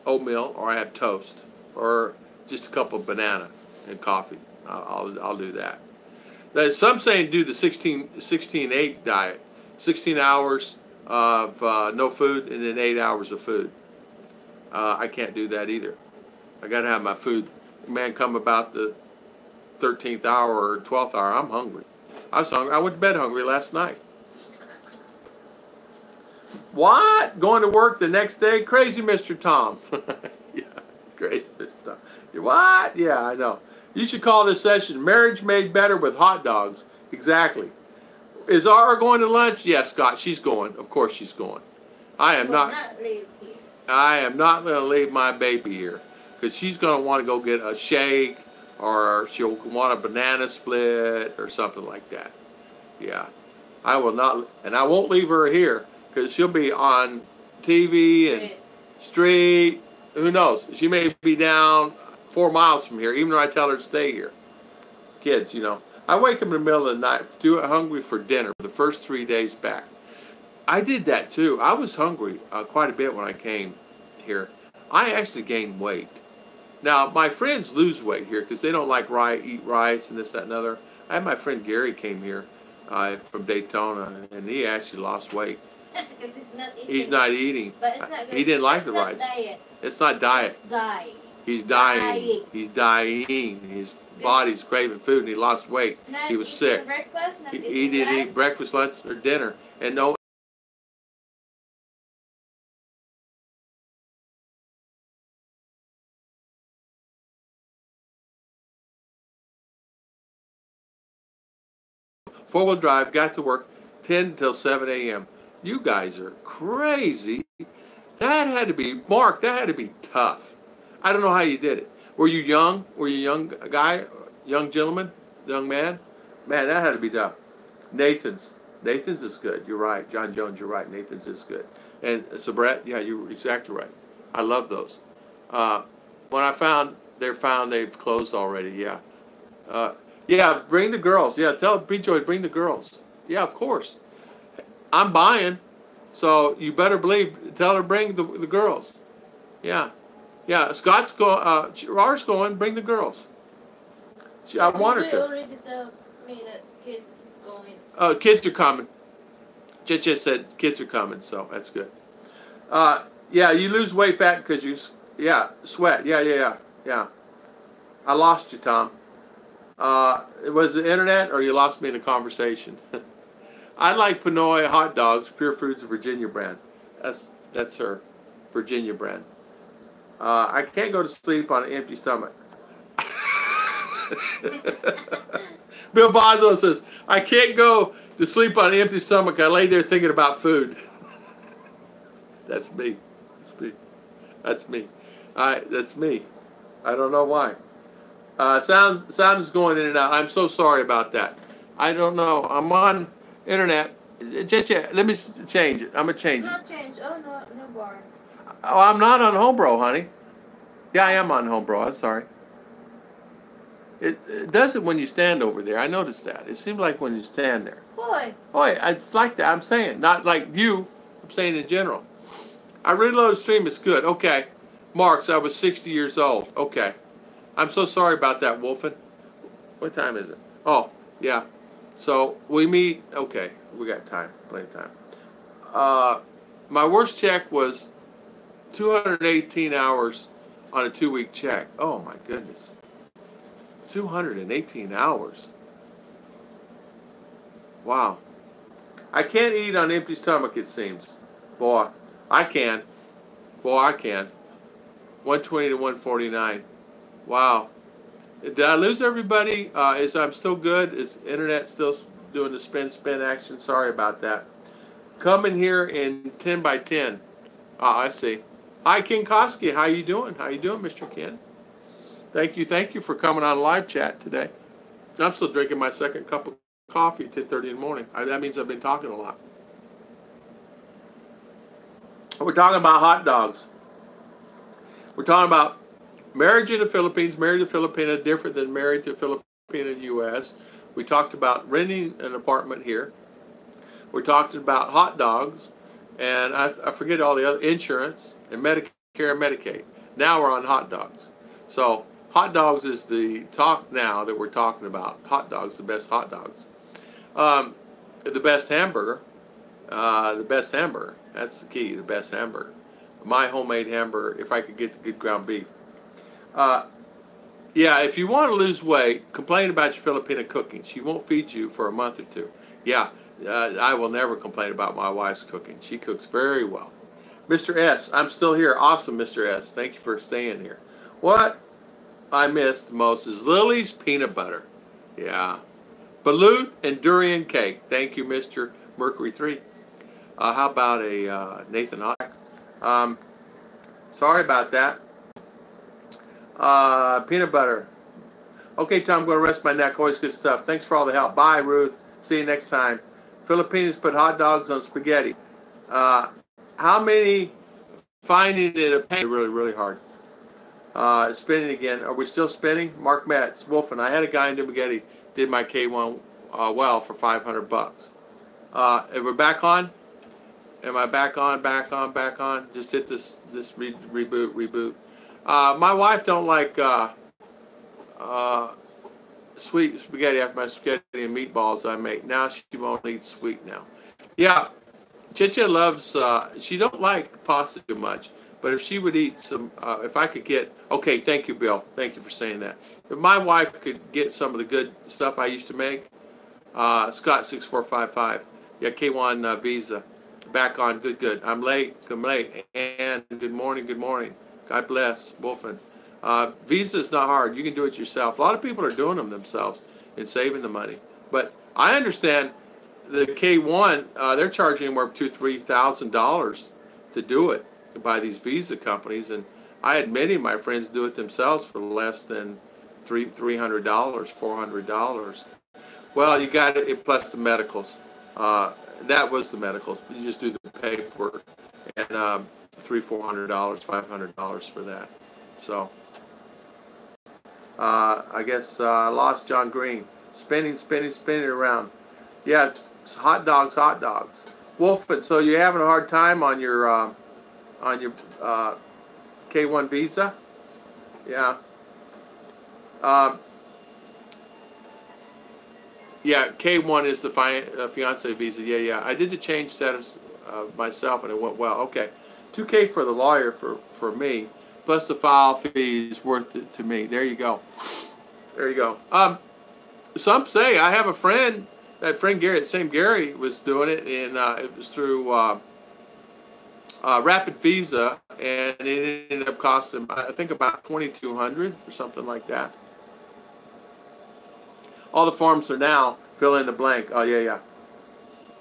[SPEAKER 2] oatmeal, or I have toast, or just a cup of banana and coffee. I'll do that. Some saying do the 16-8 diet. 16 hours of no food and then 8 hours of food. I can't do that either. I got to have my food. Man, come about the 13th hour or 12th hour, I'm hungry. I was hungry. I went to bed hungry last night. What? Going to work the next day? Crazy Mr. Tom. Yeah, crazy Mr. Tom. What? Yeah, I know. You should call this session Marriage Made Better with Hot Dogs. Exactly. Is R going to lunch? Yes, Scott, she's going. Of course she's going. I
[SPEAKER 3] You
[SPEAKER 2] am
[SPEAKER 3] will
[SPEAKER 2] not.
[SPEAKER 3] not live here.
[SPEAKER 2] I am not going to leave my baby here because she's going to want to go get a shake or she'll want a banana split or something like that. Yeah, I will not, and I won't leave her here because she'll be on TV and
[SPEAKER 3] Straight.
[SPEAKER 2] street. Who knows? She may be down 4 miles from here, even though I tell her to stay here. Kids, you know. I wake up in the middle of the night, too hungry for dinner the first 3 days back. I did that too. I was hungry quite a bit when I came here. I actually gained weight. Now, my friends lose weight here because they don't like eat rice and this, that, and other. I had my friend Gary came here from Daytona, and he actually lost weight.
[SPEAKER 3] Because he's not eating.
[SPEAKER 2] He's not eating.
[SPEAKER 3] But it's not good.
[SPEAKER 2] He didn't like
[SPEAKER 3] It's
[SPEAKER 2] the
[SPEAKER 3] not
[SPEAKER 2] rice.
[SPEAKER 3] Diet.
[SPEAKER 2] It's not diet.
[SPEAKER 3] It's dying.
[SPEAKER 2] He's dying.
[SPEAKER 3] Dying.
[SPEAKER 2] He's dying. His body's craving food, and he lost weight.
[SPEAKER 3] Not
[SPEAKER 2] He was
[SPEAKER 3] eating
[SPEAKER 2] sick.
[SPEAKER 3] Breakfast, not
[SPEAKER 2] He
[SPEAKER 3] eating
[SPEAKER 2] didn't
[SPEAKER 3] lunch.
[SPEAKER 2] eat breakfast, lunch, or dinner. And no. Four-wheel drive, got to work 10 till 7 a.m. You guys are crazy. That had to be, Mark, that had to be tough. I don't know how you did it. Were you young? Were you a young guy, young gentleman, young man? Man, that had to be tough. Nathan's is good. You're right. John Jones, you're right. Nathan's is good. And so Brett, yeah, you're exactly right. I love those. When I found they've closed already. Yeah. Yeah, bring the girls. Yeah, tell B-Joy bring the girls. Yeah, of course. I'm buying, so you better believe. Tell her bring the girls. Yeah, yeah. Scott's going. Rar's going. Bring the girls. I want her
[SPEAKER 3] They
[SPEAKER 2] to.
[SPEAKER 3] already told me that kids going.
[SPEAKER 2] Kids are coming. Just said kids are coming, so that's good. Yeah, you lose weight fat because you sweat. Yeah. I lost you, Tom. Was the internet or you lost me in the conversation? I like Pinoy hot dogs, Pure Foods Virginia brand. That's her, Virginia brand. I can't go to sleep on an empty stomach. Bill Boswell says, I can't go to sleep on an empty stomach. I lay there thinking about food. That's me. That's me. That's me. I don't know why. Sound is going in and out. I'm so sorry about that. I don't know. I'm on internet. Let me change it. I'm going to change it.
[SPEAKER 3] Not change. Oh, no bar.
[SPEAKER 2] Oh, I'm not on Homebro, honey. Yeah, I am on Homebro. I'm sorry. It does it when you stand over there. I noticed that. It seems like when you stand there.
[SPEAKER 3] Boy.
[SPEAKER 2] Oh, it's like that. I'm saying. Not like you. I'm saying in general. I reloaded stream. It's good. Okay. Marks, I was 60 years old. Okay. I'm so sorry about that, Wolfen. What time is it? Oh, yeah. So we meet. Okay, we got time. Plenty of time. My worst check was 218 hours on a 2-week check. Oh my goodness. 218 hours. Wow. I can't eat on empty stomach, it seems. Boy, I can. 120 to 149. Wow. Did I lose everybody? I'm still good? Is internet still doing the spin action? Sorry about that. Coming here in 10 by 10. I see. Hi, Ken Koski. How you doing? Mr. Ken? Thank you for coming on live chat today. I'm still drinking my second cup of coffee at 10:30 in the morning. That means I've been talking a lot. We're talking about hot dogs. We're talking about marriage in the Philippines, married to Filipina, different than married to Filipina in the U.S. We talked about renting an apartment here. We talked about hot dogs, and I forget all the other insurance and Medicare and Medicaid. Now we're on hot dogs. So hot dogs is the talk now that we're talking about. Hot dogs, the best hot dogs. The best hamburger. That's the key, the best hamburger. My homemade hamburger, if I could get the good ground beef. Yeah, if you want to lose weight, complain about your Filipina cooking. She won't feed you for a month or two. Yeah, I will never complain about my wife's cooking. She cooks very well. Mr. S, I'm still here. Awesome, Mr. S. Thank you for staying here. What I missed most is Lily's peanut butter. Yeah. Balut and durian cake. Thank you, Mr. Mercury 3. How about a Nathan Hawk? Sorry about that. Peanut butter. Okay, Tom, I'm going to rest my neck. Always good stuff. Thanks for all the help. Bye, Ruth. See you next time. Filipinos put hot dogs on spaghetti. How many finding it a pain? Really, really hard. Spinning again. Are we still spinning? Mark Metz, Wolfen. I had a guy in Dumagetti did my K1 well for $500. If we're back on, am I back on? Back on? Just hit this reboot. My wife don't like sweet spaghetti after my spaghetti and meatballs I make. Now she won't eat sweet now. Yeah, Chicha loves. She don't like pasta too much. But if she would eat some, if I could get, okay, thank you, Bill. Thank you for saying that. If my wife could get some of the good stuff I used to make, Scott6455, yeah, K1 Visa, back on, good. I'm late, and good morning. God bless, Wolfen. Visa is not hard. You can do it yourself. A lot of people are doing them themselves and saving the money. But I understand the K1, they're charging anywhere from $2,000-$3,000 to do it by these Visa companies, and I had many of my friends do it themselves for less than $300, $400. Well, you got it plus the medicals. That was the medicals. You just do the paperwork, and $300, $400, $500 for that. So I guess I lost John Green. Spinning around. Yeah, it's hot dogs. Wolfen, so you're having a hard time on your K1 Visa? Yeah. Yeah, K1 is the fiance visa. Yeah. I did the change status myself, and it went well. Okay. $2K for the lawyer for me, plus the file fee is worth it to me. There you go. Some say I have a friend. That friend Gary, the same Gary, was doing it, and it was through Rapid Visa, and it ended up costing, I think, about $2,200 or something like that. All the forms are now fill in the blank. Oh yeah.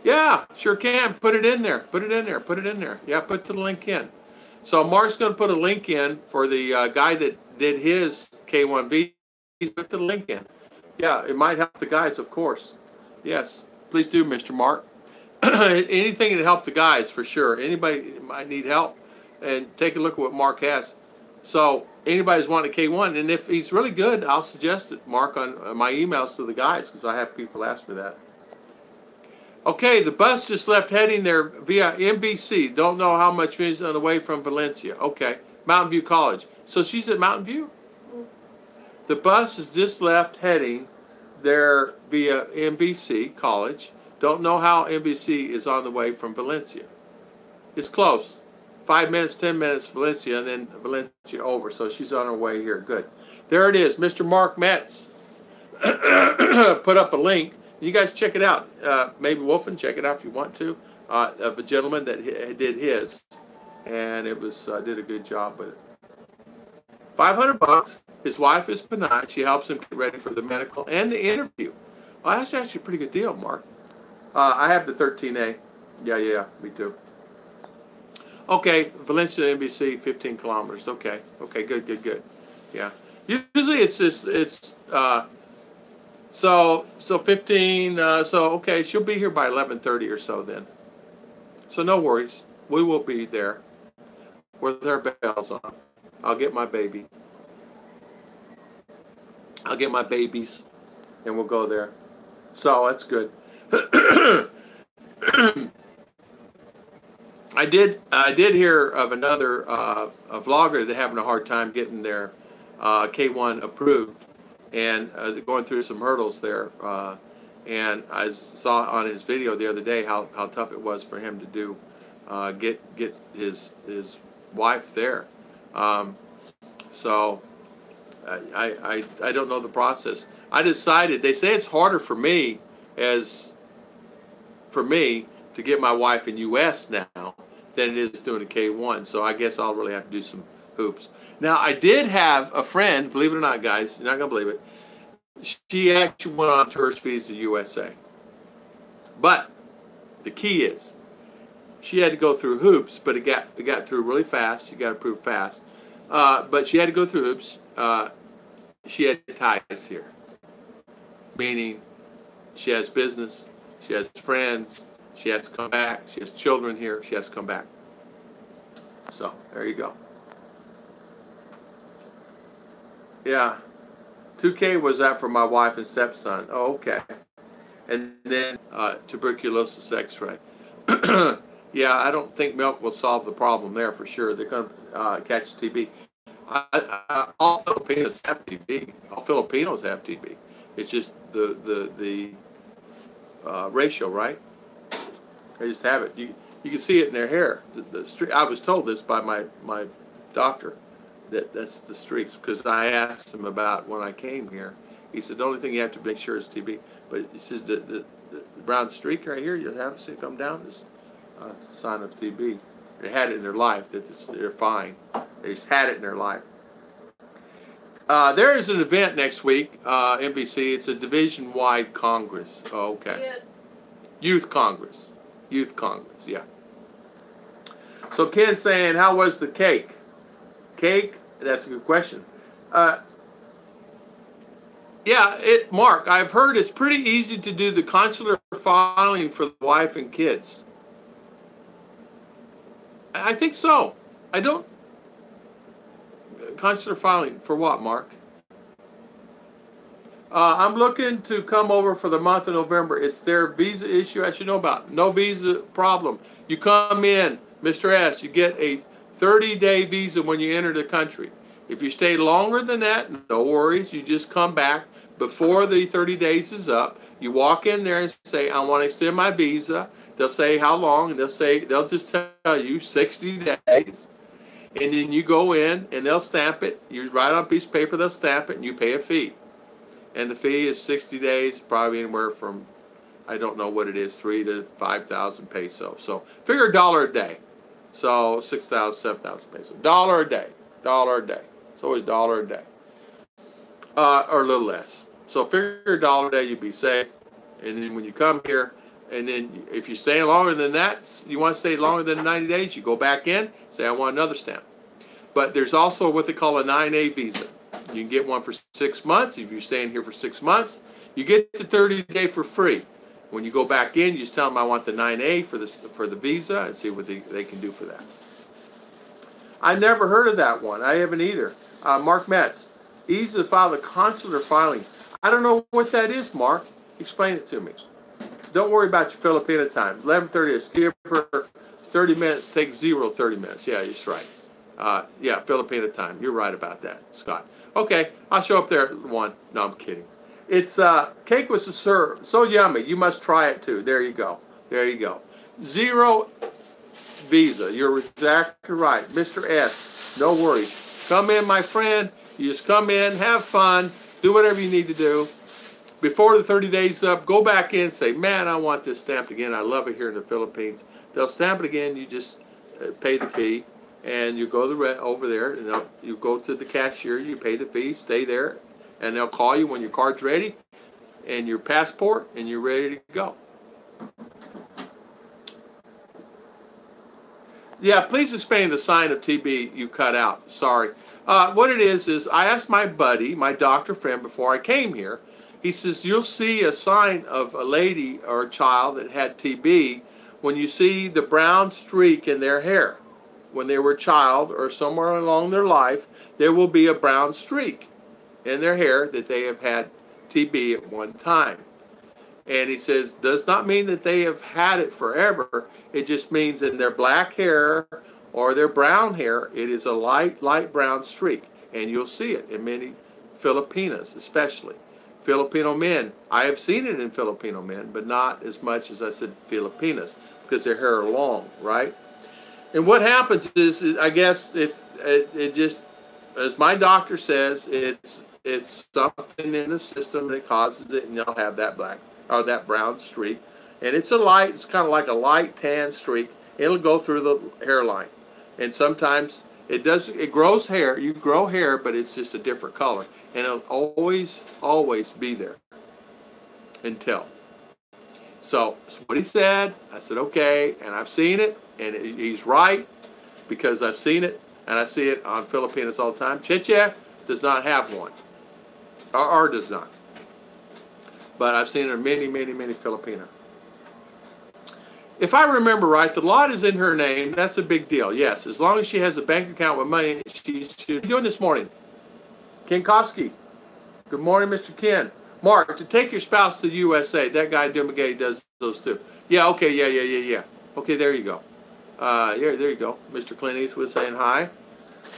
[SPEAKER 2] Yeah, sure can. Put it in there. Yeah, put the link in. So Mark's going to put a link in for the guy that did his K1 Visa. Put the link in. Yeah, it might help the guys, of course. Yes, please do, Mr. Mark. Anything to help the guys, for sure. Anybody might need help, and take a look at what Mark has. So anybody's wanting a K1, and if he's really good, I'll suggest it, Mark, on my emails to the guys, because I have people ask me that. Okay, the bus just left heading there via MBC. Don't know how much is on the way from Valencia. Okay, Mountain View College. So she's at Mountain View? The bus has just left heading there via MBC College. Don't know how MBC is on the way from Valencia. It's close. 5 minutes, 10 minutes, Valencia, and then Valencia over. So she's on her way here. Good. There it is. Mr. Mark Metz put up a link. You guys check it out. Maybe Wolfen, check it out if you want to. Of a gentleman that did his, and it was did a good job with it. $500. His wife is benign. She helps him get ready for the medical and the interview. Well, that's actually a pretty good deal, Mark. I have the 13A. Yeah, me too. Okay, Valencia NBC, 15 kilometers. Okay, good. Yeah. Usually it's so 15. So okay, she'll be here by 11:30 or so then. So no worries, we will be there with our bells on. I'll get my baby. I'll get my babies, and we'll go there. So that's good. I did hear of another a vlogger that having a hard time getting their K1 approved, and going through some hurdles there. And I saw on his video the other day how tough it was for him to do get his wife there. So I don't know the process. I decided, they say it's harder for me to get my wife in U.S. now than it is doing a K1. So I guess I'll really have to do some hoops. Now, I did have a friend, believe it or not, guys, you're not going to believe it. She actually went on tourist visa to USA. But the key is, she had to go through hoops, but it got through really fast. She got approved fast. But she had to go through hoops. She had ties here, meaning she has business, she has friends, she has to come back, she has children here, she has to come back. So, there you go. Yeah. 2K was that for my wife and stepson. Oh, okay. And then tuberculosis x-ray. Yeah, I don't think milk will solve the problem there for sure. They're going to catch TB. All Filipinos have TB. All Filipinos have TB. It's just the ratio, right? They just have it. You can see it in their hair. I was told this by my doctor that's the streaks, because I asked him about when I came here. He said the only thing you have to make sure is TB. But he says the brown streak right here, you have to see it come down. It's a sign of TB. They had it in their life. They're fine. They just had it in their life. There is an event next week, NBC. It's a division-wide Congress. Oh, okay.
[SPEAKER 1] Yeah.
[SPEAKER 2] Youth Congress. Youth Congress, yeah. So Ken's saying, how was the cake? Cake? That's a good question. Yeah, Mark, I've heard it's pretty easy to do the consular filing for the wife and kids. I think so. I don't... Consular filing for what, Mark? I'm looking to come over for the month of November. It's their visa issue I should know about. No visa problem. You come in, Mr. S, you get a 30-day visa when you enter the country. If you stay longer than that, no worries. You just come back before the 30 days is up. You walk in there and say, I want to extend my visa. They'll say how long, and they'll just tell you 60 days. And then you go in and they'll stamp it. You write on a piece of paper, they'll stamp it, and you pay a fee. And the fee is 60 days, probably anywhere from, I don't know what it is, 3,000 to 5,000 pesos. So figure $1 a day. So 6,000, 7,000 pesos. $1 a day. $1 a day. It's always $1 a day. Or a little less. So figure $1 a day, you'd be safe. And then when you come here, and then if you're staying longer than that, you want to stay longer than 90 days, you go back in, say I want another stamp. But there's also what they call a 9A visa. You can get one for 6 months. If you're staying here for 6 months, you get the 30-day for free. When you go back in, you just tell them I want the 9A for the visa and see what they can do for that. I never heard of that one. I haven't either. Mark Metz, easy to file the consular filing. I don't know what that is, Mark. Explain it to me. Don't worry about your Filipina time. 11:30 is give her 30 minutes, take 30 minutes. Yeah, you're right. Yeah, Filipina time. You're right about that, Scott. Okay, I'll show up there at 1. No, I'm kidding. It's cake was served. So yummy. You must try it too. There you go. There you go. 0 visa. You're exactly right. Mr. S, no worries. Come in, my friend. You just come in, have fun, do whatever you need to do. Before the 30 days up, go back in, say, man, I want this stamped again. I love it here in the Philippines. They'll stamp it again. You just pay the fee, and you go over there, and you go to the cashier, you pay the fee, stay there, and they'll call you when your card's ready, and your passport, and you're ready to go. Yeah, please explain the sign of TB you cut out. Sorry. What it is I asked my buddy, my doctor friend, before I came here. He says, you'll see a sign of a lady or a child that had TB when you see the brown streak in their hair. When they were a child or somewhere along their life, there will be a brown streak in their hair that they have had TB at one time. And he says, does not mean that they have had it forever. It just means in their black hair or their brown hair, it is a light brown streak. And you'll see it in many Filipinas, especially. Filipino men. I have seen it in Filipino men, but not as much as I said Filipinas, because their hair are long, right? And what happens is, I guess, if it just, as my doctor says, it's something in the system that causes it, and you'll have that black or that brown streak. And it's it's kind of like a light tan streak. It'll go through the hairline. And sometimes it grows hair. You grow hair, but it's just a different color. And it'll always be there until. So that's what he said. I said, okay, and I've seen it, and he's right because I've seen it, and I see it on Filipinas all the time. Chiche does not have one, or does not. But I've seen her many, many, many Filipina. If I remember right, the lot is in her name. That's a big deal. Yes, as long as she has a bank account with money, she's doing this morning. Ken Koski. Good morning, Mr. Ken. Mark, to take your spouse to the USA. That guy Dumagay does those too. Yeah. Okay. Yeah. Okay. There you go. Yeah. There you go. Mr. Clint Eastwood saying hi.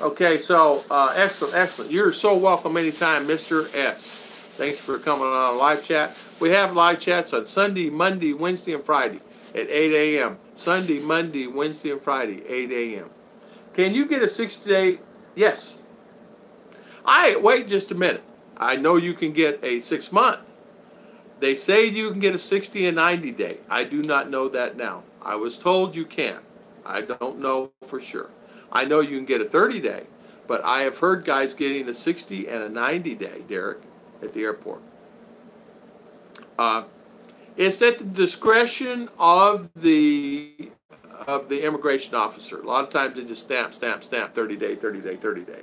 [SPEAKER 2] Okay. So excellent. You're so welcome anytime, Mr. S. Thanks for coming on a live chat. We have live chats on Sunday, Monday, Wednesday, and Friday at 8 a.m. Sunday, Monday, Wednesday, and Friday, 8 a.m. Can you get a 60-day? Yes. Wait just a minute. I know you can get a 6-month. They say you can get a 60 and 90-day. I do not know that now. I was told you can. I don't know for sure. I know you can get a 30-day, but I have heard guys getting a 60 and a 90-day, Derek, at the airport. It's at the discretion of the immigration officer. A lot of times they just stamp, 30-day, 30-day, 30-day.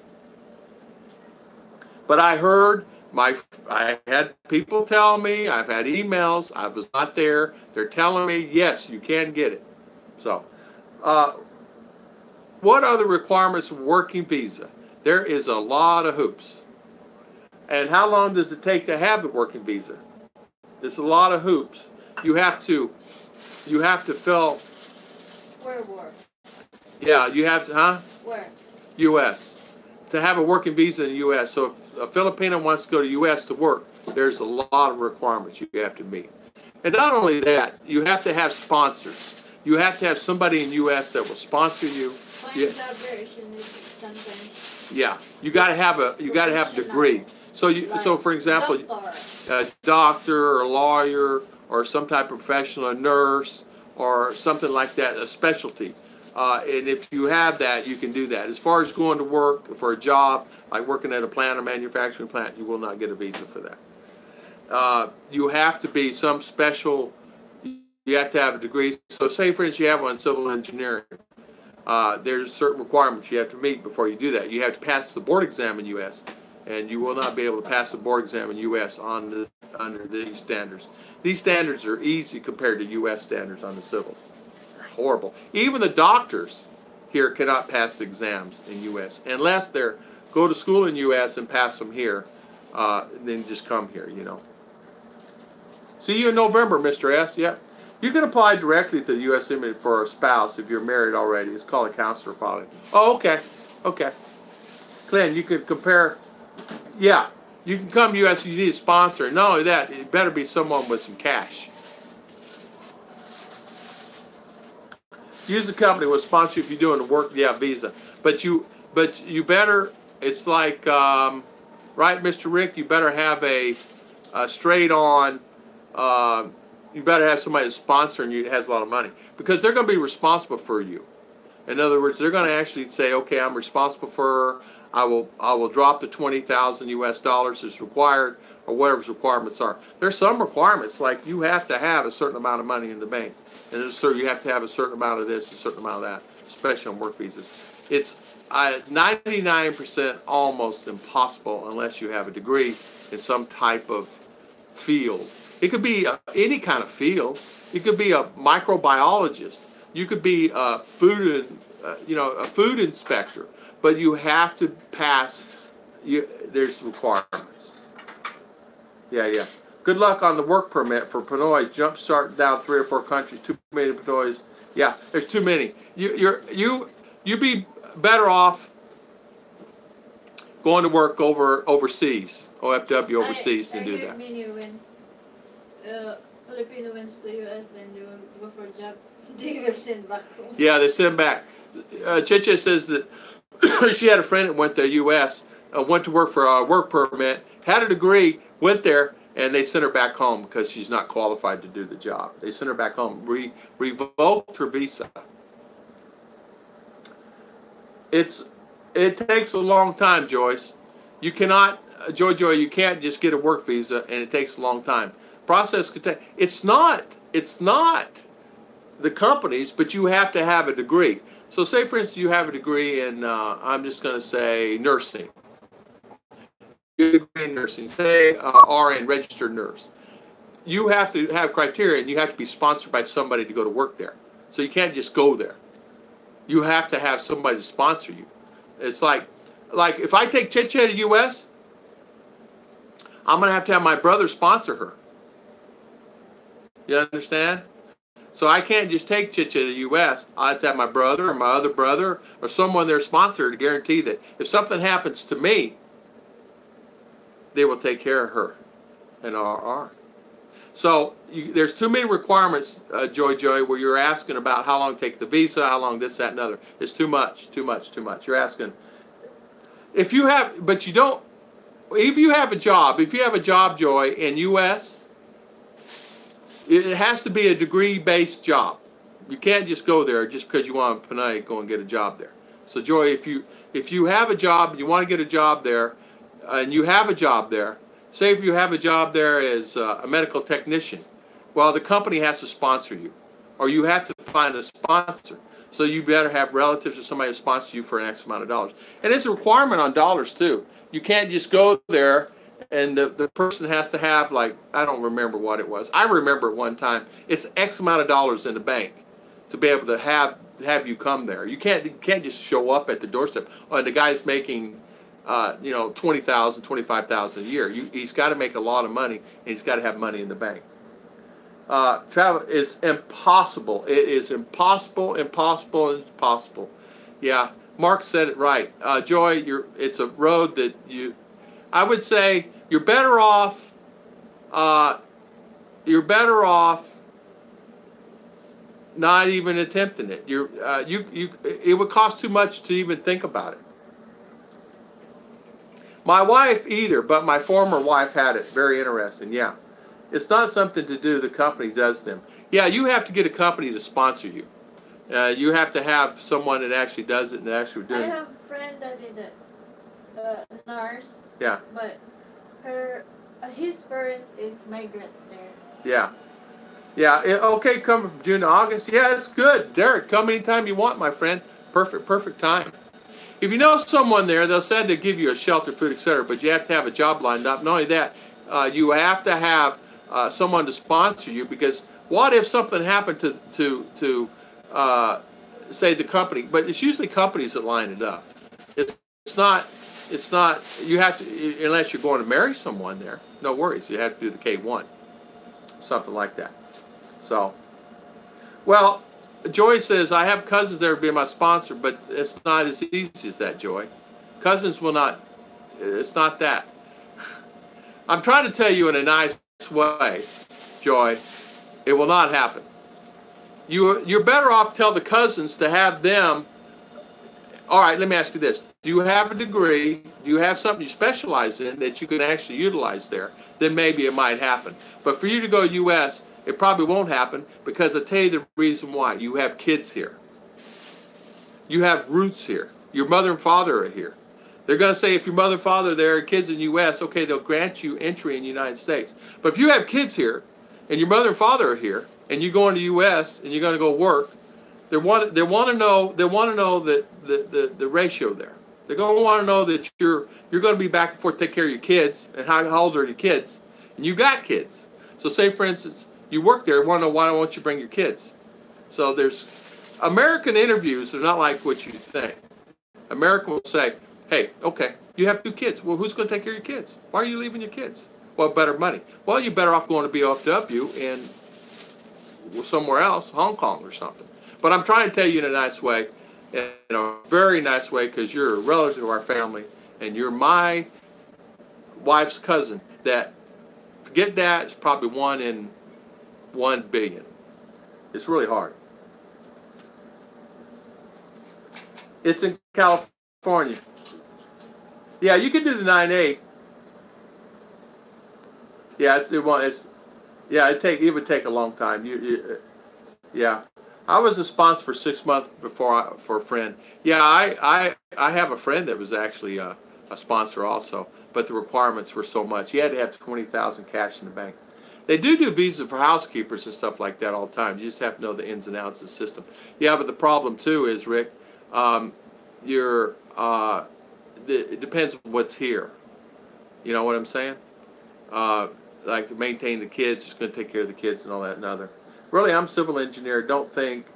[SPEAKER 2] But I heard, I had people tell me, I've had emails, I was not there, they're telling me, yes, you can get it. So, what are the requirements of working visa? There is a lot of hoops. And how long does it take to have the working visa? There's a lot of hoops. You have to fill.
[SPEAKER 3] Where work?
[SPEAKER 2] Yeah, you have to, huh?
[SPEAKER 3] Where?
[SPEAKER 2] U.S. To have a working visa in the U.S. So if a Filipino wants to go to the U.S. to work, there's a lot of requirements you have to meet. And not only that, you have to have sponsors. You have to have somebody in the U.S. that will sponsor you. Yeah, you got to have a degree. So for example, a doctor or a lawyer or some type of professional, a nurse or something like that, a specialty. And if you have that, you can do that. As far as going to work for a job, like working at a plant or manufacturing plant, you will not get a visa for that. You have to be some special, you have to have a degree. So say, for instance, you have one in civil engineering. There's certain requirements you have to meet before you do that. You have to pass the board exam in U.S., and you will not be able to pass the board exam in U.S. under these standards. These standards are easy compared to U.S. standards on the civils. Horrible. Even the doctors here cannot pass exams in U.S. unless they go to school in U.S. and pass them here, and then just come here, you know. See you in November, Mr. S. Yep. You can apply directly to the U.S. Embassy for a spouse if you're married already. It's called a counselor filing. Oh, okay. Okay. Clint, you could compare. Yeah. You can come to U.S. You need a sponsor. Not only that, it better be someone with some cash. Use a company will sponsor you if you're doing the work, yeah, visa. But you better, it's like, right, Mr. Rick, you better have a straight on, you better have somebody that's sponsoring you that has a lot of money. Because they're going to be responsible for you. In other words, they're going to actually say, okay, I'm responsible for her. I will drop the 20,000 US dollars as required, or whatever's requirements are. There's some requirements, like you have to have a certain amount of money in the bank. And so you have to have a certain amount of this, a certain amount of that, especially on work visas. It's 99% almost impossible unless you have a degree in some type of field. It could be any kind of field. You could be a microbiologist. You could be a food inspector. But you have to pass. There's requirements. Yeah. Good luck on the work permit for Pinoys. Jumpstart down 3 or 4 countries. Too many Pinoys. Yeah, there's too many. You'd be better off going to work overseas, OFW overseas, to do that.
[SPEAKER 3] Filipino wins to US, then they will go for a job. They will send back home.
[SPEAKER 2] Yeah, they send back. Chiche says that she had a friend that went to U.S., went to work for a work permit, had a degree, went there, and they sent her back home because she's not qualified to do the job. They sent her back home, revoked her visa. It takes a long time, Joyce. You cannot, Joy, you can't just get a work visa, and it takes a long time. Process could take. It's not it's not the companies, but you have to have a degree. So say, for instance, you have a degree in, I'm just going to say nursing. You have a degree in nursing, say RN, registered nurse. You have to have criteria, and you have to be sponsored by somebody to go to work there. So you can't just go there. You have to have somebody to sponsor you. It's like if I take Chiche to U.S., I'm going to have my brother sponsor her. You understand? So I can't just take Chiche to the U.S. I have to have my brother or my other brother or someone there sponsor to guarantee that if something happens to me, they will take care of her and RR. So there's too many requirements, Joy, where you're asking about how long to take the visa, how long this, that, and other. It's too much. You're asking. If you have, but you don't, if you have a job, Joy, in U.S., it has to be a degree-based job. You can't just go there just because you want to go and get a job there. So, Joy, if you have a job, you want to get a job there, and you have a job there, say if you have a job there as a medical technician, well, the company has to sponsor you, or you have to find a sponsor. So you better have relatives or somebody to sponsor you for an X amount of dollars. And it's a requirement on dollars, too. You can't just go there and the person has to have, like, I don't remember what it was. I remember at one time, it's X amount of dollars in the bank to be able to have you come there. You can't just show up at the doorstep. Oh, and the guy's making, $20,000, $25,000 a year. He's got to make a lot of money, and he's got to have money in the bank. Travel is impossible. It is impossible. Yeah, Mark said it right. Joy, it's a road that I would say you're better off. Not even attempting it. It would cost too much to even think about it. My wife either, but my former wife had it. Very interesting. Yeah. It's not something to do, the company does them. Yeah, you have to get a company to sponsor you. You have to have someone that actually does it and actually do it.
[SPEAKER 3] I have a friend that did it, nurse.
[SPEAKER 2] Yeah.
[SPEAKER 3] But his parents is migrant there.
[SPEAKER 2] Yeah. Yeah, okay, coming from June to August. Yeah, it's good. Derek, come anytime you want, my friend. Perfect time. If you know someone there, they'll say they'll give you a shelter, food, etc., but you have to have a job lined up. Not only that, you have to have someone to sponsor you, because what if something happened to say the company? But it's usually companies that line it up. It's not. You have to, unless you're going to marry someone there. No worries. You have to do the K1, something like that. So, well, Joy says I have cousins that would be my sponsor, but it's not as easy as that, Joy. Cousins will not. It's not that. I'm trying to tell you in a nice way, Joy, it will not happen. You're better off tell the cousins to have them. All right, let me ask you this. Do you have a degree? Do you have something you specialize in that you can actually utilize there? Then maybe it might happen. But for you to go U.S., it probably won't happen, because I'll tell you the reason why. You have kids here. You have roots here. Your mother and father are here. They're going to say if your mother and father are there, kids in the U.S., okay, they'll grant you entry in the United States. But if you have kids here, and your mother and father are here, and you go into the U.S. and you're going to go work, they want to know the ratio there. They're going to want to know that you're going to be back and forth to take care of your kids, and how old are your kids, and you got kids. So say, for instance, you work there, want to know why don't you bring your kids? So there's American interviews are not like what you think. American will say, hey, okay, you have 2 kids. Well, who's going to take care of your kids? Why are you leaving your kids? Well, better money. Well, you're better off going to BFW in somewhere else, Hong Kong or something. But I'm trying to tell you in a nice way, in a very nice way, because you're a relative of our family, and you're my wife's cousin. That, forget that, it's probably 1 in 1 billion. It's really hard. It's in California. Yeah, you can do the 9A. Yeah, it would take a long time. Yeah, I was a sponsor for 6 months for a friend. Yeah, I have a friend that was actually a sponsor also, but the requirements were so much. He had to have 20,000 cash in the bank. They do visas for housekeepers and stuff like that all the time. You just have to know the ins and outs of the system. Yeah, but the problem too is, Rick, you're it depends on what's here. You know what I'm saying? Like maintain the kids, just going to take care of the kids and all that and other. Really, I'm a civil engineer. Don't think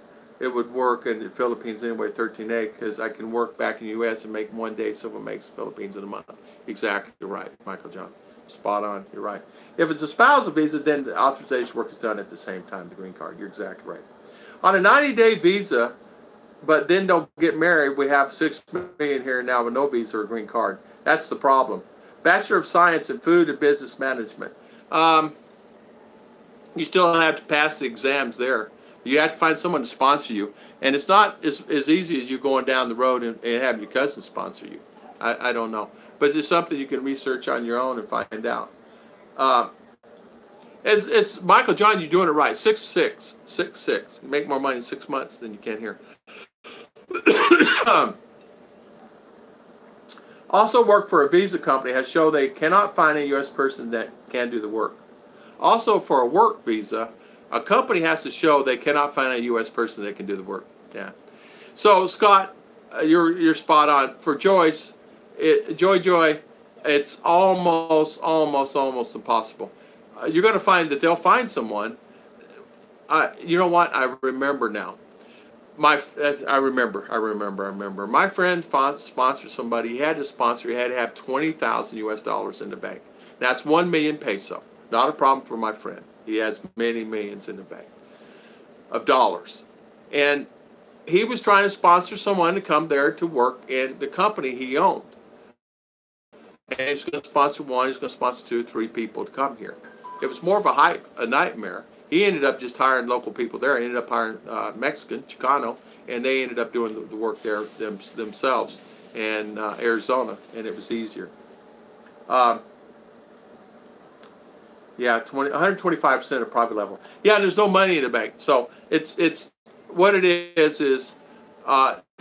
[SPEAKER 2] it would work in the Philippines anyway, 13A, because I can work back in the U.S. and make 1 day civil makes the Philippines in a month. Exactly right, Michael John. Spot on. You're right. If it's a spousal visa, then the authorization work is done at the same time, the green card. You're exactly right. On a 90-day visa, but then don't get married, we have 6 million here now with no visa or green card. That's the problem. Bachelor of Science in Food and Business Management. You still have to pass the exams there. You have to find someone to sponsor you. And it's not as easy as you going down the road and having your cousin sponsor you. I don't know. But it's something you can research on your own and find out. It's Michael John, you're doing it right. 6'6". 6'6". You make more money in 6 months than you can here. Also work for a visa company has shown they cannot find a U.S. person that can do the work. Also for a work visa, a company has to show they cannot find a U.S. person that can do the work. Yeah. So Scott, you're spot on. For Joyce, Joy, it's almost impossible. You're going to find that they'll find someone. You know what? I remember now. I remember. My friend sponsored somebody. He had to sponsor. He had to have 20,000 U.S. dollars in the bank. That's 1 million peso. Not a problem for my friend. He has many millions in the bank of dollars, and he was trying to sponsor someone to come there to work in the company he owned. And he's going to sponsor one. He's going to sponsor 2 or 3 people to come here. It was more of a nightmare. He ended up just hiring local people there. He ended up hiring Mexican, Chicano, and they ended up doing the work there themselves in Arizona, and it was easier. Yeah, 125% of profit level. Yeah, and there's no money in the bank. So it's what it is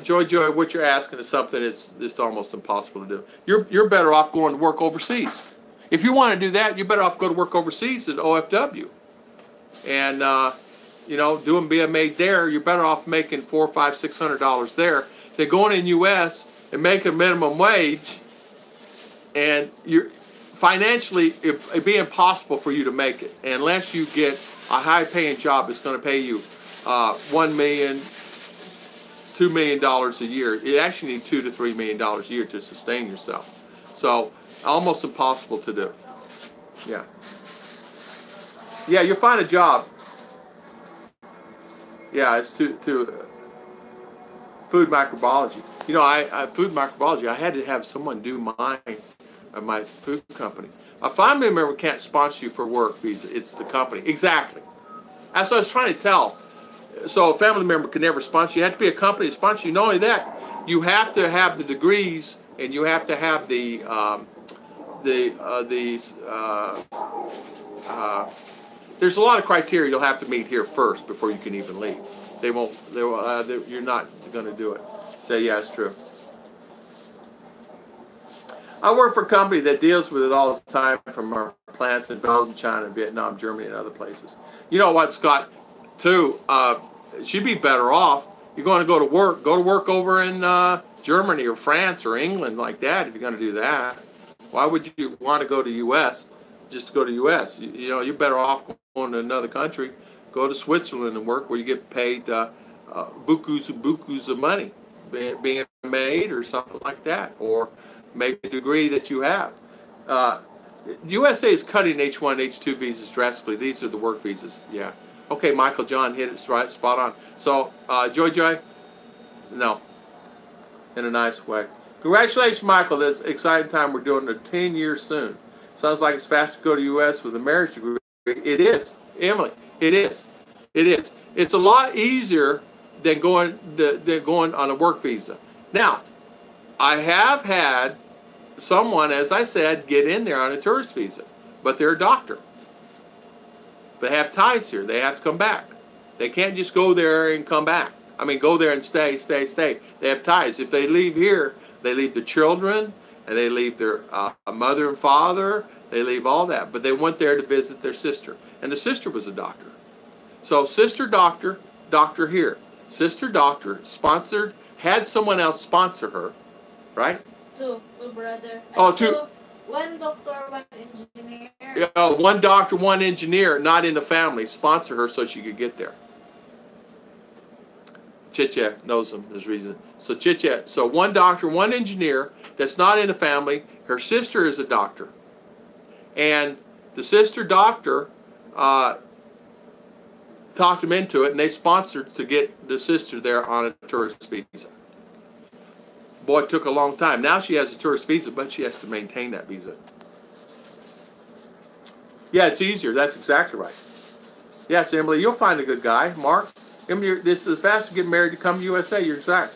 [SPEAKER 2] Joy, what you're asking is something it's almost impossible to do. You're better off going to work overseas. If you want to do that, you're better off go to work overseas at OFW. And doing being made there, you're better off making $400, $500, $600 there than going in U.S. and making minimum wage. And you're financially, it'd be impossible for you to make it unless you get a high-paying job that's going to pay you $1 million, $2 million a year. You actually need $2 to $3 million a year to sustain yourself. So almost impossible to do. Yeah. Yeah, you'll find a job. Yeah, it's to food microbiology. You know, I food microbiology. I had to have someone do my food company. A family member can't sponsor you for work visa. It's the company. Exactly. That's what I was trying to tell. So a family member can never sponsor you. You have to be a company to sponsor you. Not only that, you have to have the degrees and you have to have there's a lot of criteria you'll have to meet here first before you can even leave. You're not going to do it. Say, yeah, it's true. I work for a company that deals with it all the time from our plants in Belgium, China, Vietnam, Germany, and other places. You know what, Scott, too, she'd be better off. You're going to go to work over in Germany or France or England like that if you're going to do that. Why would you want to go to U.S. just to go to U.S.? You're better off going to another country. Go to Switzerland and work where you get paid bukus and bukus of money, being a maid or something like that, or maybe a degree that you have. The USA is cutting H1, H2 visas drastically. These are the work visas. Yeah. Okay, Michael John hit it right, spot on. So, Joy, no, in a nice way. Congratulations, Michael. That's an exciting time. We're doing it 10 years soon. Sounds like it's fast to go to U.S. with a marriage degree. It is, Emily. It is. It's a lot easier than going on a work visa. Now, I have had someone, as I said, get in there on a tourist visa, but they're a doctor. They have ties here. They have to come back. They can't just go there and come back. I mean, go there and stay. They have ties. If they leave here, they leave the children, and they leave their mother and father. They leave all that. But they went there to visit their sister. and the sister was a doctor. So sister doctor, doctor here. Sister doctor sponsored, had someone else sponsor her, right?
[SPEAKER 3] Two brother.
[SPEAKER 2] Oh, two.
[SPEAKER 3] One doctor, one engineer.
[SPEAKER 2] One doctor, one engineer, not in the family, sponsor her so she could get there. Chicha knows them. There's reason. So Chicha. So one doctor, one engineer that's not in the family. Her sister is a doctor, and the sister doctor talked them into it, and they sponsored to get the sister there on a tourist visa. Boy, it took a long time. Now she has a tourist visa, but she has to maintain that visa. Yeah, it's easier. That's exactly right. Yes, Emily, you'll find a good guy. Mark, Emily, this is the fastest to get married to come to USA. You're exact.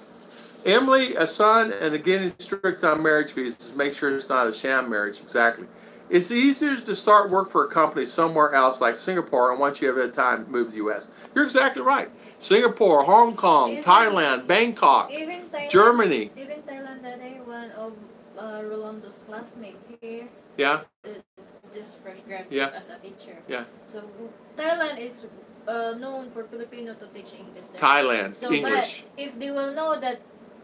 [SPEAKER 2] Emily, a son, and again, strict on marriage visas. Make sure it's not a sham marriage. Exactly. It's easier to start work for a company somewhere else like Singapore, and once you have a time, move to the U.S. You're exactly right. Singapore, Hong Kong, Thailand, Bangkok,
[SPEAKER 3] Even Thailand,
[SPEAKER 2] Germany.
[SPEAKER 3] Even Thailand, that day, one of Rolando's classmates here.
[SPEAKER 2] Yeah.
[SPEAKER 3] Just fresh graduate as a teacher.
[SPEAKER 2] Yeah.
[SPEAKER 3] So Thailand is known for Filipino to teach English there.
[SPEAKER 2] Thailand,
[SPEAKER 3] so,
[SPEAKER 2] English.
[SPEAKER 3] But if they will know that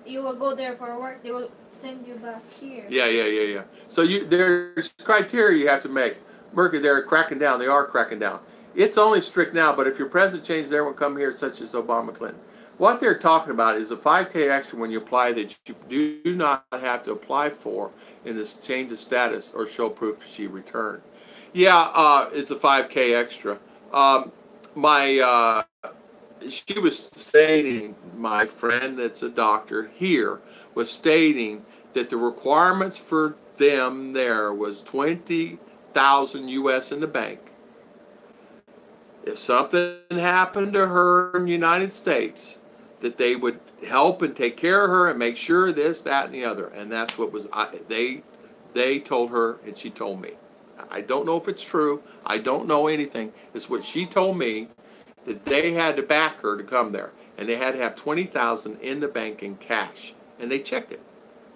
[SPEAKER 3] you will go there for work, they will send you back here.
[SPEAKER 2] Yeah. So there's criteria you have to make. Mercury, they're cracking down. They are cracking down. It's only strict now, but if your president changes, everyone come here, such as Obama, Clinton. What they're talking about is a 5K extra when you apply that you do not have to apply for in this change of status or show proof she returned. Yeah, it's a 5K extra. She was stating, my friend that's a doctor here was stating that the requirements for them there was 20,000 US in the bank. If something happened to her in the United States, that they would help and take care of her and make sure this, that, and the other. And that's what was, they told her and she told me. I don't know if it's true. I don't know anything. It's what she told me, that they had to back her to come there. And they had to have 20,000 in the bank in cash. And they checked it.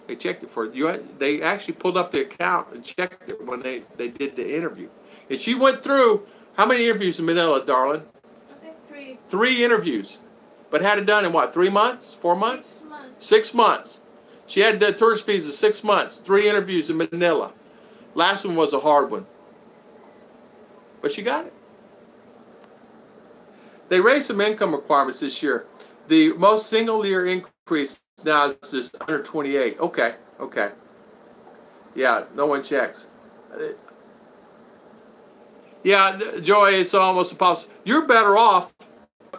[SPEAKER 2] They checked it for you. They actually pulled up the account and checked it when they did the interview. And she went through, how many interviews in Manila, darling?
[SPEAKER 3] I think 3.
[SPEAKER 2] 3 interviews. But had it done in what, 3 months? 4 months?
[SPEAKER 3] 6 months.
[SPEAKER 2] 6 months. She had the tourist visa 6 months. 3 interviews in Manila. Last one was a hard one. But she got it. They raised some income requirements this year. The most single year increase now is just under 28. Okay. Yeah, no one checks. Yeah, Joy, it's almost impossible. You're better off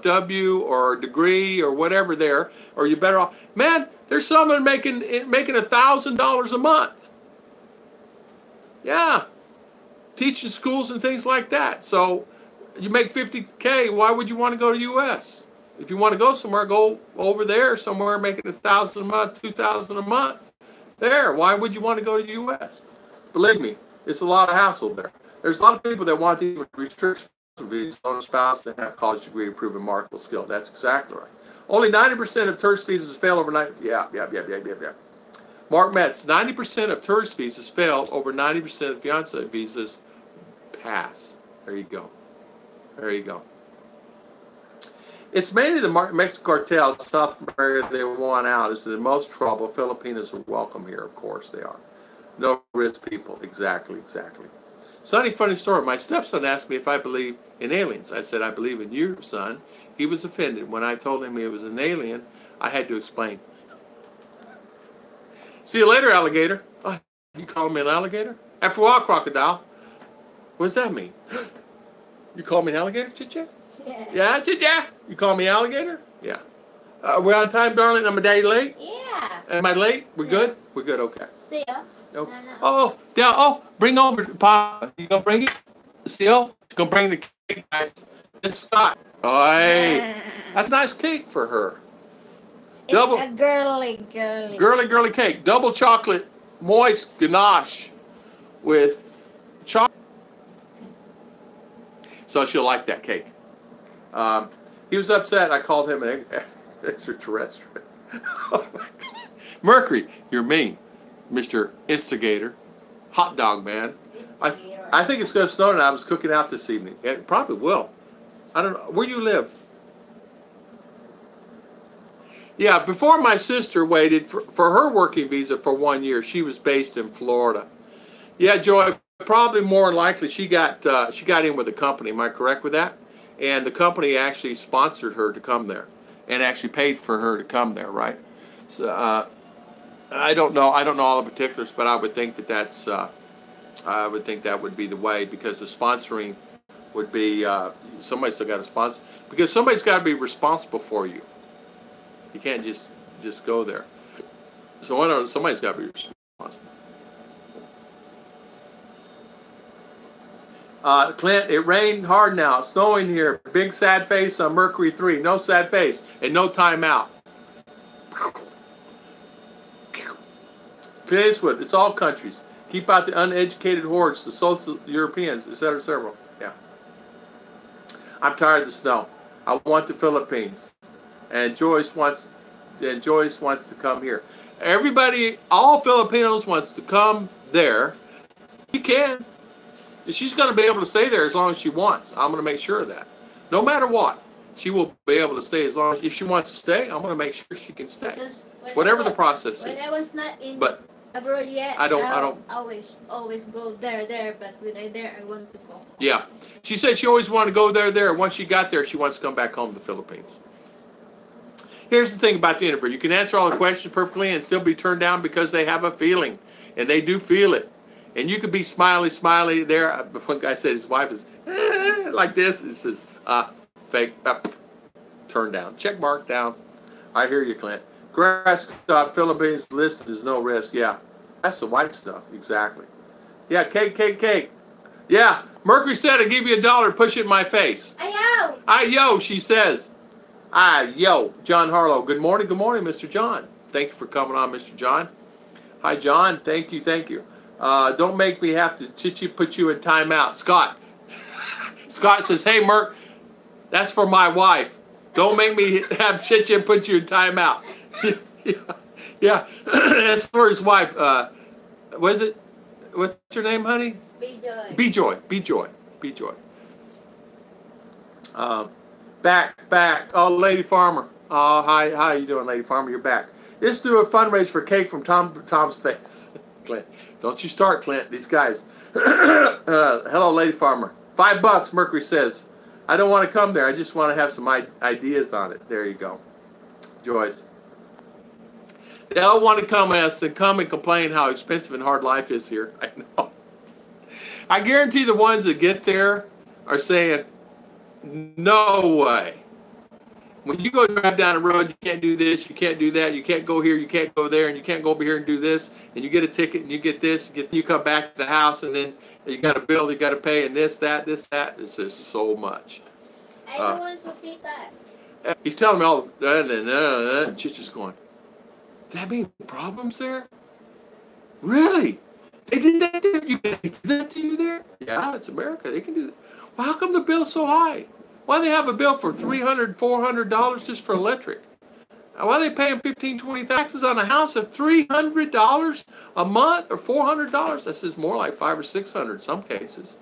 [SPEAKER 2] W or degree or whatever there, or you're better off. Man, there's someone making $1,000 a month. Yeah, teaching schools and things like that. So you make $50K. Why would you want to go to U.S.? If you want to go somewhere, go over there somewhere making $1,000 a month, $2,000 a month. There. Why would you want to go to U.S.? Believe me, it's a lot of hassle there. There's a lot of people that want to even restrict visas on a spouse that have a college degree to prove a marketable skill. That's exactly right. Only 90% of tourist visas fail overnight. Yeah. Mark Metz, 90% of tourist visas fail. Over 90% of fiancé visas pass. There you go. It's mainly the Mexican cartels, South America, they want out. Is the most trouble. Filipinos are welcome here, of course they are. No risk people. Exactly. Sonny, funny story. My stepson asked me if I believe in aliens. I said, I believe in you, son. He was offended. When I told him he was an alien, I had to explain. See you later, alligator. Oh, you call me an alligator? After a while, crocodile. What does that mean? You call me an alligator, Chicha? Yeah, Chicha? You call me alligator? Yeah. We're on time, darling. Am I late?
[SPEAKER 3] Yeah.
[SPEAKER 2] Am I late? We're good? We're good, okay.
[SPEAKER 3] See ya.
[SPEAKER 2] Okay. Oh, bring over Papa. You gonna bring it? Still? You gonna bring the cake, guys? It's Scott. Oh, hey. That's nice cake for her.
[SPEAKER 3] It's a girly
[SPEAKER 2] cake. Double chocolate, moist ganache with chocolate. So she'll like that cake. He was upset. I called him an extraterrestrial. Oh my God. Mercury, you're mean. Mr. Instigator, hot dog man. I think it's going to snow, and I was cooking out this evening. It probably will. I don't know. Where you live? Yeah, before my sister waited for her working visa for 1 year, she was based in Florida. Yeah, Joy, probably more likely she got in with a company. Am I correct with that? And the company actually sponsored her to come there, and actually paid for her to come there, right? So I don't know all the particulars, but I would think I would think that would be the way, because the sponsoring would be somebody's still got to sponsor, because somebody's got to be responsible for you. You can't just go there. So I don't know, somebody's got to be responsible. Clint, it rained hard now. It's snowing here. Big sad face on Mercury 3. No sad face and no timeout. Clint Eastwood, it's all countries. Keep out the uneducated hordes, the social Europeans, etc., etc. Yeah. I'm tired of the snow. I want the Philippines. And Joyce wants to come here. Everybody, all Filipinos wants to come there. You can. She's going to be able to stay there as long as she wants. I'm going to make sure of that. No matter what, she will be able to stay as long as, if she wants to stay, I'm going to make sure she can stay. Whatever the process is.
[SPEAKER 3] When I was not in abroad yet,
[SPEAKER 2] I don't
[SPEAKER 3] always go there, but when I'm there, I want to go home.
[SPEAKER 2] Yeah. She said she always wanted to go there. Once she got there, she wants to come back home to the Philippines. Here's the thing about the interview. You can answer all the questions perfectly and still be turned down because they have a feeling. And they do feel it. And you could be smiley there. One guy said his wife is like this. He says, fake, turn down. Check mark down. I hear you, Clint. Grass Scott, Philippines listed is no risk. Yeah, that's the white stuff. Exactly. Yeah, cake. Yeah, Mercury said I'd give you $1, push it in my face. Ayo, she says. Yo, John Harlow. Good morning, Mr. John. Thank you for coming on, Mr. John. Hi, John. Thank you. Don't make me have to put you in timeout. Scott. Scott says, hey, Merc, that's for my wife. Don't make me have put you in timeout. Yeah. That's for his wife. What is it? What's her name, honey? B-Joy. Back. Oh, Lady Farmer. Oh, hi. How you doing, Lady Farmer? You're back. Let's do a fundraiser for cake from Tom's face. Clint. Don't you start, Clint. These guys. Hello, Lady Farmer. $5, Mercury says. I don't want to come there. I just want to have some ideas on it. There you go. Joyce. They all want to come and complain how expensive and hard life is here. I know. I guarantee the ones that get there are saying, no way. When you go drive down the road, you can't do this, you can't do that, you can't go here, you can't go there, and you can't go over here and do this, and you get a ticket, and you get this, you come back to the house, and then you got a bill, you got to pay, and this, that. It's just so much.
[SPEAKER 3] I don't want to pay tax.
[SPEAKER 2] He's telling me all, and she's just going, that mean problems there? Really? They did that there? They did that to you there? Yeah, it's America. They can do that. Well, how come the bill's so high? Why do they have a bill for $300, $400 just for electric? Why are they paying 15, 20 taxes on a house of $300 a month or $400? That says more like $500 or $600 in some cases.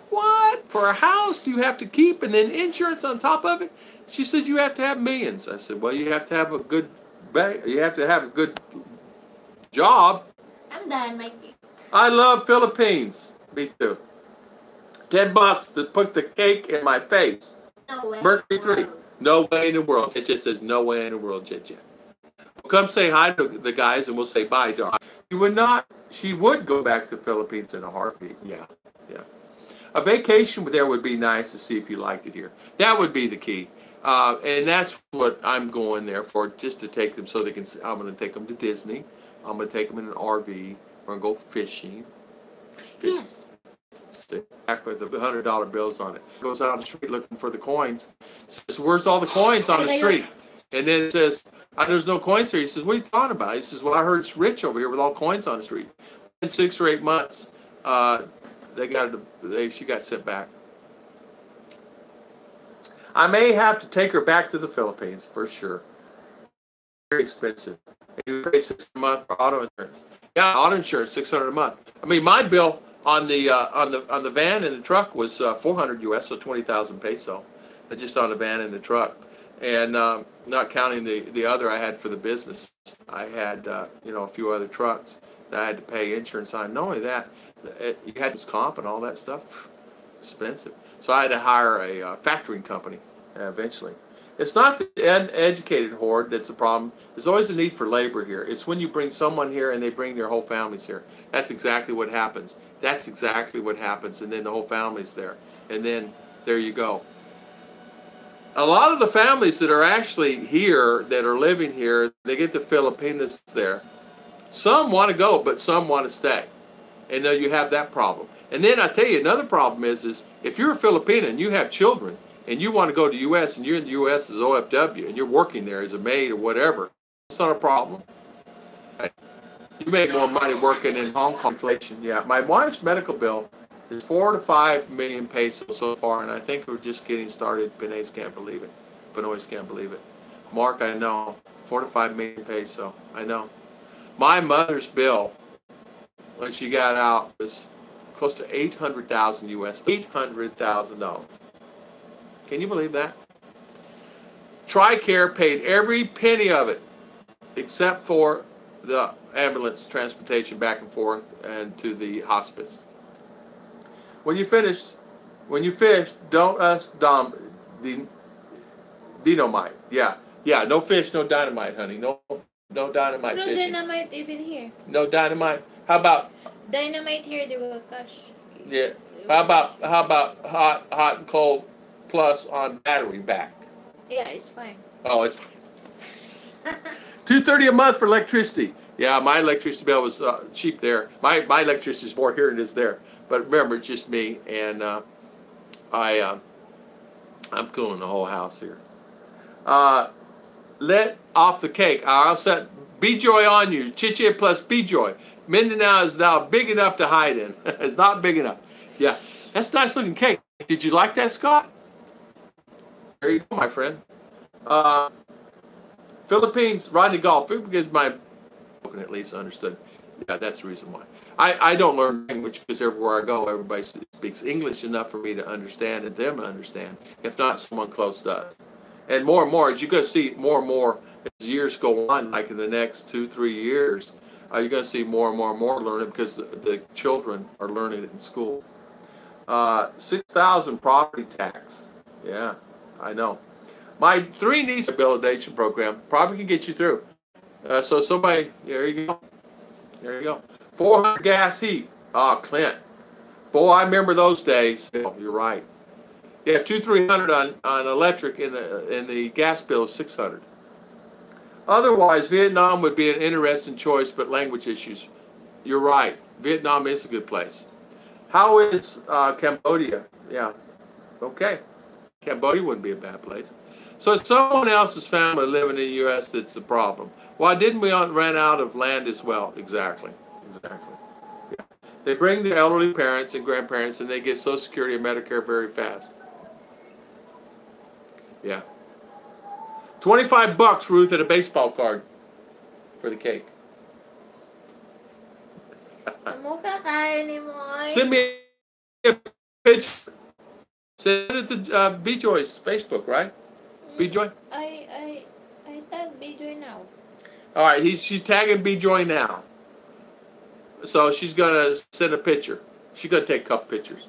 [SPEAKER 2] What? For a house you have to keep and then insurance on top of it? She said you have to have millions. I said, well, you have to have a good job.
[SPEAKER 3] I'm done, Mikey.
[SPEAKER 2] I love Philippines. Me too. $10 to put the cake in my face.
[SPEAKER 3] No way.
[SPEAKER 2] Mercury 3. No way in the world. It just says no way in the world, Jet. Well, come say hi to the guys and we'll say bye. You would not. She would go back to the Philippines in a heartbeat. Yeah. A vacation there would be nice to see if you liked it here. That would be the key. And that's what I'm going there for, just to take them so they can. I'm going to take them to Disney. I'm going to take them in an RV. We're going to go fishing.
[SPEAKER 3] Yes.
[SPEAKER 2] Sit back with the $100 bills on it. Goes out on the street looking for the coins. Says, where's all the coins on the street? And then it says, there's no coins here. He says, what are you talking about? He says, well, I heard it's rich over here with all coins on the street. In 6 or 8 months, she got sent back. I may have to take her back to the Philippines for sure. Very expensive. And you pay $600 a month for auto insurance. Yeah, auto insurance $600 a month. I mean, my bill on the van and the truck was 400 US, so 20,000 peso, just on the van and the truck, and not counting the other I had for the business. I had a few other trucks that I had to pay insurance on. Not only that, you had this comp and all that stuff, expensive. So I had to hire a factoring company eventually. It's not the uneducated horde that's the problem. There's always a need for labor here. It's when you bring someone here and they bring their whole families here. That's exactly what happens. That's exactly what happens. And then the whole family's there. And then there you go. A lot of the families that are actually here, that are living here, they get the Filipinas there. Some want to go, but some want to stay. And then you have that problem. And then I tell you, another problem is if you're a Filipina and you have children, and you want to go to the U.S. and you're in the U.S. as OFW and you're working there as a maid or whatever, it's not a problem. You make more money working in Hong Kong. Inflation, yeah. My wife's medical bill is 4 to 5 million pesos so far, and I think we're just getting started. Benes can't believe it. Benoist can't believe it. Mark, I know. 4 to 5 million peso. I know. My mother's bill, when she got out, was close to 800,000 US. $800,000. Can you believe that? TRICARE paid every penny of it, except for the ambulance transportation back and forth and to the hospice. When you fish, don't us dynamite. Yeah, no fish, no dynamite, honey. No dynamite
[SPEAKER 3] No
[SPEAKER 2] fishing.
[SPEAKER 3] dynamite even here.
[SPEAKER 2] No dynamite. How about
[SPEAKER 3] Dynamite here, they will catch.
[SPEAKER 2] yeah? How about hot and cold plus on battery back?
[SPEAKER 3] Yeah, it's fine.
[SPEAKER 2] Oh, it's $230 a month for electricity. Yeah, my electricity bill was cheap there. My electricity is more here than it is there. But remember, it's just me, and I'm cooling the whole house here. Let off the cake. I'll set B-Joy on you. Chiche plus B-Joy. Mindanao is now big enough to hide in. It's not big enough. Yeah, that's a nice looking cake. Did you like that, Scott? There you go, my friend. Philippines, riding golf. Because my spoken at least understood. Yeah, that's the reason why. I don't learn language because everywhere I go, everybody speaks English enough for me to understand and them to understand. If not, someone close does. And more, as you're going to see more and more as years go on, like in the next 2-3 years, you're going to see more and more learning because the children are learning it in school. 6,000 property tax. Yeah, I know. My 3 niece rehabilitation program probably can get you through. So somebody, there you go. There you go. 400 gas heat. Oh, Clint. Boy, I remember those days. Oh, you're right. Yeah, 200-300 on electric, and the gas bill is 600. Otherwise, Vietnam would be an interesting choice, but language issues. You're right. Vietnam is a good place. How is Cambodia? Yeah. Okay. Cambodia wouldn't be a bad place. So it's someone else's family living in the U.S. that's the problem. Why didn't we run out of land as well? Exactly. Yeah. They bring their elderly parents and grandparents, and they get Social Security and Medicare very fast. Yeah. $25, Ruth, and a baseball card for the cake. Send me a picture. Send it to B-Joy's Facebook, right? B-Joy?
[SPEAKER 3] I tag B-Joy now.
[SPEAKER 2] All right, she's tagging B-Joy now. So she's going to send a picture. She's going to take a couple pictures.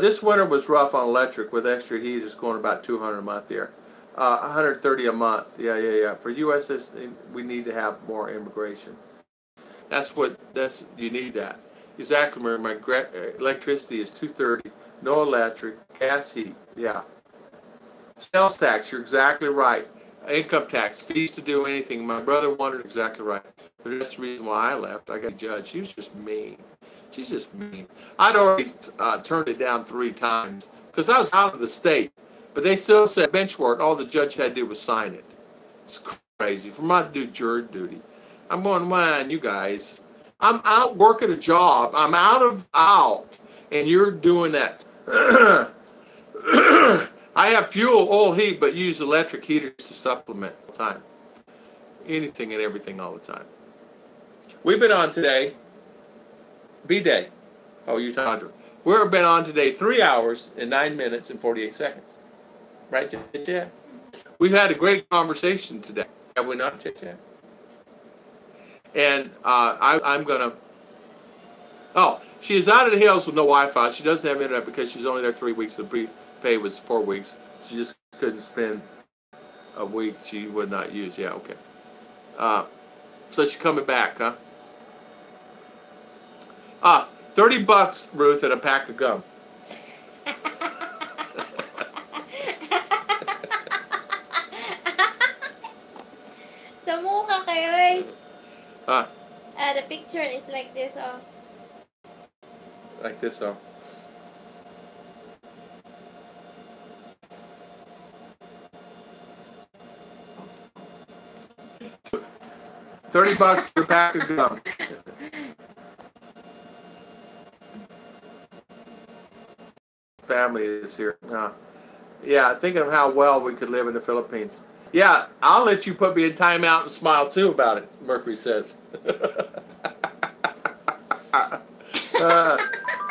[SPEAKER 2] This winter was rough on electric with extra heat. It's going about $200 a month here. $130 a month. Yeah. For U.S., we need to have more immigration. You need that. Exactly, Mary. My electricity is $230. No electric, gas heat. Yeah. Sales tax. You're exactly right. Income tax, fees to do anything. My brother wanted exactly right. But that's the reason why I left. I got judged. She was just mean. She's just mean. I'd already turned it down 3 times because I was out of the state. But they still said bench warrant. All the judge had to do was sign it. It's crazy. For me to do jury duty. I'm going, man, you guys. I'm out working a job. I'm out. And you're doing that. I have fuel, oil, heat, but use electric heaters to supplement all the time. Anything and everything all the time. We've been on today. B-Day. Oh, you talked to her. We've been on today 3 hours and 9 minutes and 48 seconds. Right, Chit Chat? We've had a great conversation today. Have we not, Chit Chat? And I'm going to... Oh, she is out of the hills with no Wi-Fi. She doesn't have internet because she's only there 3 weeks. The prepay was 4 weeks. She just couldn't spend a week she would not use. Yeah, okay. So she's coming back, huh? 30 bucks, Ruth, and a pack of gum.
[SPEAKER 3] Sa mukha kayo eh.
[SPEAKER 2] Huh?
[SPEAKER 3] The picture is like this, oh.
[SPEAKER 2] Like this, oh. $30 for a pack of gum. Family is here. Yeah, thinking of how well we could live in the Philippines. Yeah, I'll let you put me in timeout and smile too about it, Mercury says.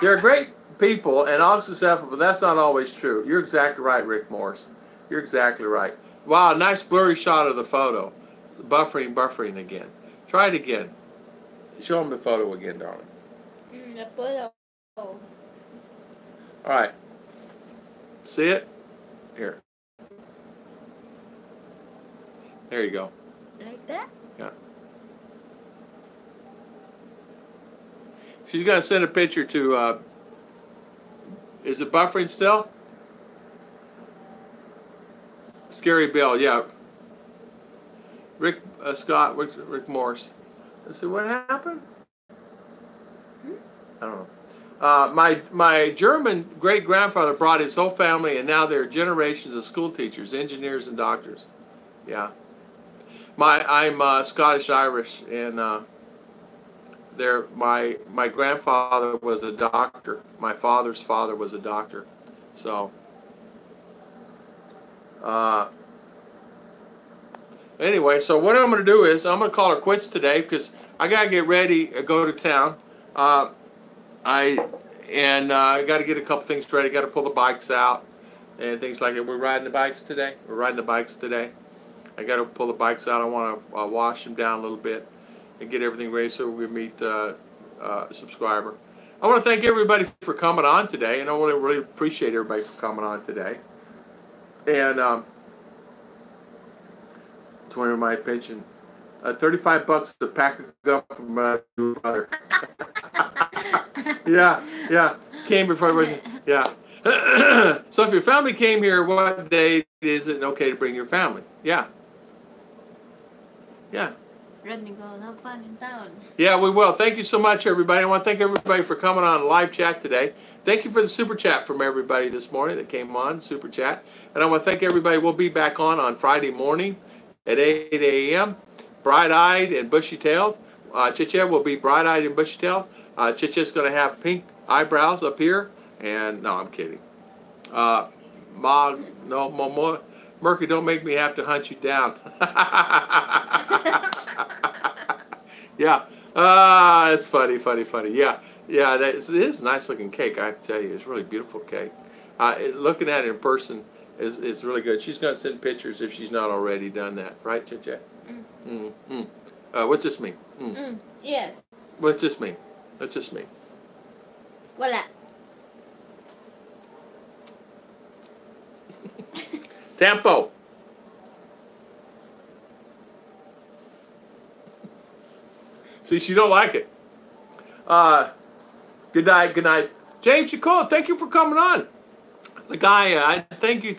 [SPEAKER 2] They're great people and all successful, but that's not always true. You're exactly right, Rick Morris. You're exactly right. Wow, nice blurry shot of the photo. Buffering again. Try it again. Show them the photo again, darling.
[SPEAKER 3] The photo.
[SPEAKER 2] All right. See it? Here. There you go.
[SPEAKER 3] Like that?
[SPEAKER 2] Yeah. She's going to send a picture to, is it buffering still? Scary Bill, yeah. Rick Morse. I said, what happened? I don't know. My German great-grandfather brought his whole family, and now there are generations of school teachers, engineers, and doctors. Yeah. I'm Scottish-Irish, and my grandfather was a doctor. My father's father was a doctor. So, anyway, so what I'm going to do is I'm going to call her quits today because I got to get ready to go to town. I got to get a couple things ready. Got to pull the bikes out and things like that. We're riding the bikes today. I got to pull the bikes out. I want to wash them down a little bit and get everything ready so we meet a subscriber. I want to thank everybody for coming on today, and I want to really appreciate everybody for coming on today. And 20 of my pension. $35 a pack of gum from my brother. Yeah. Came before, yeah. So if your family came here, what day is it okay to bring your family? Yeah.
[SPEAKER 1] Ready to go and have fun in town.
[SPEAKER 2] Yeah, we will. Thank you so much, everybody. I want to thank everybody for coming on live chat today. Thank you for the super chat from everybody this morning that came on, super chat. And I want to thank everybody. We'll be back on Friday morning at 8 a.m. Bright-eyed and bushy-tailed. Chiche will be bright-eyed and bushy-tailed. Chiche's going to have pink eyebrows up here. And, no, I'm kidding. Murky, don't make me have to hunt you down. Yeah. It's funny. Yeah, it is a nice looking cake, I have to tell you. It's a really beautiful cake. Looking at it in person is really good. She's going to send pictures if she's not already done that. Right, Chiche? What's this mean?
[SPEAKER 3] Yes.
[SPEAKER 2] What's this mean?
[SPEAKER 3] Wala.
[SPEAKER 2] Tempo. See, she don't like it. Good night. James Chacon, thank you for coming on. The guy, thank you.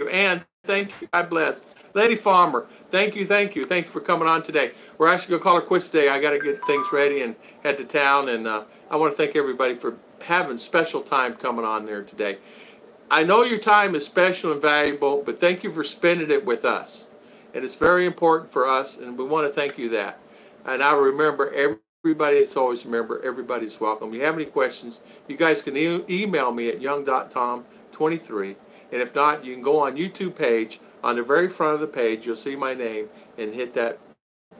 [SPEAKER 2] And thank you, God bless. Lady Farmer, thank you. Thank you for coming on today. We're actually going to call her quits today. I got to get things ready and head to town. And I want to thank everybody for having special time coming on there today. I know your time is special and valuable, but thank you for spending it with us. And it's very important for us, and we want to thank you that. And I remember everybody's welcome. If you have any questions, you guys can email me at young.tom23. And if not, you can go on YouTube page. On the very front of the page, you'll see my name and hit that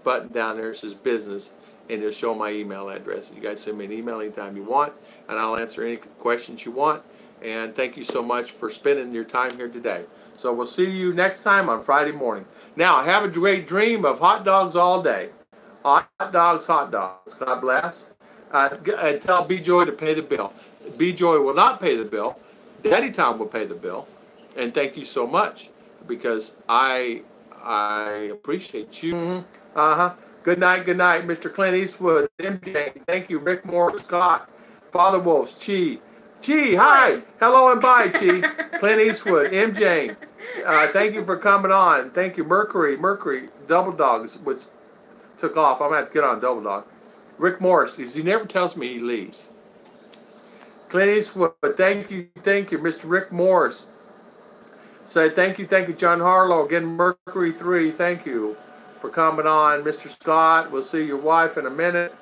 [SPEAKER 2] button down there. It says business. and it'll show my email address. You guys send me an email anytime you want, and I'll answer any questions you want. And thank you so much for spending your time here today. So we'll see you next time on Friday morning. Now, have a great dream of hot dogs all day. Hot dogs, hot dogs. God bless. And tell B-Joy to pay the bill. B-Joy will not pay the bill. Daddy Tom will pay the bill. And thank you so much, because I appreciate you. Good night, Mr. Clint Eastwood, MJ. Thank you, Rick Moore, Scott, Father Wolves, Chi. Chi, hi. Hello and bye, Chi. Clint Eastwood, MJ. Thank you for coming on. Thank you, Mercury, Double Dogs, which took off. I'm going to have to get on Double Dog. Rick Morris, he never tells me he leaves. Clint Eastwood, thank you, Mr. Rick Morris. Say thank you, John Harlow. Again, Mercury 3, thank you for coming on. Mr. Scott, we'll see your wife in a minute.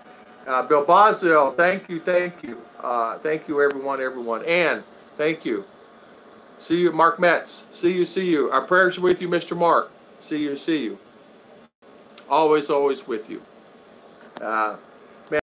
[SPEAKER 2] Bill Boswell, thank you. Thank you, everyone. Ann, thank you. See you, Mark Metz. See you. Our prayers are with you, Mr. Mark. See you. Always with you.